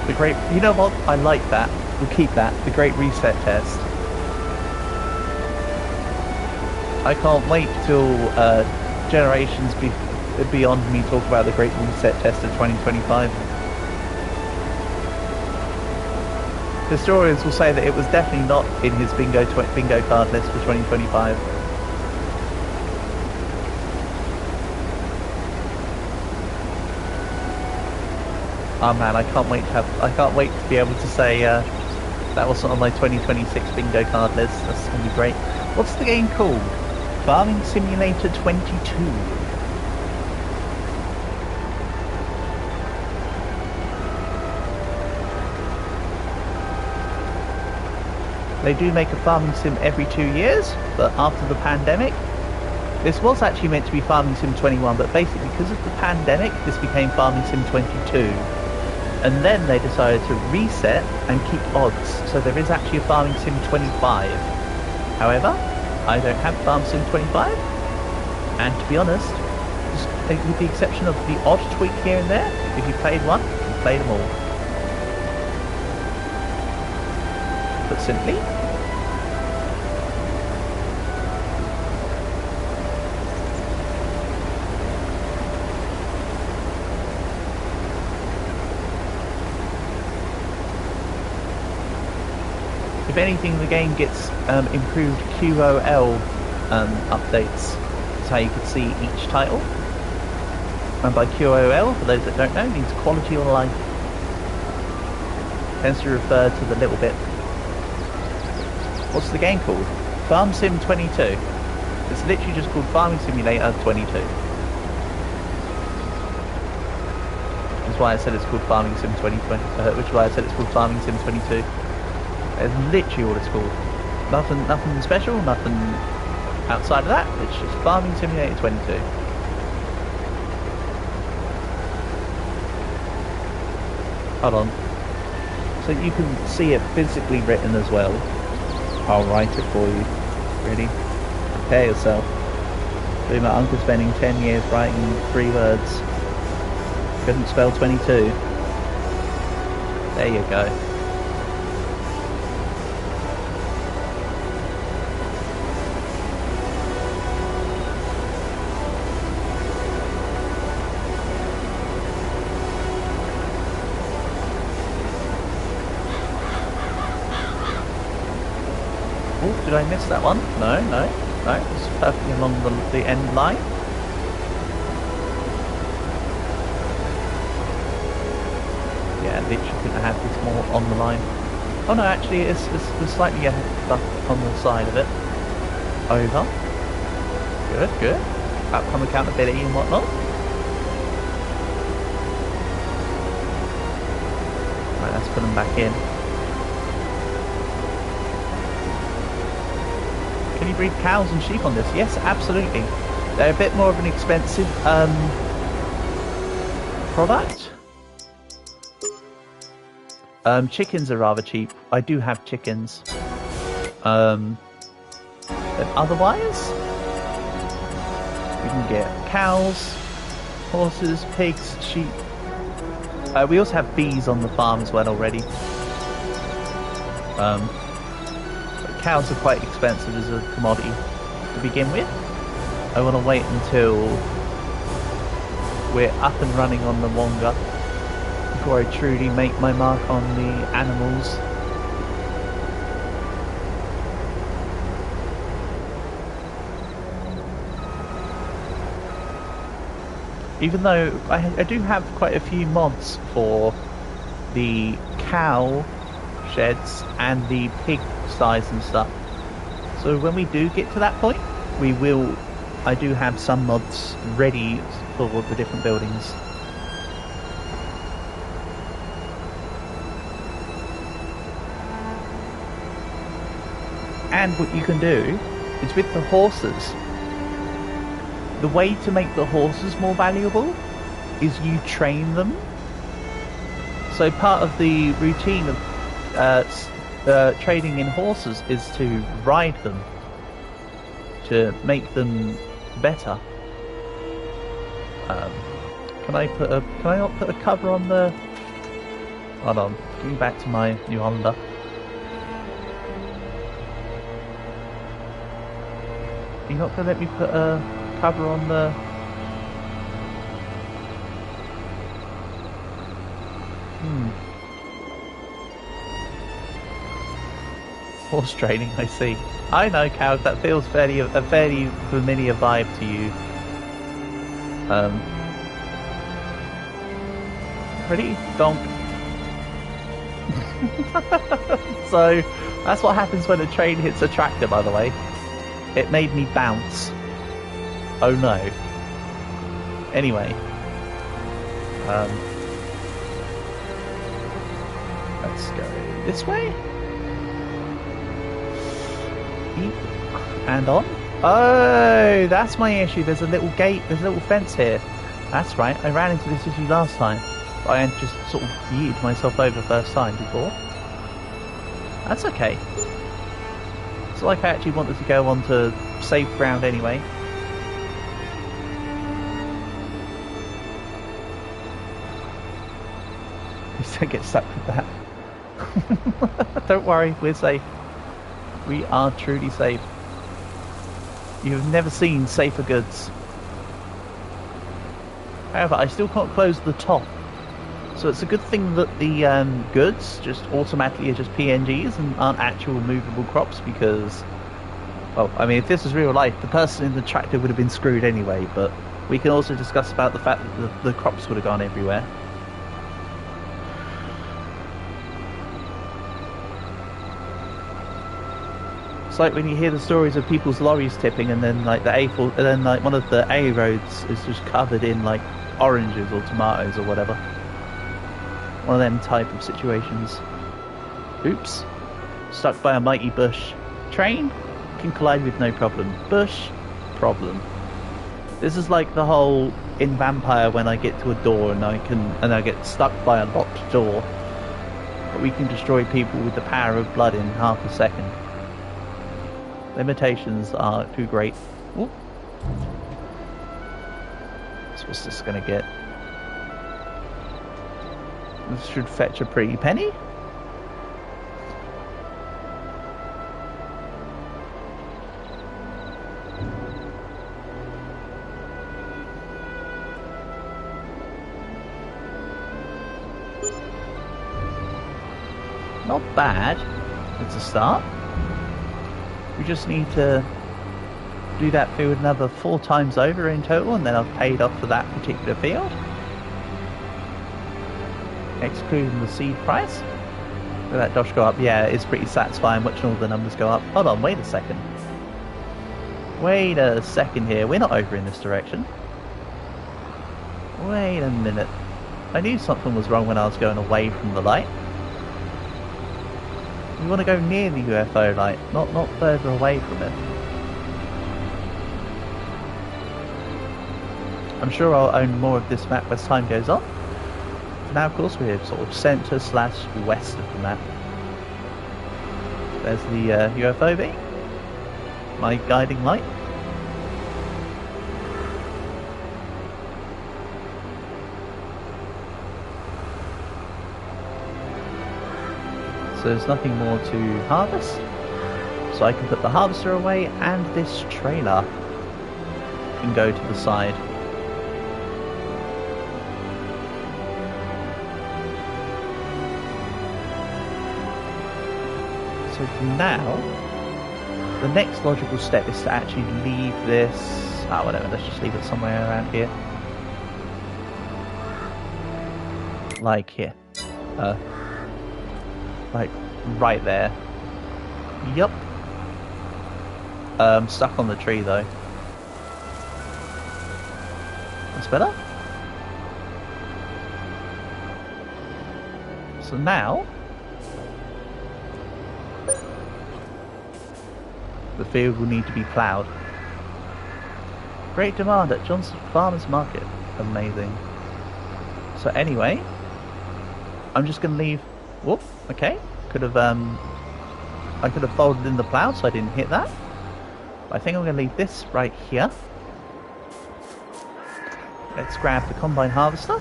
The great, you know what? I like that. We'll keep that. The great reset test. I can't wait till generations beyond me talk about the great reset test of 2025. Historians will say that it was definitely not in his bingo card list for 2025. Oh man, I can't wait to be able to say that wasn't on my 2026 bingo card list. That's gonna be great. What's the game called? Farming Simulator 22. They do make a farming sim every 2 years, but after the pandemic, this was actually meant to be Farming Sim 21, but basically because of the pandemic, this became Farming Sim 22. And then they decided to reset and keep odds, so there is actually a Farming Sim 25. However, I don't have Farm Sim 25, and to be honest, just with the exception of the odd tweak here and there, if you played one, you played them all. But simply, if anything, the game gets improved QOL updates. That's how you can see each title. And by QOL, for those that don't know, means quality of life. Tends to refer to the little bit. What's the game called? Farm Sim 22. It's literally just called Farming Simulator 22. That's why I said it's called Farming Sim 2020. Which is why I said it's called Farming Sim 22. It's literally what it's called. Nothing special, nothing outside of that. It's just Farming Simulator 22. Hold on. So you can see it physically written as well. I'll write it for you. Ready? Prepare yourself. So my uncle spending 10 years writing 3 words. Couldn't spell 22. There you go. Oh, did I miss that one? No. It's perfectly along the end line. Yeah, literally couldn't have this more on the line. Oh no, actually it's slightly up on the side of it. Over. Good. Outcome accountability and whatnot. Right, let's put them back in. Can you breed cows and sheep on this? Yes, absolutely. They're a bit more of an expensive product. Chickens are rather cheap. I do have chickens. But otherwise, we can get cows, horses, pigs, sheep. We also have bees on the farm as well already. Cows are quite expensive as a commodity to begin with. I want to wait until we're up and running on the Wonga before I truly make my mark on the animals. Even though I do have quite a few mods for the cow sheds and the pig size and stuff. So when we do get to that point, I do have some mods ready for the different buildings. And what you can do is with the horses, the way to make the horses more valuable is you train them. So part of the routine of trading in horses is to ride them to make them better. Can I not put a cover on the? Hold on, getting back to my new Honda. You're not gonna let me put a cover on the? Horse training, I see. I know, cows. That feels a fairly familiar vibe to you. Ready? Donk. So that's what happens when a train hits a tractor, by the way. It made me bounce. Oh no. Anyway. Let's go this way. Eep. And on. Oh, that's my issue. There's a little gate, there's a little fence here. That's right, I ran into this issue last time. But I just sort of yeeted myself over first time before. That's okay. It's like I actually wanted to go on to safe ground anyway. Please don't get stuck with that. Don't worry, we're safe. We are truly safe. You've never seen safer goods. However, I still can't close the top. So it's a good thing that the goods just automatically are just PNGs and aren't actual movable crops because... Well, I mean, if this was real life, the person in the tractor would have been screwed anyway, but we can also discuss about the fact that the crops would have gone everywhere. It's like when you hear the stories of people's lorries tipping and then like the A4, and then like one of the A roads is just covered in like oranges or tomatoes or whatever. One of them type of situations. Oops. Stuck by a mighty bush. Train can collide with no problem. Bush, problem. This is like the whole in Vampire when I get to a door and I get stuck by a locked door. But we can destroy people with the power of blood in half a second. Limitations are too great. Ooh. So what's this gonna get? This should fetch a pretty penny. Not bad. It's a start. We just need to do that field another 4 times over in total, and then I've paid off for that particular field. Excluding the seed price. Look at that dosh go up. Yeah, it's pretty satisfying watching all the numbers go up. Hold on, wait a second. Wait a second here. We're not over in this direction. Wait a minute. I knew something was wrong when I was going away from the light. We want to go near the UFO light, not further away from it. I'm sure I'll own more of this map as time goes on. For now, of course, we're sort of centre/west of the map. There's the UFO, my guiding light. So there's nothing more to harvest. So I can put the harvester away and this trailer can go to the side. So for now, the next logical step is to actually leave this... Ah, whatever, let's just leave it somewhere around here. Like here. Like, right there. Yup. Stuck on the tree, though. That's better. So now... the field will need to be ploughed. Great demand at Johnson Farmers Market. Amazing. So anyway... I'm just going to leave... Whoop, okay. I could have folded in the plough so I didn't hit that. But I think I'm going to leave this right here. Let's grab the combine harvester.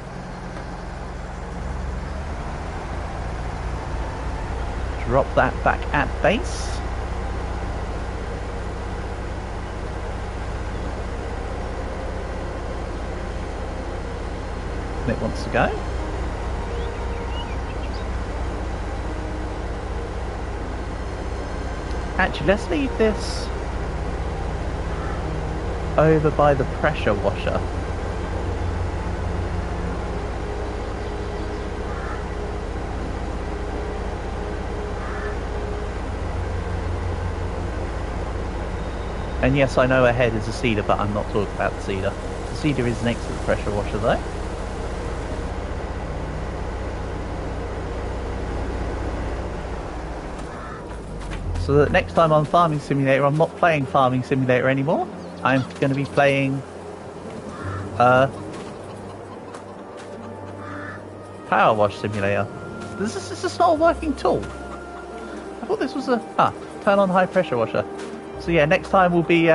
Drop that back at base. And it wants to go. Actually, let's leave this over by the pressure washer. And yes, I know ahead is a cedar, but I'm not talking about the cedar. The cedar is next to the pressure washer, though. So that next time on Farming Simulator, I'm not playing Farming Simulator anymore. I'm going to be playing Power Wash Simulator. This is not a working tool. I thought this was a turn on high pressure washer. So yeah, next time will be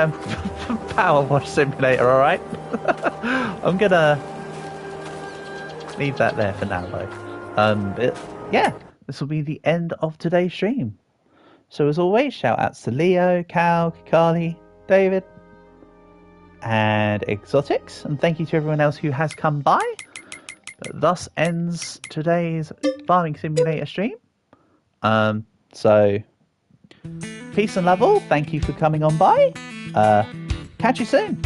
Power Wash Simulator. All right. I'm gonna leave that there for now, though. But yeah, this will be the end of today's stream. So as always, shout outs to Leo, Cal, Kikali, David, and Exotics, and thank you to everyone else who has come by. But thus ends today's Farming Simulator stream. So peace and love all. Thank you for coming on by. Catch you soon.